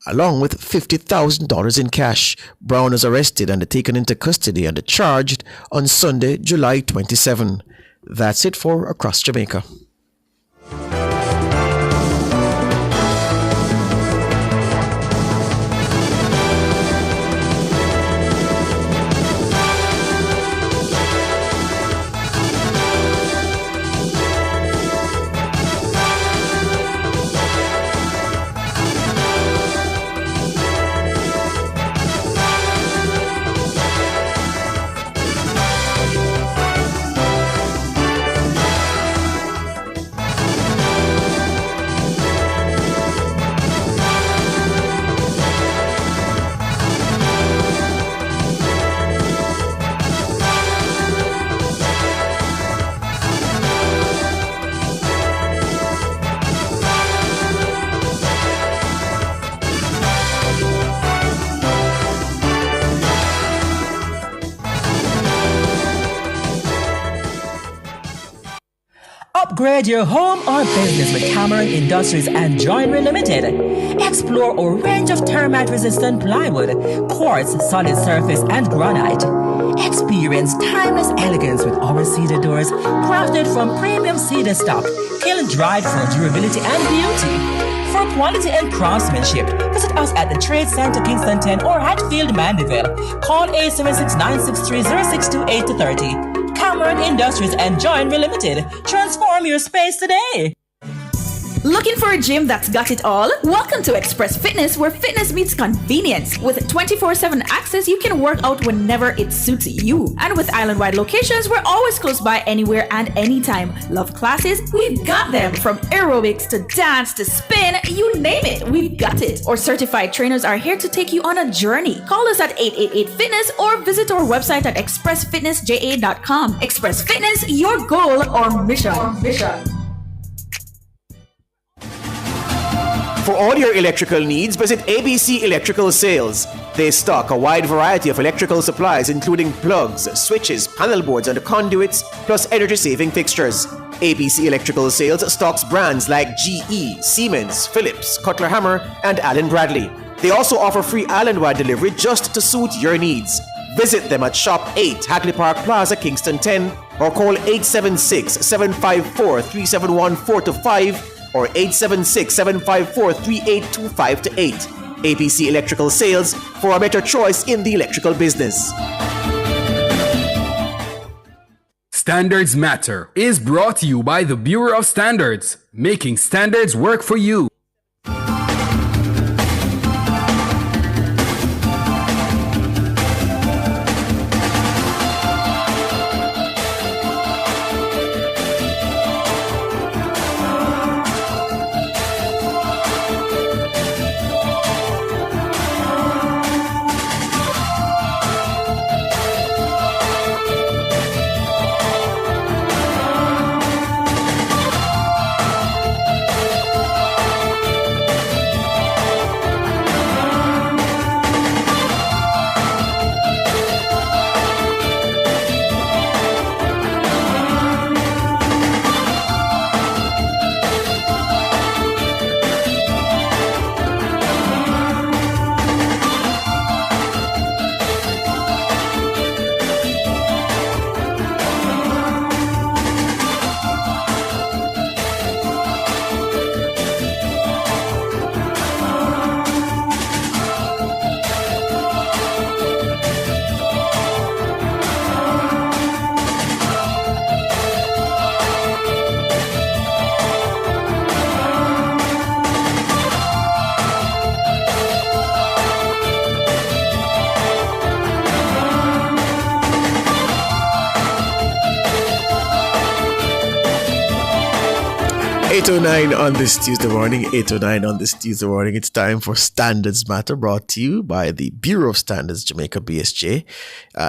along with $50,000 in cash. Brown was arrested and taken into custody and charged on Sunday, July 27. That's it for Across Jamaica. Upgrade your home or business with Cameron Industries and Joinery Limited. Explore a range of termite-resistant plywood, quartz, solid surface, and granite. Experience timeless elegance with our cedar doors, crafted from premium cedar stock, kiln-dried for durability and beauty. For quality and craftsmanship, visit us at the Trade Center Kingston 10 or Hatfield Mandeville. Call 876-963-0628-30. Cameron Industries and Joinery Limited. Transform your space today. Looking for a gym that's got it all? Welcome to Express Fitness, where fitness meets convenience. With 24/7 access, you can work out whenever it suits you. And with island-wide locations, we're always close by anywhere and anytime. Love classes? We've got them. From aerobics to dance to spin, you name it, we've got it. Our certified trainers are here to take you on a journey. Call us at 888-FITNESS or visit our website at expressfitnessja.com. Express Fitness, your goal or mission. For all your electrical needs, visit ABC Electrical Sales. They stock a wide variety of electrical supplies, including plugs, switches, panel boards, and conduits, plus energy-saving fixtures. ABC Electrical Sales stocks brands like GE, Siemens, Philips, Cutler Hammer, and Allen Bradley. They also offer free island-wide delivery just to suit your needs. Visit them at Shop 8, Hagley Park Plaza, Kingston 10, or call 876-754-3714-5 or 876-754-3825-8. ABC Electrical Sales, for a better choice in the electrical business. Standards Matter is brought to you by the Bureau of Standards, making standards work for you. 8:09 on this Tuesday morning. 8:09 on this Tuesday morning. It's time for Standards Matter, brought to you by the Bureau of Standards Jamaica, BSJ.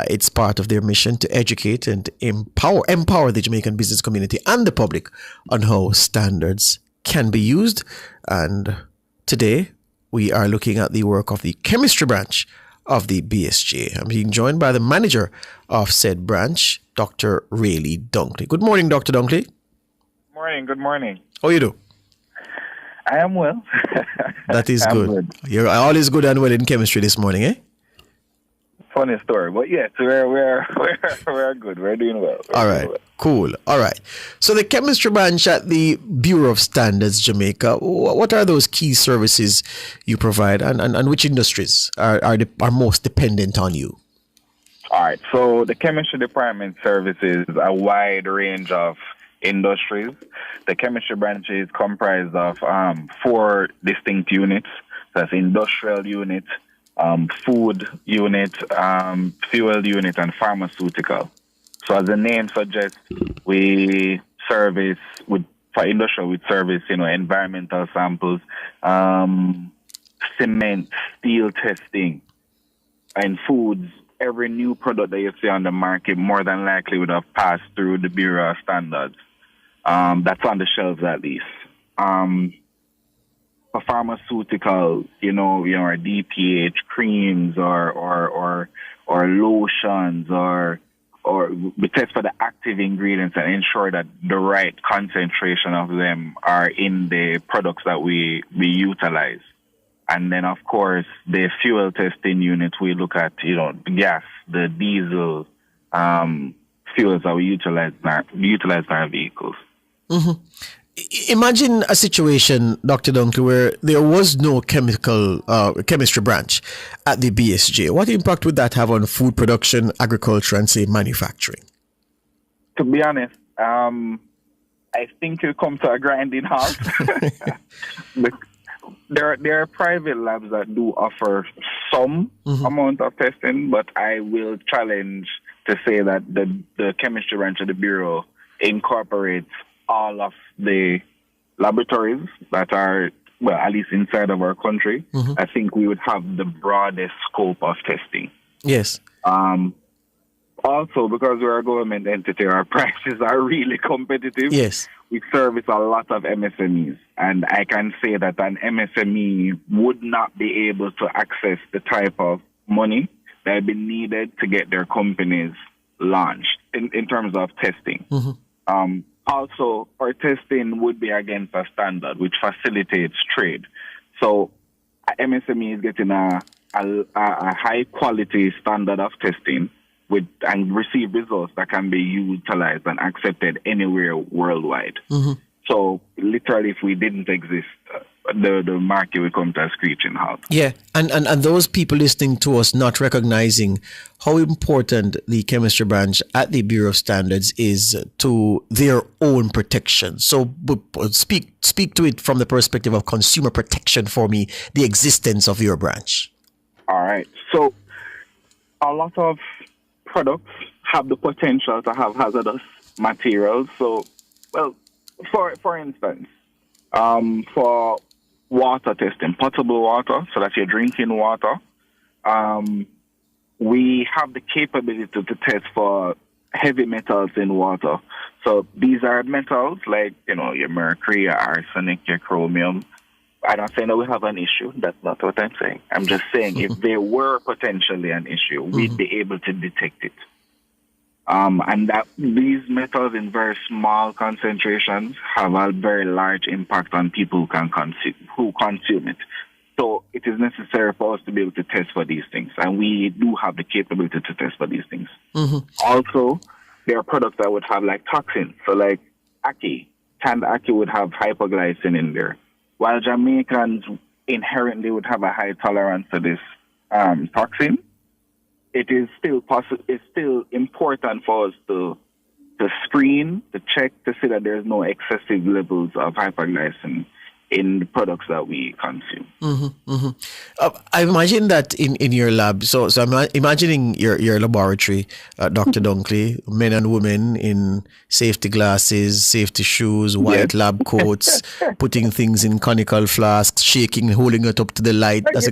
It's part of their mission to educate and empower the Jamaican business community and the public on how standards can be used. And today we are looking at the work of the chemistry branch of the BSJ. I'm being joined by the manager of said branch, Dr. Rayleigh Dunkley. Good morning, Dr. Dunkley. Good morning. How you do? I am well. That is good. You're always good and well in chemistry this morning, eh? Funny story, but yes, we're good. We're doing well. All right, cool. All right. So the chemistry branch at the Bureau of Standards Jamaica, what are those key services you provide, and which industries are most dependent on you? All right. So the chemistry department services a wide range of industries. The chemistry branch is comprised of 4 distinct units. That's industrial unit, food unit, fuel unit, and pharmaceutical. So as the name suggests, we service for industrial, we service environmental samples, cement, steel testing, and foods. Every new product that you see on the market more than likely would have passed through the Bureau of Standards. That's on the shelves at least. For pharmaceutical, our DPH creams or lotions or we test for the active ingredients and ensure that the right concentration of them are in the products that we utilize. And then, of course, the fuel testing unit, we look at, the gas, the diesel fuels that we utilize in our vehicles. Mm-hmm. Imagine a situation, Dr. Dunkley, where there was no chemistry branch at the BSJ. What impact would that have on food production, agriculture, and, say, manufacturing? To be honest, I think it'll come to a grinding halt. There are private labs that do offer some amount of testing, but I will challenge to say that the chemistry branch of the Bureau incorporates all of the laboratories that are, well, at least inside of our country. I think we would have the broadest scope of testing. Yes. Also, because we're a government entity, our prices are really competitive. Yes. We service a lot of MSMEs, and I can say that an MSME would not be able to access the type of money that would be needed to get their companies launched in terms of testing. Also, our testing would be against a standard which facilitates trade. So, MSME is getting a high quality standard of testing and receive results that can be utilized and accepted anywhere worldwide. So, literally, if we didn't exist, the market would come to a screeching halt. Yeah, and those people listening to us not recognizing how important the chemistry branch at the Bureau of Standards is to their own protection. So speak to it from the perspective of consumer protection for me, the existence of your branch. All right. So a lot of products have the potential to have hazardous materials. So, well, for instance, for water testing, potable water, so that's your drinking water, we have the capability to test for heavy metals in water. So these are metals like, your mercury, your arsenic, your chromium. I'm not saying that we have an issue. That's not what I'm saying. I'm just saying if there were potentially an issue, we'd be able to detect it. And that these metals in very small concentrations have a very large impact on people who consume it. So it is necessary for us to be able to test for these things, and we do have the capability to test for these things. Also, there are products that would have like toxins. So like ackee, canned ackee would have hypoglycin in there, while Jamaicans inherently would have a high tolerance to this toxin. It is still it's still important for us to screen, to check, to see that there's no excessive levels of hypoglycemia in the products that we consume. I imagine that in your lab, so I'm imagining your laboratory, Dr. Dunkley, men and women in safety glasses, safety shoes, white lab coats, putting things in conical flasks, shaking, holding it up to the light. That's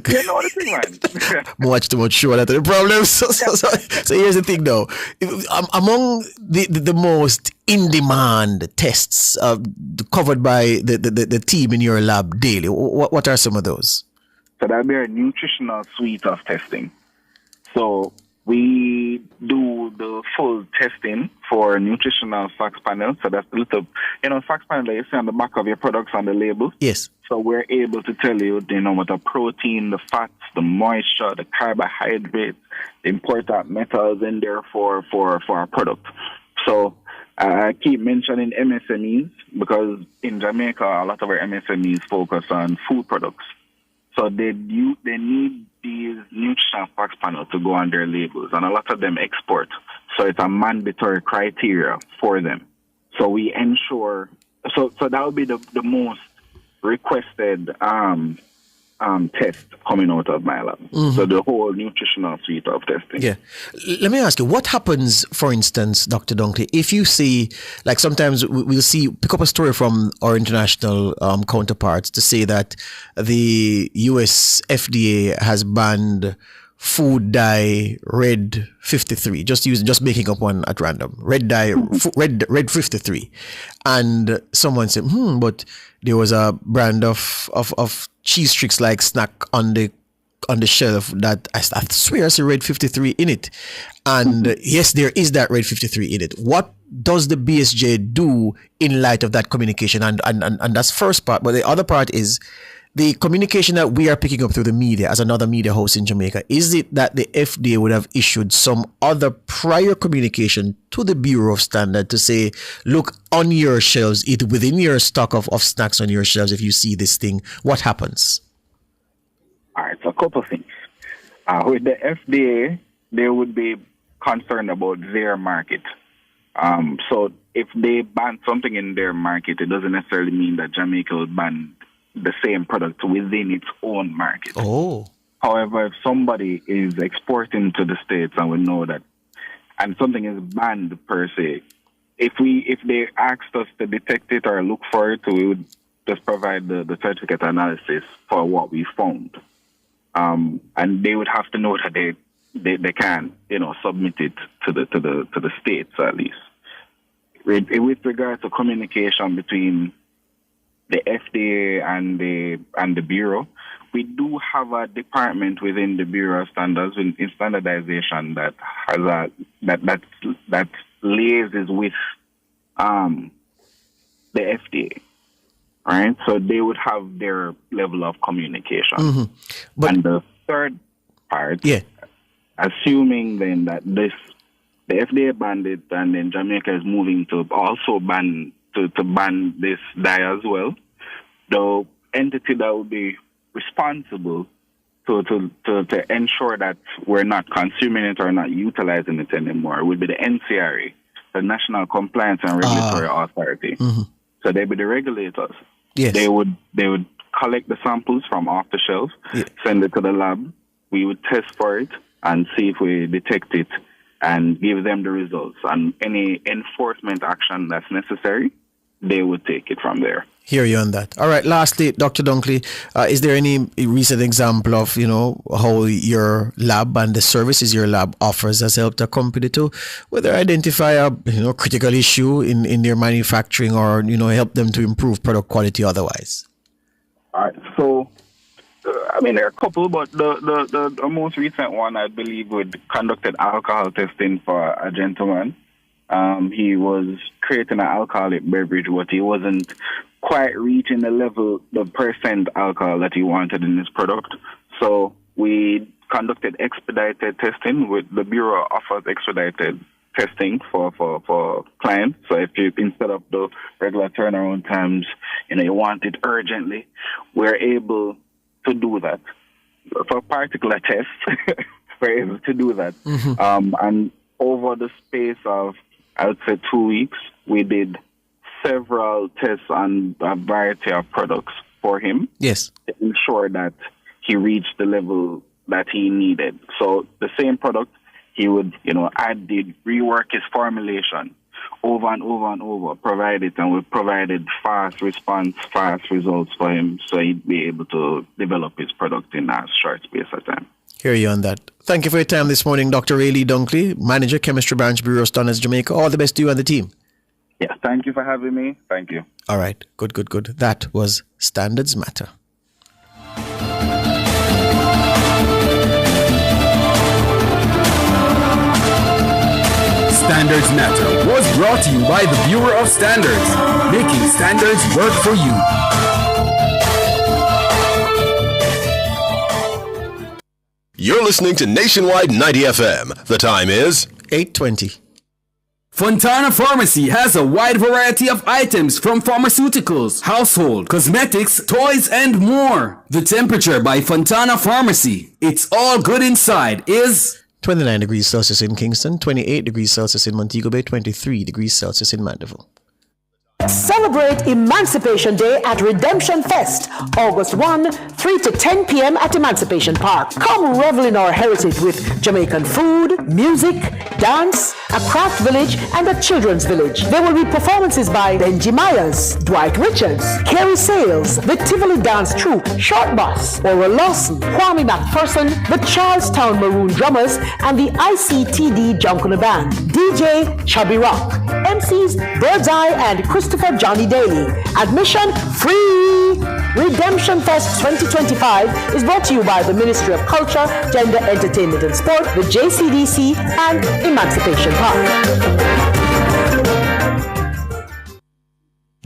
much too much sure that's the problem. So here's the thing though. Among the most in-demand tests covered by the team in your lab daily, what are some of those? So that'll be a nutritional suite of testing. So we do the full testing for nutritional facts panel. So that's the little, facts panel that you see on the back of your products on the label. Yes. So we're able to tell you, what the protein, the fats, the moisture, the carbohydrates, the important metals in there for our product. So I keep mentioning MSMEs because in Jamaica, a lot of our MSMEs focus on food products. So they need these nutrition facts panel to go on their labels, and a lot of them export. So it's a mandatory criteria for them. So we ensure, so that would be the most requested test coming out of my lab. So the whole nutritional suite of testing. Yeah. Let me ask you, what happens, for instance, Dr. Dunkley, if you see, like sometimes we'll pick up a story from our international counterparts to say that the US FDA has banned food dye red 53, just making up one at random, red dye, red 53. And someone said, but there was a brand of cheese tricks like snack on the shelf that I swear I see red 53 in it. And yes, there is that red 53 in it. What does the BSJ do in light of that communication? And that's first part. But the other part is the communication that we are picking up through the media as another media host in Jamaica. Is it that the FDA would have issued some other prior communication to the Bureau of Standard to say, look, on your shelves, within your stock of snacks on your shelves, if you see this thing, what happens? All right, so a couple of things. With the FDA, they would be concerned about their market. So if they ban something in their market, it doesn't necessarily mean that Jamaica will ban the same product within its own market. Oh. However, if somebody is exporting to the States and we know that, and something is banned per se, if they asked us to detect it or look for it, we would just provide the certificate analysis for what we found. And they would have to know that they can, submit it to the States at least. With regard to communication between the FDA and the Bureau, we do have a department within the Bureau of Standards in standardization that has that liaises with the FDA. Right? So they would have their level of communication. And the third part, assuming then that the FDA banned it and then Jamaica is moving to also ban this dye as well, the entity that will be responsible to ensure that we're not consuming it or not utilizing it anymore would be the NCRA, the National Compliance and Regulatory Authority. So they'd be the regulators. Yes. They would collect the samples from off the shelf, send it to the lab. We would test for it and see if we detect it and give them the results. And any enforcement action that's necessary, they would take it from there. Hear you on that. All right. Lastly, Dr. Dunkley, is there any recent example of, how your lab and the services your lab offers has helped a company to whether identify a, critical issue in their manufacturing or, help them to improve product quality otherwise? All right. So, there are a couple, but the most recent one, I believe, we conducted alcohol testing for a gentleman. He was creating an alcoholic beverage, but he wasn't quite reaching the percent alcohol that he wanted in his product. So we conducted expedited testing. With the Bureau offers expedited testing for clients. So if you, instead of the regular turnaround times, you want it urgently, we're able to do that. For particular tests, we're able to do that. And over the space of, I would say, 2 weeks, we did several tests on a variety of products for him. Yes. To ensure that he reached the level that he needed. So the same product, he would, add the rework his formulation over and over and over, provide it, and we provided fast response, fast results for him, so he'd be able to develop his product in a short space of time. Hear you on that. Thank you for your time this morning, Dr. Ray Lee Dunkley, Manager, Chemistry Branch, Bureau of Standards, Jamaica. All the best to you and the team. Yeah, thank you for having me. Thank you. All right. Good. That was Standards Matter. Standards Matter was brought to you by the Bureau of Standards, making standards work for you. You're listening to Nationwide 90 FM. The time is 8:20. Fontana Pharmacy has a wide variety of items from pharmaceuticals, household, cosmetics, toys, and more. The temperature by Fontana Pharmacy, it's all good inside, is 29 degrees Celsius in Kingston, 28 degrees Celsius in Montego Bay, 23 degrees Celsius in Mandeville. Celebrate Emancipation Day at Redemption Fest, August 1, 3 to 10 p.m. at Emancipation Park. Come revel in our heritage with Jamaican food, music, dance, a craft village, and a children's village. There will be performances by Benji Myers, Dwight Richards, Kerry Sales, the Tivoli Dance Troupe, Short Boss, Oral Lawson, Kwame McPherson, the Charlestown Maroon Drummers, and the ICTD Junkanoo Band. DJ Chubby Rock, MCs Birdseye and Christopher Johnny Daly. Admission free. Redemption Fest 2025 is brought to you by the Ministry of Culture, Gender, Entertainment and Sport, the JCDC, and Emancipation Park.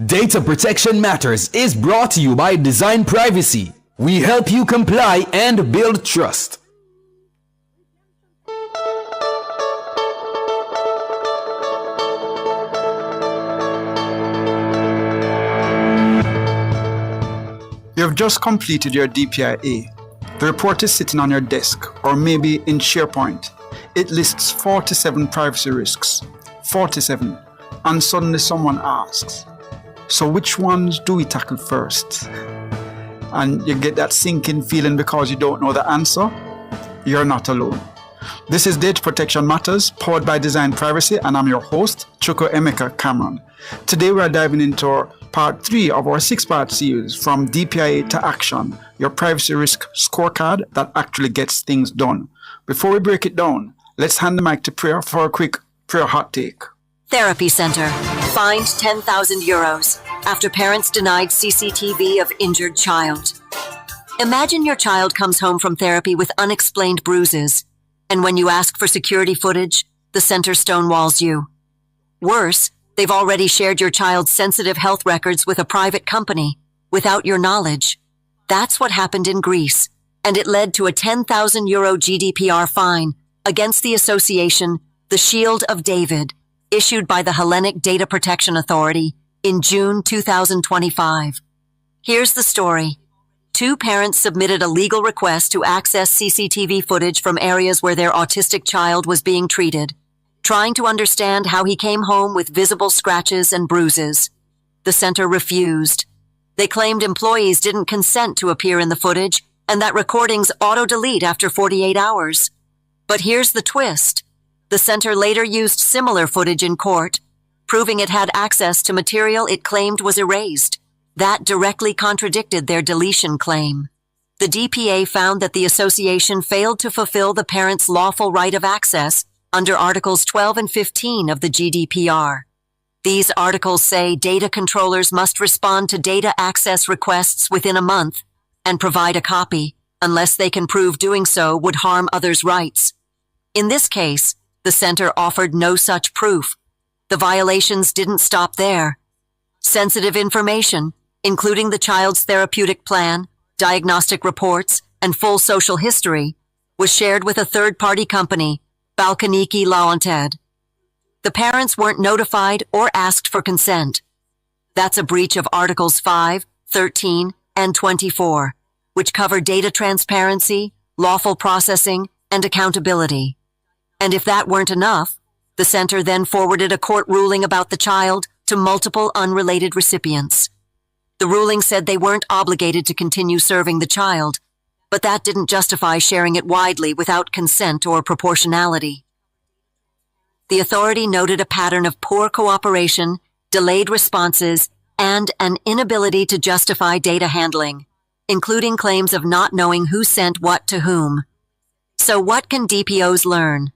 Data Protection Matters is brought to you by Design Privacy. We help you comply and build trust. You have just completed your DPIA. The report is sitting on your desk, or maybe in SharePoint. It lists 47 privacy risks. 47. And suddenly someone asks, so which ones do we tackle first? And you get that sinking feeling because you don't know the answer. You're not alone. This is Data Protection Matters, powered by Design Privacy, and I'm your host, Chuko Emeka Cameron. Today we are diving into part 3 of our 6-part series, From DPIA to Action, your privacy risk scorecard that actually gets things done. Before we break it down, let's hand the mic to Prayer for a quick prayer hot take. Therapy Center. Fined €10,000 after parents denied CCTV of injured child. Imagine your child comes home from therapy with unexplained bruises, and when you ask for security footage, the center stonewalls you. Worse, they've already shared your child's sensitive health records with a private company without your knowledge. That's what happened in Greece, and it led to a €10,000 GDPR fine against the association The Shield of David, issued by the Hellenic Data Protection Authority in June 2025. Here's the story. 2 parents submitted a legal request to access CCTV footage from areas where their autistic child was being treated, trying to understand how he came home with visible scratches and bruises. The center refused. They claimed employees didn't consent to appear in the footage and that recordings auto-delete after 48 hours. But here's the twist. The center later used similar footage in court, proving it had access to material it claimed was erased. That directly contradicted their deletion claim. The DPA found that the association failed to fulfill the parents' lawful right of access under Articles 12 and 15 of the GDPR. These articles say data controllers must respond to data access requests within a month and provide a copy, unless they can prove doing so would harm others' rights. In this case, the center offered no such proof. The violations didn't stop there. Sensitive information, including the child's therapeutic plan, diagnostic reports, and full social history, was shared with a third-party company, Balkaniki Lawanted. The parents weren't notified or asked for consent. That's a breach of Articles 5, 13, and 24, which cover data transparency, lawful processing, and accountability. And if that weren't enough, the center then forwarded a court ruling about the child to multiple unrelated recipients. The ruling said they weren't obligated to continue serving the child, but that didn't justify sharing it widely without consent or proportionality. The authority noted a pattern of poor cooperation, delayed responses, and an inability to justify data handling, including claims of not knowing who sent what to whom. So what can DPOs learn?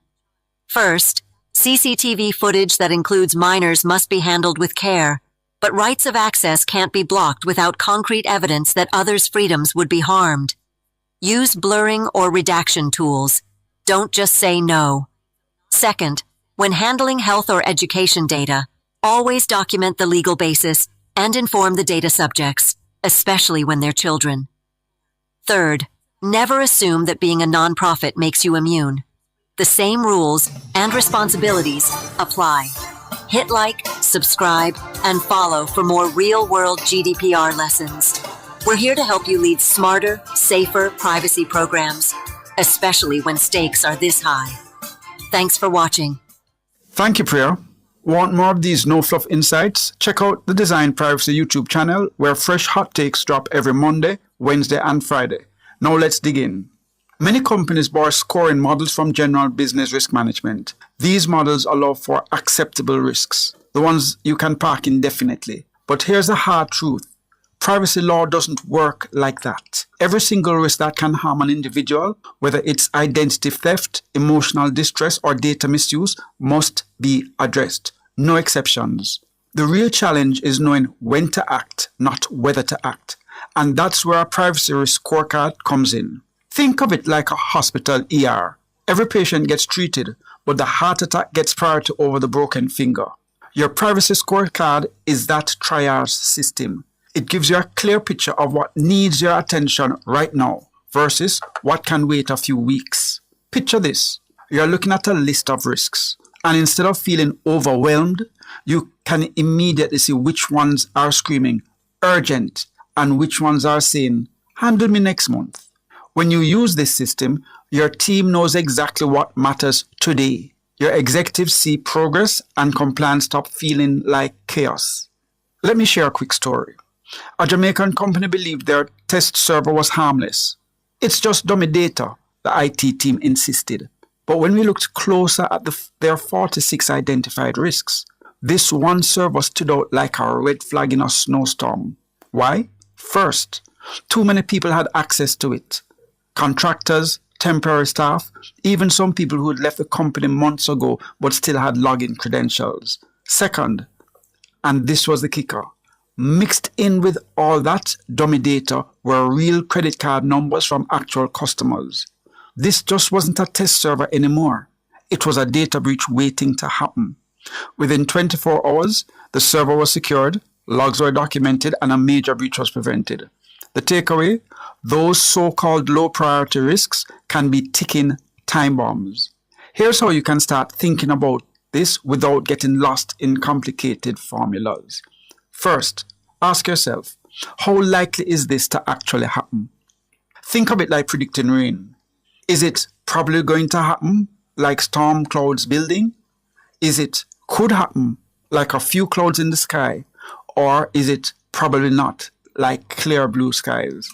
First, CCTV footage that includes minors must be handled with care, but rights of access can't be blocked without concrete evidence that others' freedoms would be harmed. Use blurring or redaction tools. Don't just say no. Second, when handling health or education data, always document the legal basis and inform the data subjects, especially when they're children. Third, never assume that being a nonprofit makes you immune. The same rules and responsibilities apply. Hit like, subscribe, and follow for more real-world GDPR lessons. We're here to help you lead smarter, safer privacy programs, especially when stakes are this high. Thanks for watching. Thank you, Priya. Want more of these no-fluff insights? Check out the Design Privacy YouTube channel, where fresh hot takes drop every Monday, Wednesday, and Friday. Now let's dig in. Many companies borrow scoring models from general business risk management. These models allow for acceptable risks, the ones you can park indefinitely. But here's the hard truth. Privacy law doesn't work like that. Every single risk that can harm an individual, whether it's identity theft, emotional distress, or data misuse, must be addressed. No exceptions. The real challenge is knowing when to act, not whether to act. And that's where a privacy risk scorecard comes in. Think of it like a hospital ER. Every patient gets treated, but the heart attack gets priority over the broken finger. Your privacy scorecard is that triage system. It gives you a clear picture of what needs your attention right now versus what can wait a few weeks. Picture this. You're looking at a list of risks, and instead of feeling overwhelmed, you can immediately see which ones are screaming urgent and which ones are saying, handle me next month. When you use this system, your team knows exactly what matters today. Your executives see progress and compliance stop feeling like chaos. Let me share a quick story. A Jamaican company believed their test server was harmless. It's just dummy data, the IT team insisted. But when we looked closer at their 46 identified risks, this one server stood out like a red flag in a snowstorm. Why? First, too many people had access to it. Contractors, temporary staff, even some people who had left the company months ago but still had login credentials. Second, and this was the kicker, mixed in with all that dummy data were real credit card numbers from actual customers. This just wasn't a test server anymore. It was a data breach waiting to happen. Within 24 hours, the server was secured, logs were documented, and a major breach was prevented. The takeaway? Those so-called low-priority risks can be ticking time bombs. Here's how you can start thinking about this without getting lost in complicated formulas. First, ask yourself, how likely is this to actually happen? Think of it like predicting rain. Is it probably going to happen, like storm clouds building? Is it could happen, like a few clouds in the sky? Or is it probably not, like clear blue skies?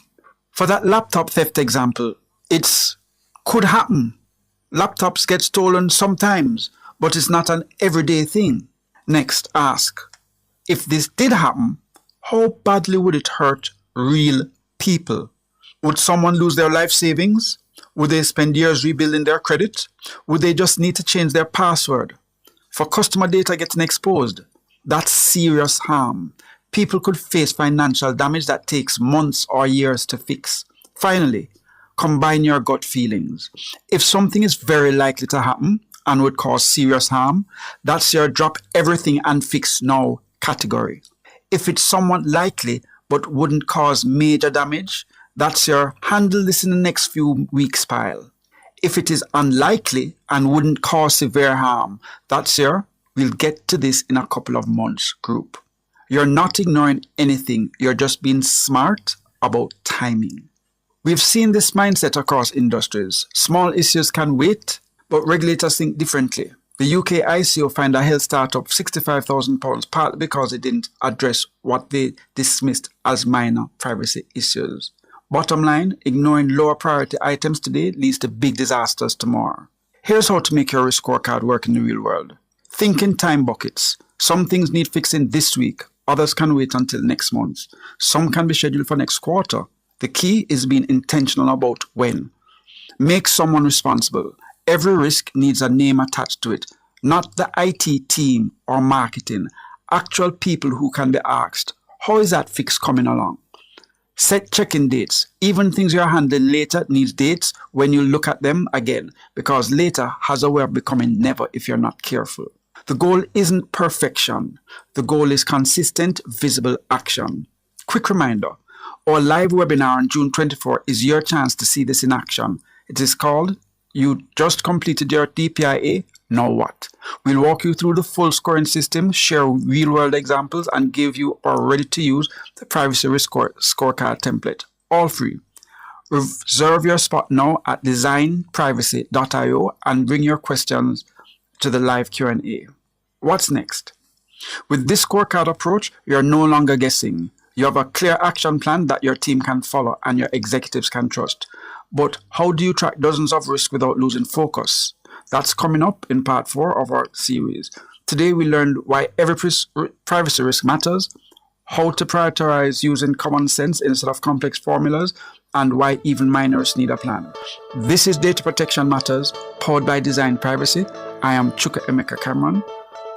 For that laptop theft example, it's could happen. Laptops get stolen sometimes, but it's not an everyday thing. Next, ask, if this did happen, how badly would it hurt real people? Would someone lose their life savings? Would they spend years rebuilding their credit? Would they just need to change their password? For customer data getting exposed, that's serious harm. People could face financial damage that takes months or years to fix. Finally, combine your gut feelings. If something is very likely to happen and would cause serious harm, that's your drop everything and fix now category. If it's somewhat likely but wouldn't cause major damage, that's your handle this in the next few weeks pile. If it is unlikely and wouldn't cause severe harm, that's your we'll get to this in a couple of months group. You're not ignoring anything, you're just being smart about timing. We've seen this mindset across industries. Small issues can wait, but regulators think differently. The UK ICO fined a health startup £65,000 partly because it didn't address what they dismissed as minor privacy issues. Bottom line, ignoring lower priority items today leads to big disasters tomorrow. Here's how to make your risk scorecard work in the real world. Think in time buckets. Some things need fixing this week. Others can wait until next month. Some can be scheduled for next quarter. The key is being intentional about when. Make someone responsible. Every risk needs a name attached to it. Not the IT team or marketing. Actual people who can be asked, how is that fix coming along? Set check-in dates. Even things you're handling later needs dates when you look at them again, because later has a way of becoming never if you're not careful. The goal isn't perfection. The goal is consistent, visible action. Quick reminder, our live webinar on June 24 is your chance to see this in action. It is called You Just Completed Your DPIA, Now What? We'll walk you through the full scoring system, share real-world examples, and give you our ready-to-use the Privacy Risk Scorecard template, all free. Reserve your spot now at designprivacy.io and bring your questions to the live Q&A. What's next? With this scorecard approach, you're no longer guessing. You have a clear action plan that your team can follow and your executives can trust. But how do you track dozens of risks without losing focus? That's coming up in part 4 of our series. Today we learned why every privacy risk matters, how to prioritize using common sense instead of complex formulas, and why even minors need a plan. This is Data Protection Matters, powered by Design Privacy. I am Chuka Emeka Cameron.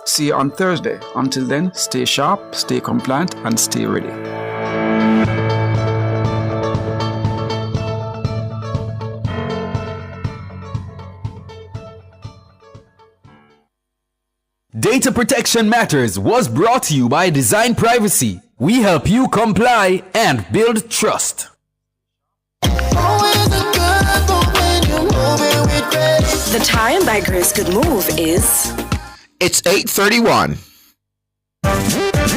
See you on Thursday. Until then, stay sharp, stay compliant, and stay ready. Data Protection Matters was brought to you by Design Privacy. We help you comply and build trust. The time by Grace Good Move is... It's 8:31.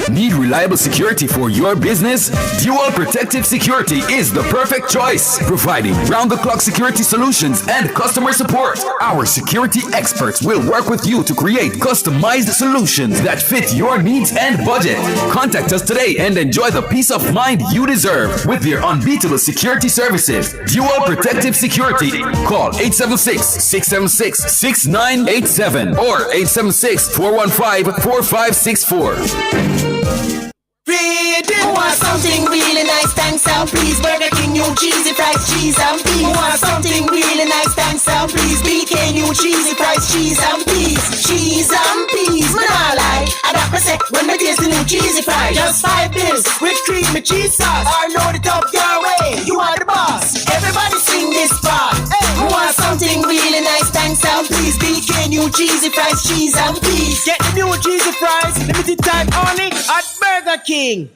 Need reliable security for your business? Dual Protective Security is the perfect choice, providing round-the-clock security solutions and customer support. Our security experts will work with you to create customized solutions that fit your needs and budget. Contact us today and enjoy the peace of mind you deserve with their unbeatable security services. Dual Protective Security. Call 876-676-6987 or 876-415-4564. Who want something really nice, thanks and please. Burger King, new cheesy fries, cheese and peas. Who want something really nice, thanks and please. BK, new cheesy fries, cheese and peas. Cheese and peas, man, I like. I got per sec when me taste the new cheesy fries. Just 5 bills with creamy cheese sauce. I load it up your way, you are the boss. Everybody sing this part. Hey. Who want something really nice, thanks and please. BK, new cheesy fries, cheese and peas. Get the new cheesy fries, limited time only at Burger King.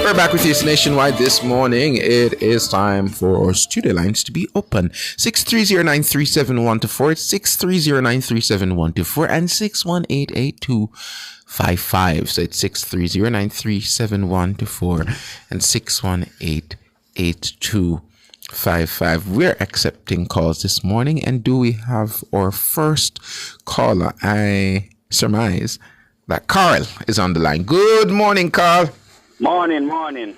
We're back with you nationwide this morning. It is time for our studio lines to be open. 630-937-124, 630-937-124, and 618-8255. So it's 630-937-124 and 618-8255. We're accepting calls this morning. And do we have our first caller? I surmise that Carl is on the line. Good morning, Carl. Morning.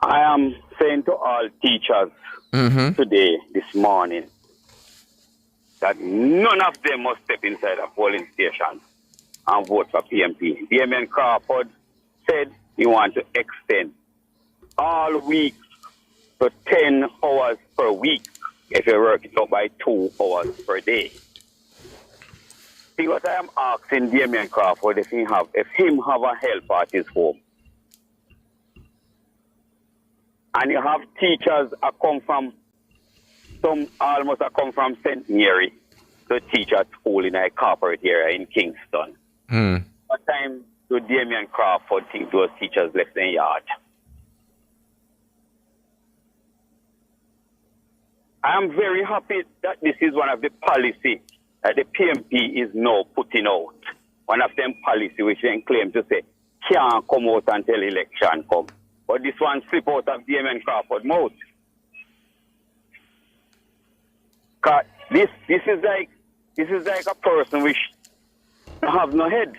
I am saying to all teachers today, this morning, that none of them must step inside a polling station and vote for PMP. Damian Crawford said he wants to extend all week to 10 hours per week if you work it up by 2 hours per day. See what I am asking Damian Crawford if him have a help at his home. And you have teachers that come from St. Mary to teach at school in a corporate area in Kingston. What time do Damian Crawford think those teachers left their yard? I am very happy that this is one of the policy that the PMP is now putting out. one of them policy which they claim to say can't come out until election come. But this one slip out of Damien Crawford mouth. Cause this is like a person which have no head.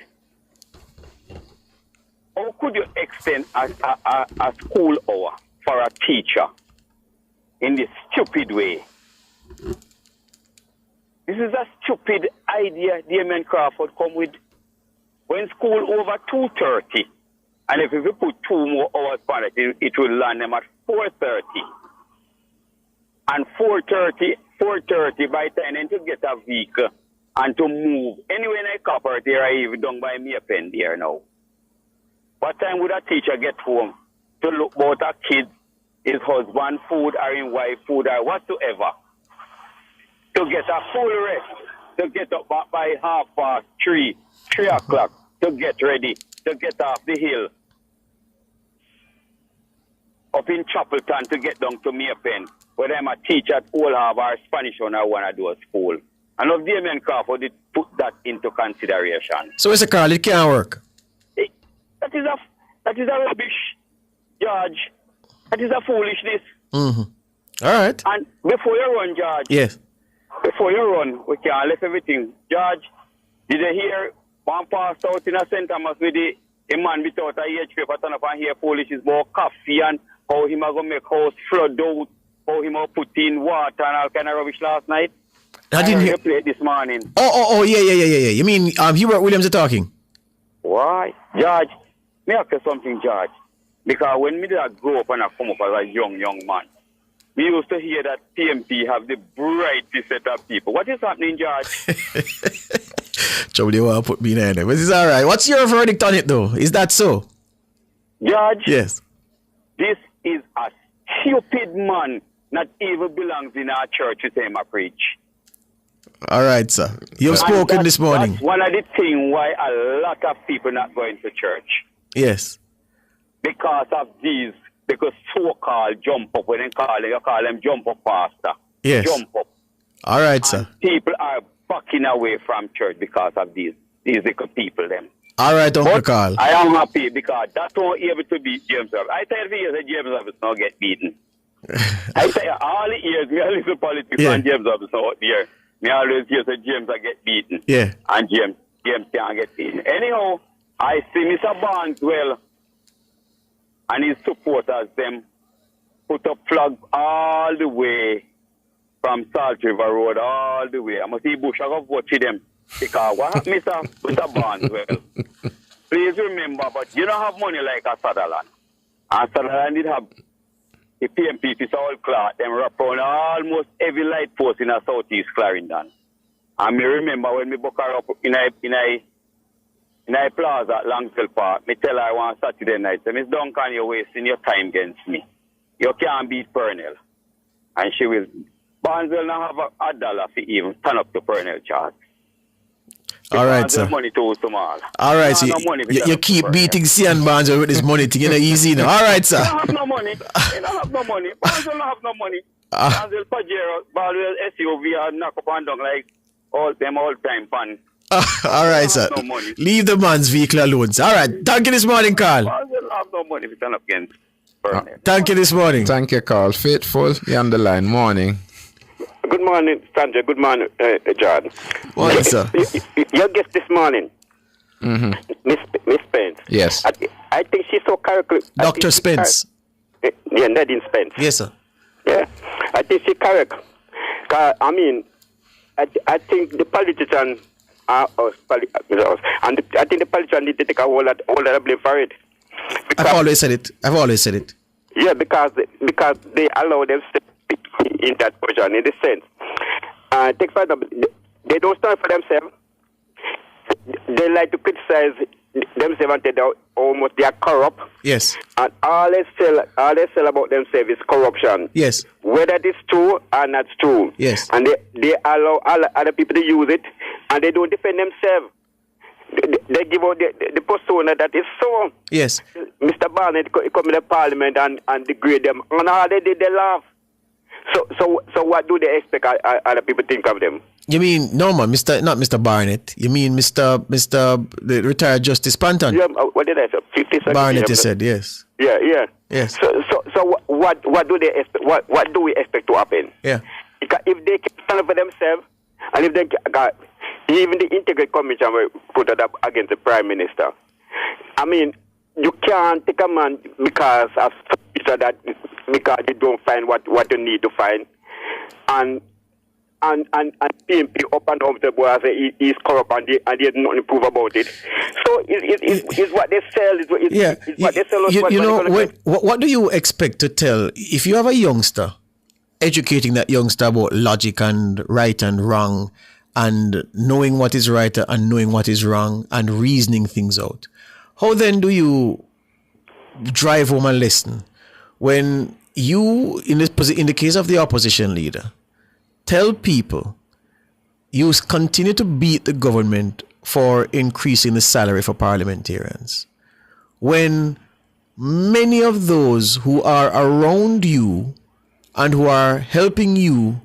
How could you extend a school hour for a teacher in this stupid way? This is a stupid idea Damien Crawford come with. When school over 2:30, and if you put 2 more hours on it will land them at 4:30. And 4:30 by the time to get a vehicle and to move. Anyway, in a corporate area, even done by me a pen there now. What time would a teacher get home to look about a kid, his husband food or his wife food or whatsoever? To get a full rest, to get up by 3:30, 3 o'clock, to get ready, to get off the hill. Up in Chapelton to get down to Maypen, where I'm a teacher at Old Harbour or Spanish on I want to do a school. And of Damien Crawford did put that into consideration. So Mr. Carl, it can't work. That is a rubbish, George. That is a foolishness. Mm-hmm. All right. And before you run, George. Yes. Before you run, we can't left everything. George, did you hear one passed out in a St. Thomas with a man without a age paper turn up and hear foolishness about coffee and how him are going to make house flood out, how him are put in water and all kind of rubbish last night? I didn't hear. Play it this morning. Oh, yeah. You mean Hubert Williams are talking? Why? George, may I ask you something, George? Because when me did grow up and I come up as a young man, we used to hear that PMP have the brightest set of people. What is happening, George? Trouble, you want to put me in there. But it's all right. What's your verdict on it, though? Is that so? George? Yes. This is a stupid man that even belongs in our church with him I preach. All right, sir. You've spoken this morning. That's one of the things why a lot of people not going to church. Yes. Because of these, because so-called jump up, when you call them jump up pastor. Yes. Jump up. All right, sir. People are backing away from church because of these little people them. All right, Uncle Carl. I am happy because that's not able to beat James Roberts. I tell you that James Roberts not get beaten. I tell you, all the years, me a little politics and James Roberts out there. Me always hear that James will get beaten. Yeah. And James can't get beaten. Anyhow, I see Mr. Barneswell and his supporters, them put a flag all the way from Salt River Road all the way. I must see Bush, I go watch them. Because what happened, Mr. Barneswell? Please remember, but you don't have money like a Sutherland. And Sutherland did have the PMP to all cloth, them wrap around almost every light post in a southeast Clarendon. And me remember when me book her up in a plaza at Langsell Park, me tell her one Saturday night, so Miss Duncan, you're wasting your time against me. You can't beat Purnell. And she will. Barnesville not have a dollar for even turn up to Purnell charge. All right, sir. Money too small. All right, so you keep beating Cian Barnesville with this money thing, you know, easy now. All right, sir. You don't have no money. You don't have no money. Barnesville don't have no money. Barnesville Pajero, Barnesville SUV, knock up and down like all time fun. All right, sir. No money. Leave the man's vehicle alone. All right. Thank you this morning, Carl. Barnesville don't have no money if you turn up against Purnell. Thank you this morning. Thank you, Carl. Faithful, you're on the line. Morning. Good morning, Sandra. Good morning, John. Morning, sir. Your guest this morning, Miss Spence. Yes. I think she's so correct. Dr. Spence. Yeah, Nadine Spence. Yes, sir. Yeah. I think she's correct. I mean, I think the politicians are us, and I think the politicians need to take a whole lot of blame for it. I've always said it. Yeah, because they allow them to speak in that position, in the sense. Take for example, they don't stand for themselves. They like to criticize themselves and almost they are corrupt. Yes. And all they say about themselves is corruption. Yes. Whether it is true or not true. Yes. And they allow other people to use it, and they don't defend themselves. They give out the persona that is so. Yes. Mr. Barnett come in the parliament and degrade them. And all they did, they laugh. So what do they expect other people think of them? You mean not Mr. Barnett? You mean Mr. the retired Justice Panton? Yeah, what did I say? 50 seconds. Barnett, you said, yes. Yeah. Yes. So what do they expect? What do we expect to happen? Yeah. Because if they can stand up for themselves, and if they got even the Integrity Commission will put it up against the Prime Minister. I mean, you can't take a man because you don't find what you need to find, and PMP up and down the boy and say he's corrupt and there's nothing to prove about it. So it's what they sell. It's what they sell. What do you expect to tell if you have a youngster, educating that youngster about logic and right and wrong, and knowing what is right and knowing what is wrong, and reasoning things out? How then do you drive home a lesson when you, in the case of the opposition leader, tell people you continue to beat the government for increasing the salary for parliamentarians, when many of those who are around you and who are helping you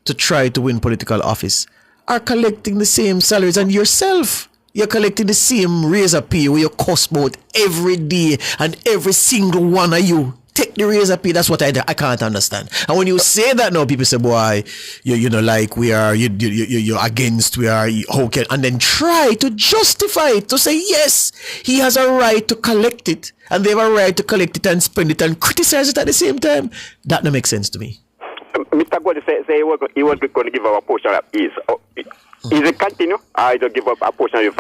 to try to win political office are collecting the same salaries, and yourself, you're collecting the same razor pay where you cost about every day, and every single one of you take the razor pay. That's what I can't understand. And when you say that now, people say, boy, you're against, how can, and then try to justify it, to say, yes, he has a right to collect it, and they have a right to collect it and spend it and criticize it at the same time. That don't make sense to me. Mr. God say he was going to give up a portion of his. Is it continue? I don't give up a portion of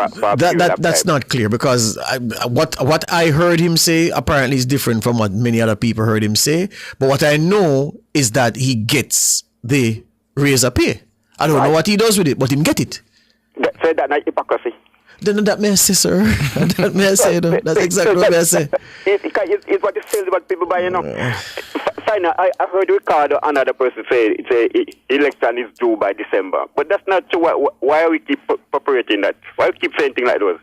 that's not clear, because what I heard him say apparently is different from what many other people heard him say. But what I know is that he gets the razor pay. I don't know what he does with it, but he get it. Say that not hypocrisy. Then that may I say, sir. That may I say, though. That's exactly what I say. It's what it says about people buy, you know. I heard Ricardo, another person say election is due by December. But that's not true. Why we keep operating that? Why we keep saying things like those?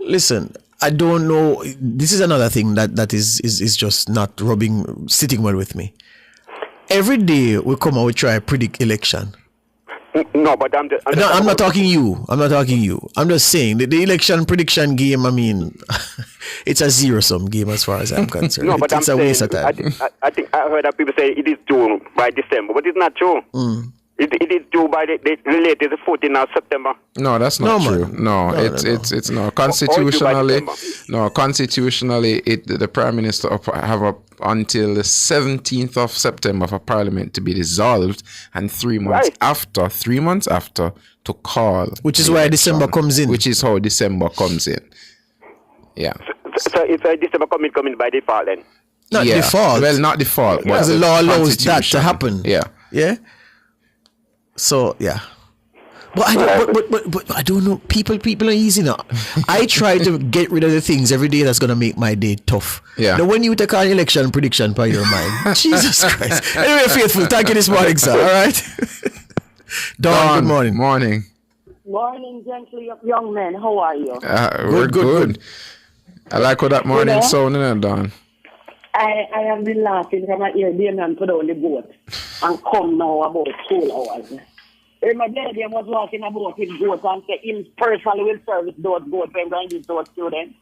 Listen, I don't know. This is another thing that is just not sitting well with me. Every day we come and we try to predict election. No, but I'm not talking you. I'm just saying the election prediction game, I mean, it's a zero-sum game as far as I'm concerned. No, but it's a waste of time. I think I heard that people say it is due by December, but it's not true. It is due by the latest 14th of September. No, that's not true. No, it's not. Constitutionally, the Prime Minister have up until the 17th of September for Parliament to be dissolved, and 3 months after to call. Which is why December comes in. Which is how December comes in. Yeah. So it's December coming by default then? Not default. Well, not default. Because the law allows that to happen. Yeah. Yeah? So, yeah. But I don't know. People are easy now. I try to get rid of the things every day that's going to make my day tough. Yeah. Now, when you take an election prediction by your mind, Jesus Christ. Anyway, Faithful, thank you this morning, sir. All right? Dawn, good morning. Morning, gently young men. How are you? We're good. I like how that morning sounding there, Dawn. I have been laughing from my ear. Damien put on the boat and come now about school hours. My daddy was walking about his goats and said him personally will service those goats when going to those students.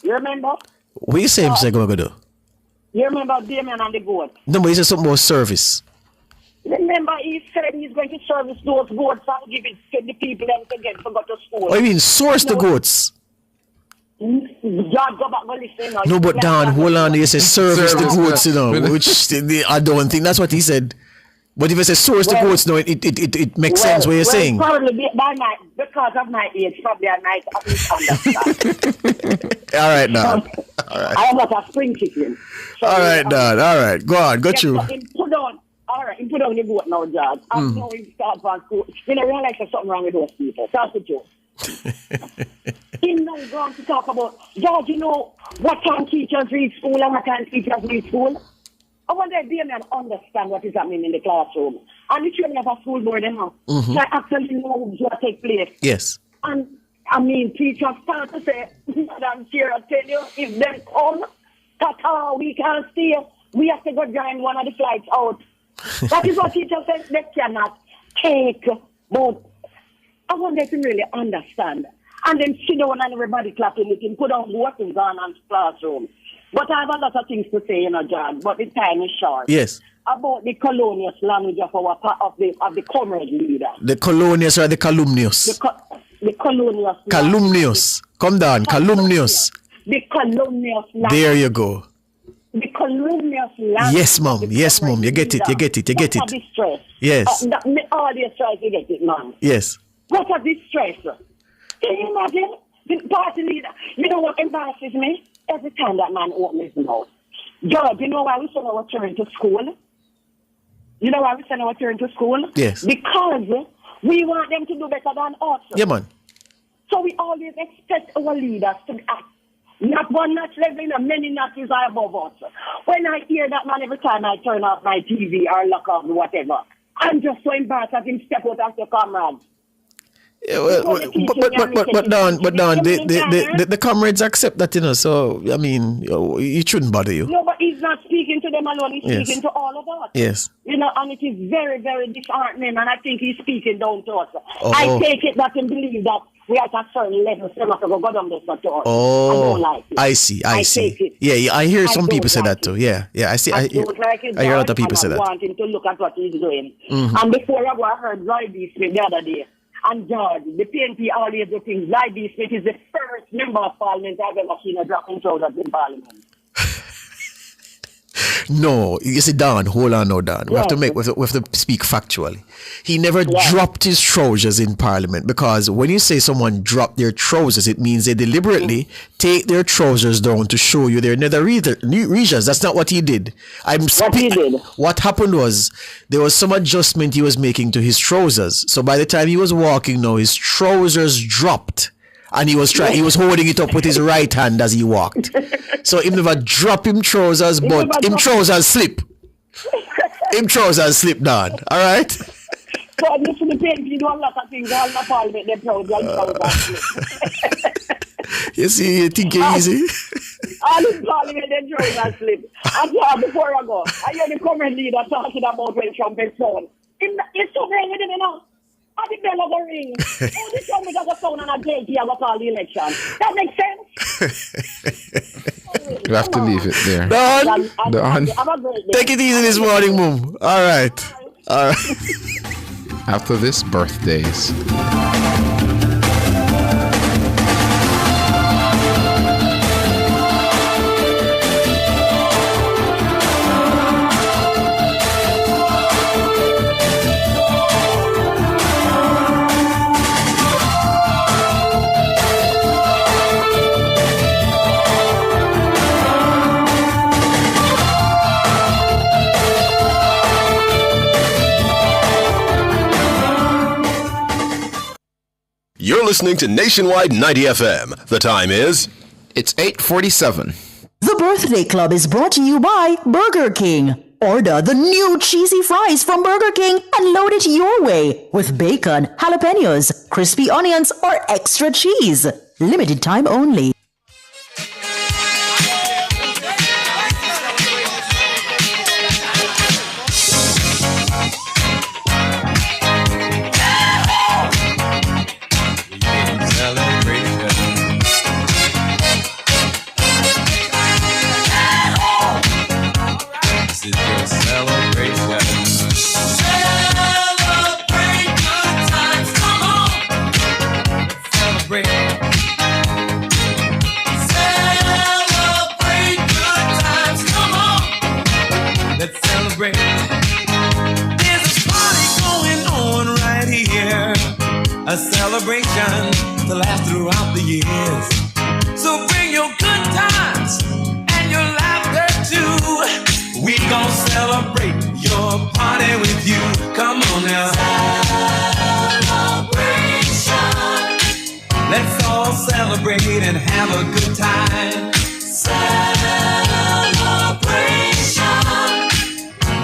You remember? What you say him say going to do? You remember Damien and the goats? No, but he said something about service. Remember he said he's going to service those goats and give it to the people that can get to go to school. What do you mean, source the goats? No, but Dan, hold on. You say service the goats, you know, which I don't think that's what he said. But if you say source the goats, no, it makes sense what you're saying. Probably because of my age, probably I might understand. All right, Dan. All right. I am not a spring chicken. So all right, Dan. All right. Go on. Got you. Put on the goat now, George. I'm going to start on school. You know, I realize there's something wrong with those people. That's the joke. He's now going to talk about, George, you know, what time teachers read school and what time teachers read school? I wonder if they understand what is happening in the classroom. And the children have a school board now. So I actually know what takes place. Yes. And, I mean, teachers start to say, Madam Chair, I tell you, if they come, Tata, we can't stay. We have to go join one of the flights out. That is what teachers say. They cannot. take, but I want them to really understand. And then sit down and everybody clapping, we can put on workings on and classroom. But I have a lot of things to say, John, but the time is short. Yes. About the colonious language of the comrade leader. The colonious or the calumnious? The colonious. Calumnious. Come down, calumnious. The calumnious language. There you go. The calumnious language. Yes, mom. Yes, mom. You get it. You get it. You get What it. a distress. Yes. All the stress, you get it, man. Yes. What a distress. Can you imagine? The party leader. You know what embarrasses me? Every time that man opens his mouth. George, you know why we send our children to school? You know why we send our children to school? Yes. Because we want them to do better than us. Yeah, man. So we always expect our leaders to act. Not one notch level, many notches are above us. When I hear that man every time I turn off my TV or lock off whatever, I'm just so embarrassed as him step out as your comrade. Yeah, but Don, the comrades accept that, so, I mean, it shouldn't bother you. No, but he's not speaking to them alone, he's speaking to all of us. Yes. And it is very, very disheartening, and I think he's speaking down to us. Oh. I take it that and believe that we are at a certain level, so much of a God on this to us. Oh, I don't like it. I see. Take it. Yeah, I hear some people say like that too. Yeah, I see. I don't like it. I hear a lot of people say I that. want him to look at what he's doing. Mhm. And before I heard Lloyd B. Smith the other day, and George, the PNP always do things. Lloyd B. Smith is the first member of parliament I've ever seen a drop in trousers in parliament. No, you see, Don, hold on now, Don. We have to speak factually. He never dropped his trousers in Parliament, because when you say someone dropped their trousers, it means they deliberately take their trousers down to show you their nether regions. That's not what he did. What happened was there was some adjustment he was making to his trousers. So by the time he was walking now, his trousers dropped. And he was holding it up with his right hand as he walked. So he never drop him trousers, but him trousers slip. Him trousers slip down. All right? So I listen to PNP, you do a lot of things, all the parliament, they're proud, You see, you think you're easy? All in parliament, they're trousers slip. And before I go, I hear the current leader talking about when Trump is phone. It's so wrong with him, And the bell of the ring. Oh, this one with a phone and a JP, I got all the election. That makes sense. You have to leave it there. Don, Have a great day. take it easy this morning, Mum. All right. After this, birthdays. You're listening to Nationwide 90 FM. The time is... It's 8:47. The Birthday Club is brought to you by Burger King. Order the new cheesy fries from Burger King and load it your way with bacon, jalapenos, crispy onions, or extra cheese. Limited time only. A celebration to last throughout the years. So bring your good times and your laughter too. We gon' celebrate your party with you. Come on now. Celebration. Let's all celebrate and have a good time. Celebration.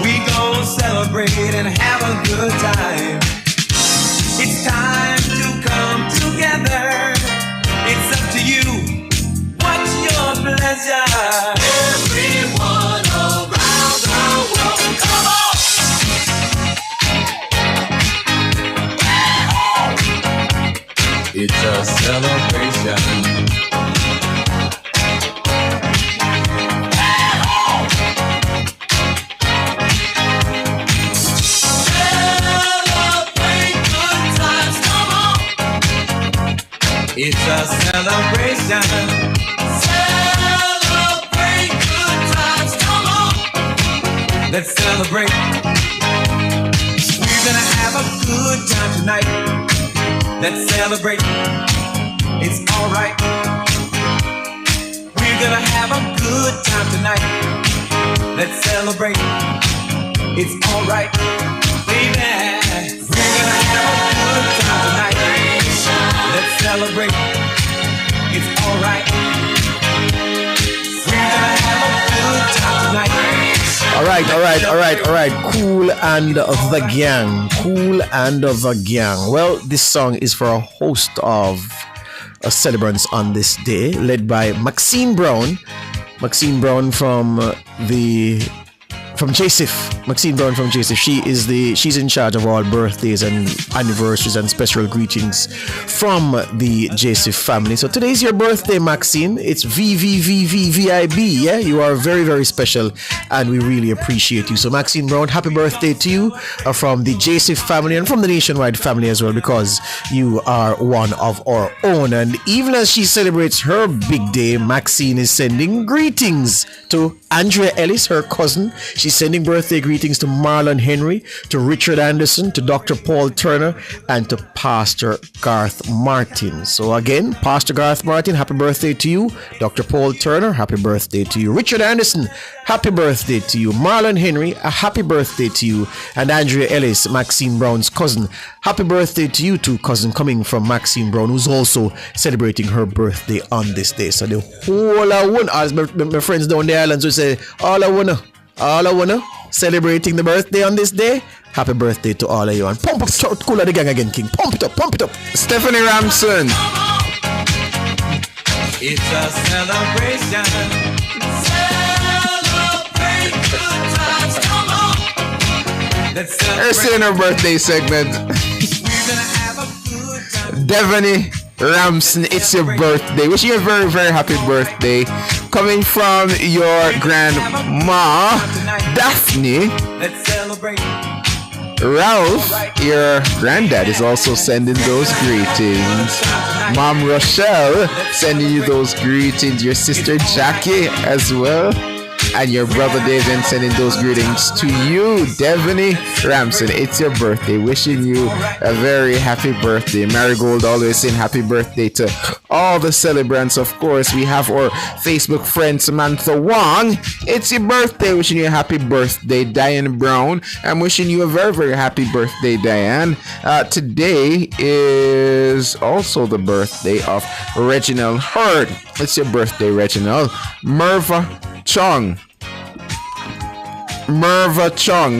We gon' celebrate and have a good time. It's time to come together. It's up to you. What's your pleasure? Everyone around the world, come on. It's a celebration. It's a celebration. Celebrate good times, come on. Let's celebrate. We're gonna have a good time tonight. Let's celebrate. It's alright. We're gonna have a good time tonight. Let's celebrate. It's alright. Baby, we're gonna have a good time tonight. Let's celebrate. It's alright. We're gonna have a good time tonight. All right. Kool and the Gang. Kool and the Gang. Well, this song is for a host of celebrants on this day, led by Maxine Brown. Maxine Brown from JSIF. Maxine Brown from JSIF. She's in charge of all birthdays and anniversaries and special greetings from the JSIF family. So today is your birthday, Maxine. It's VVVVVIB. Yeah, you are very, very special and we really appreciate you. So Maxine Brown, happy birthday to you from the JSIF family and from the Nationwide family as well, because you are one of our own. And even as she celebrates her big day, Maxine is sending greetings to Andrea Ellis, her cousin. She's sending birthday greetings to Marlon Henry, to Richard Anderson, to Dr. Paul Turner, and to Pastor Garth Martin. So again, Pastor Garth Martin, happy birthday to you. Dr. Paul Turner, happy birthday to you. Richard Anderson, happy birthday to you. Marlon Henry, a happy birthday to you. And Andrea Ellis, Maxine Brown's cousin, happy birthday to you too, cousin, coming from Maxine Brown, who's also celebrating her birthday on this day. So the whole I want, as my friends down the islands will say, all I wanna, celebrating the birthday on this day. Happy birthday to all of you. And pump up Kool and the Gang again, King. Pump it up. Stephanie Ramson. It's a celebration. Celebrate good times, come on. Let's celebrate. Her still in her birthday segment. Devaney Ramson, it's your birthday. Wishing you a very, very happy birthday. Coming from your grandma, Daphne. Let's celebrate. Ralph, your granddad, is also sending those greetings. Mom Rochelle, sending you those greetings. Your sister Jackie as well. And your brother David sending those greetings to you, Devaney Ramson. It's your birthday. Wishing you a very happy birthday. Marigold always saying happy birthday to all the celebrants. Of course, we have our Facebook friend Samantha Wong. It's your birthday. Wishing you a happy birthday, Diane Brown. I'm wishing you a very, very happy birthday, Diane. Today is also the birthday of Reginald Hurd. It's your birthday, Reginald. Merva Chong,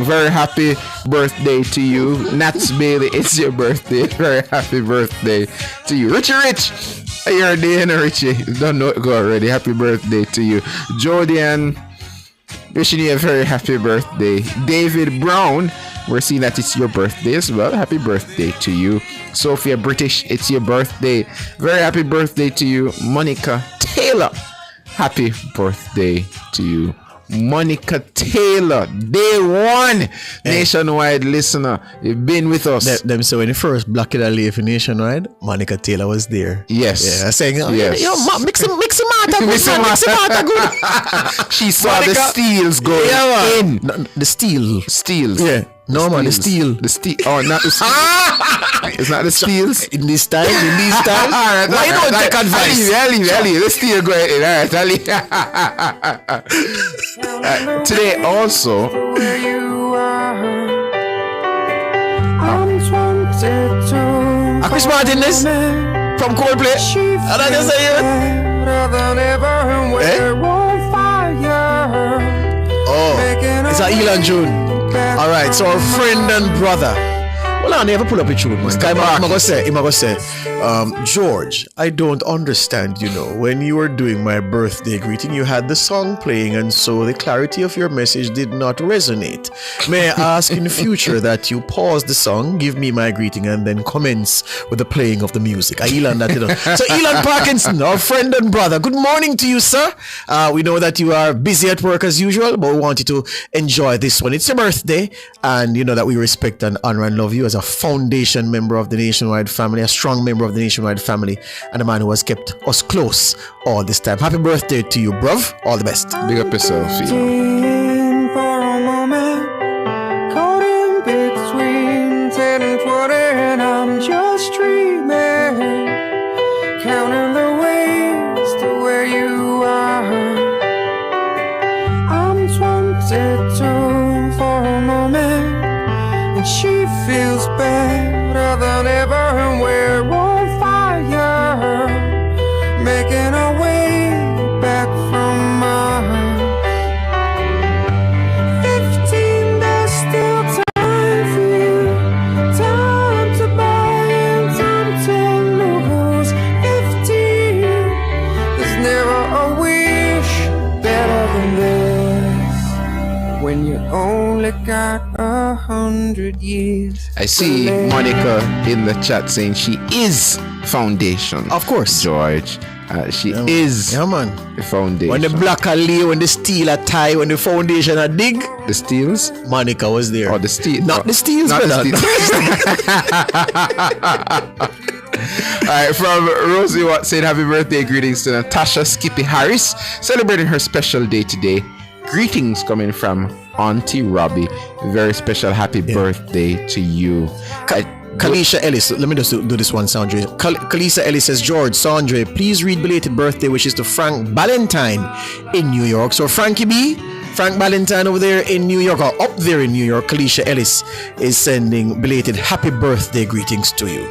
very happy birthday to you. Nats Bailey, it's your birthday. Very happy birthday to you. Richie Rich, you're Diana Richie. Don't know it go already. Happy birthday to you. Jodian, wishing you a very happy birthday. David Brown, we're seeing that it's your birthday as well. Happy birthday to you. Sophia British, it's your birthday. Very happy birthday to you. Monica Taylor, happy birthday to you. Monica Taylor, day one Nationwide listener. You've been with us. Them so when the first Black in Life in Nationwide, Monica Taylor was there. Yes. Yeah, saying, yes. Mix him out good. She saw the steals going in. No, the steals. Yeah. No man, the steel. The steel. Oh, not the steel. It's not the steals. In this time. Why don't take advice? I'll leave. The steel going in. Alright, I'll leave. Today also. Chris Martin this from Coldplay. And I just say Oh, it's a Elon June. Alright, so our friend and brother Well, I never pull up a tune, man. I'm going to say, George, I don't understand, when you were doing my birthday greeting, you had the song playing, and so the clarity of your message did not resonate. May I ask in the future that you pause the song, give me my greeting, and then commence with the playing of the music? Elon, So, Elon Parkinson, our friend and brother, good morning to you, sir. We know that you are busy at work as usual, but we want you to enjoy this one. It's your birthday, and you know that we respect and honor and love you as a foundation member of the Nationwide family, a strong member of the Nationwide family, and a man who has kept us close all this time. Happy birthday to you, bruv. All the best. Big up yourself, For a moment, caught in between 10 and 20, and I'm just dreaming, counting the ways to where you are. I'm 22 for a moment, and she feels better than ever, and we're on fire, making our way back from mine. 15, there's still time for you, time to buy and time to lose. 15, there's never a wish better than this, when you only got 100 years. I see Monica in the chat saying she is foundation. Of course, George. She is man. The foundation. When the black are lay, when the steel are tie, when the foundation are dig. The steels? Monica was there. Or the steel? Not the steels, not brother. Alright, from Rosie Watt saying happy birthday greetings to Natasha Skippy Harris, celebrating her special day today. Greetings coming from Auntie Robbie. Very special happy birthday to you. Kalisha Ellis, let me just do this one, Sandra. Kalisha Ellis says, George, Sandra, please read belated birthday wishes to Frank Ballantyne in New York. So Frankie B, Frank Ballantyne over there in New York, or up there in New York, Kalisha Ellis is sending belated happy birthday greetings to you.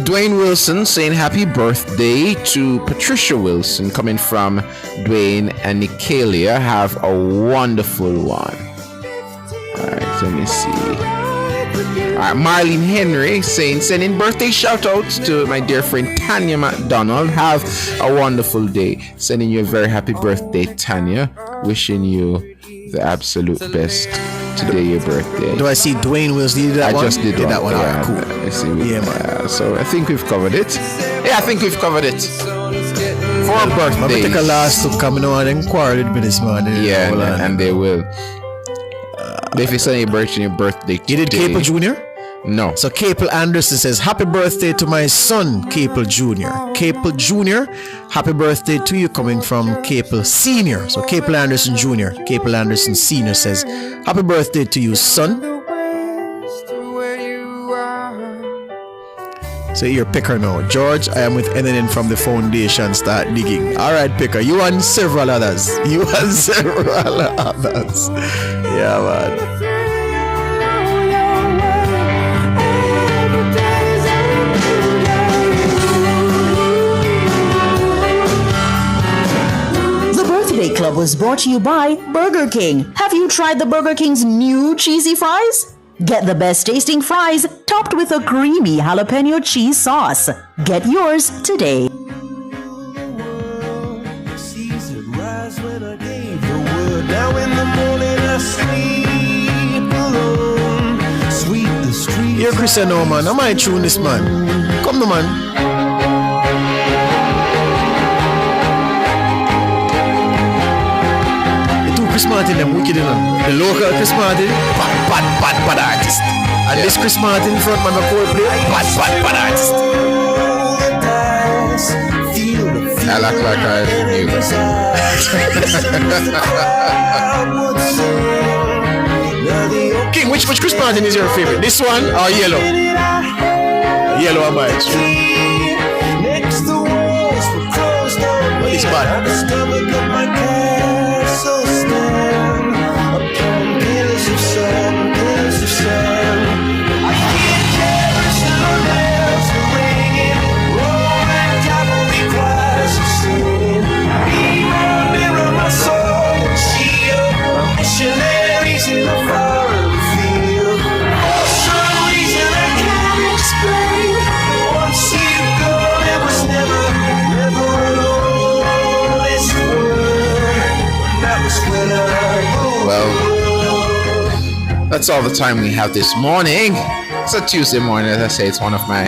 Dwayne Wilson saying happy birthday to Patricia Wilson, coming from Dwayne and Nicalia. Have a wonderful one. Alright, let me see. Alright, Marlene Henry saying sending birthday shout outs to my dear friend Tanya McDonald. Have a wonderful day. Sending you a very happy birthday, Tanya. Wishing you the absolute best. Today your birthday. Do I see Dwayne Wilson? Did that I one? just did that one. Yeah, Cool. I see. Man. So I think we've covered it. Yeah, I think we've covered it. For birthdays. I take a last to come on and quarrel with me this morning. Yeah, and they will. If it's on your birthday, you did Capel Jr.? No. So Capel Anderson says, happy birthday to my son, Capel Jr. Capel Jr., happy birthday to you, coming from Capel Sr. So Capel Anderson Jr., Capel Anderson Sr. says, happy birthday to you, son. So you're Picker now. George, I am with NNN from the foundation. Start digging. All right, Picker. You and several others. Yeah, man. Birthday Club was brought to you by Burger King. Have you tried the Burger King's new cheesy fries? Get the best tasting fries topped with a creamy jalapeno cheese sauce. Get yours today. You're Christian now, man. I might tune this, man. Come on, man. Chris Martin, them wicked enough. The local Chris Martin, bad artist. And this Chris Martin frontman of Coldplay, bad artist. I look like I knew. King, which Chris Martin is your favorite? This one or Yellow? Yellow am I? What is bad? that's all the time we have this morning. It's a Tuesday morning, as I say. It's one of my...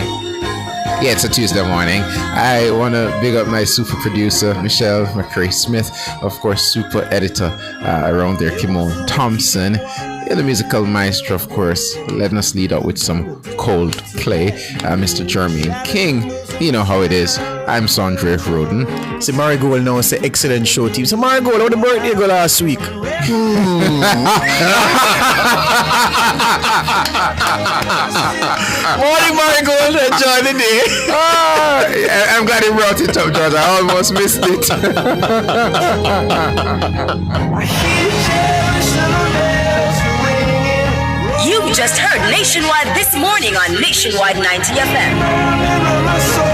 Yeah, it's a Tuesday morning. I want to big up my super producer, Michelle McCrae Smith. Of course, super editor around there, Kimon Thompson. Yeah, the musical maestro, of course, letting us lead out with some cold play, Mr. Jermaine King. You know how it is. I'm Sondre Roden. See, Marigold now say excellent show team. So Marigold, how the birthday go last week? Morning, Marigold. Enjoy the day. I'm glad you brought it up, George. I almost missed it. You just heard Nationwide this morning on Nationwide 90 FM.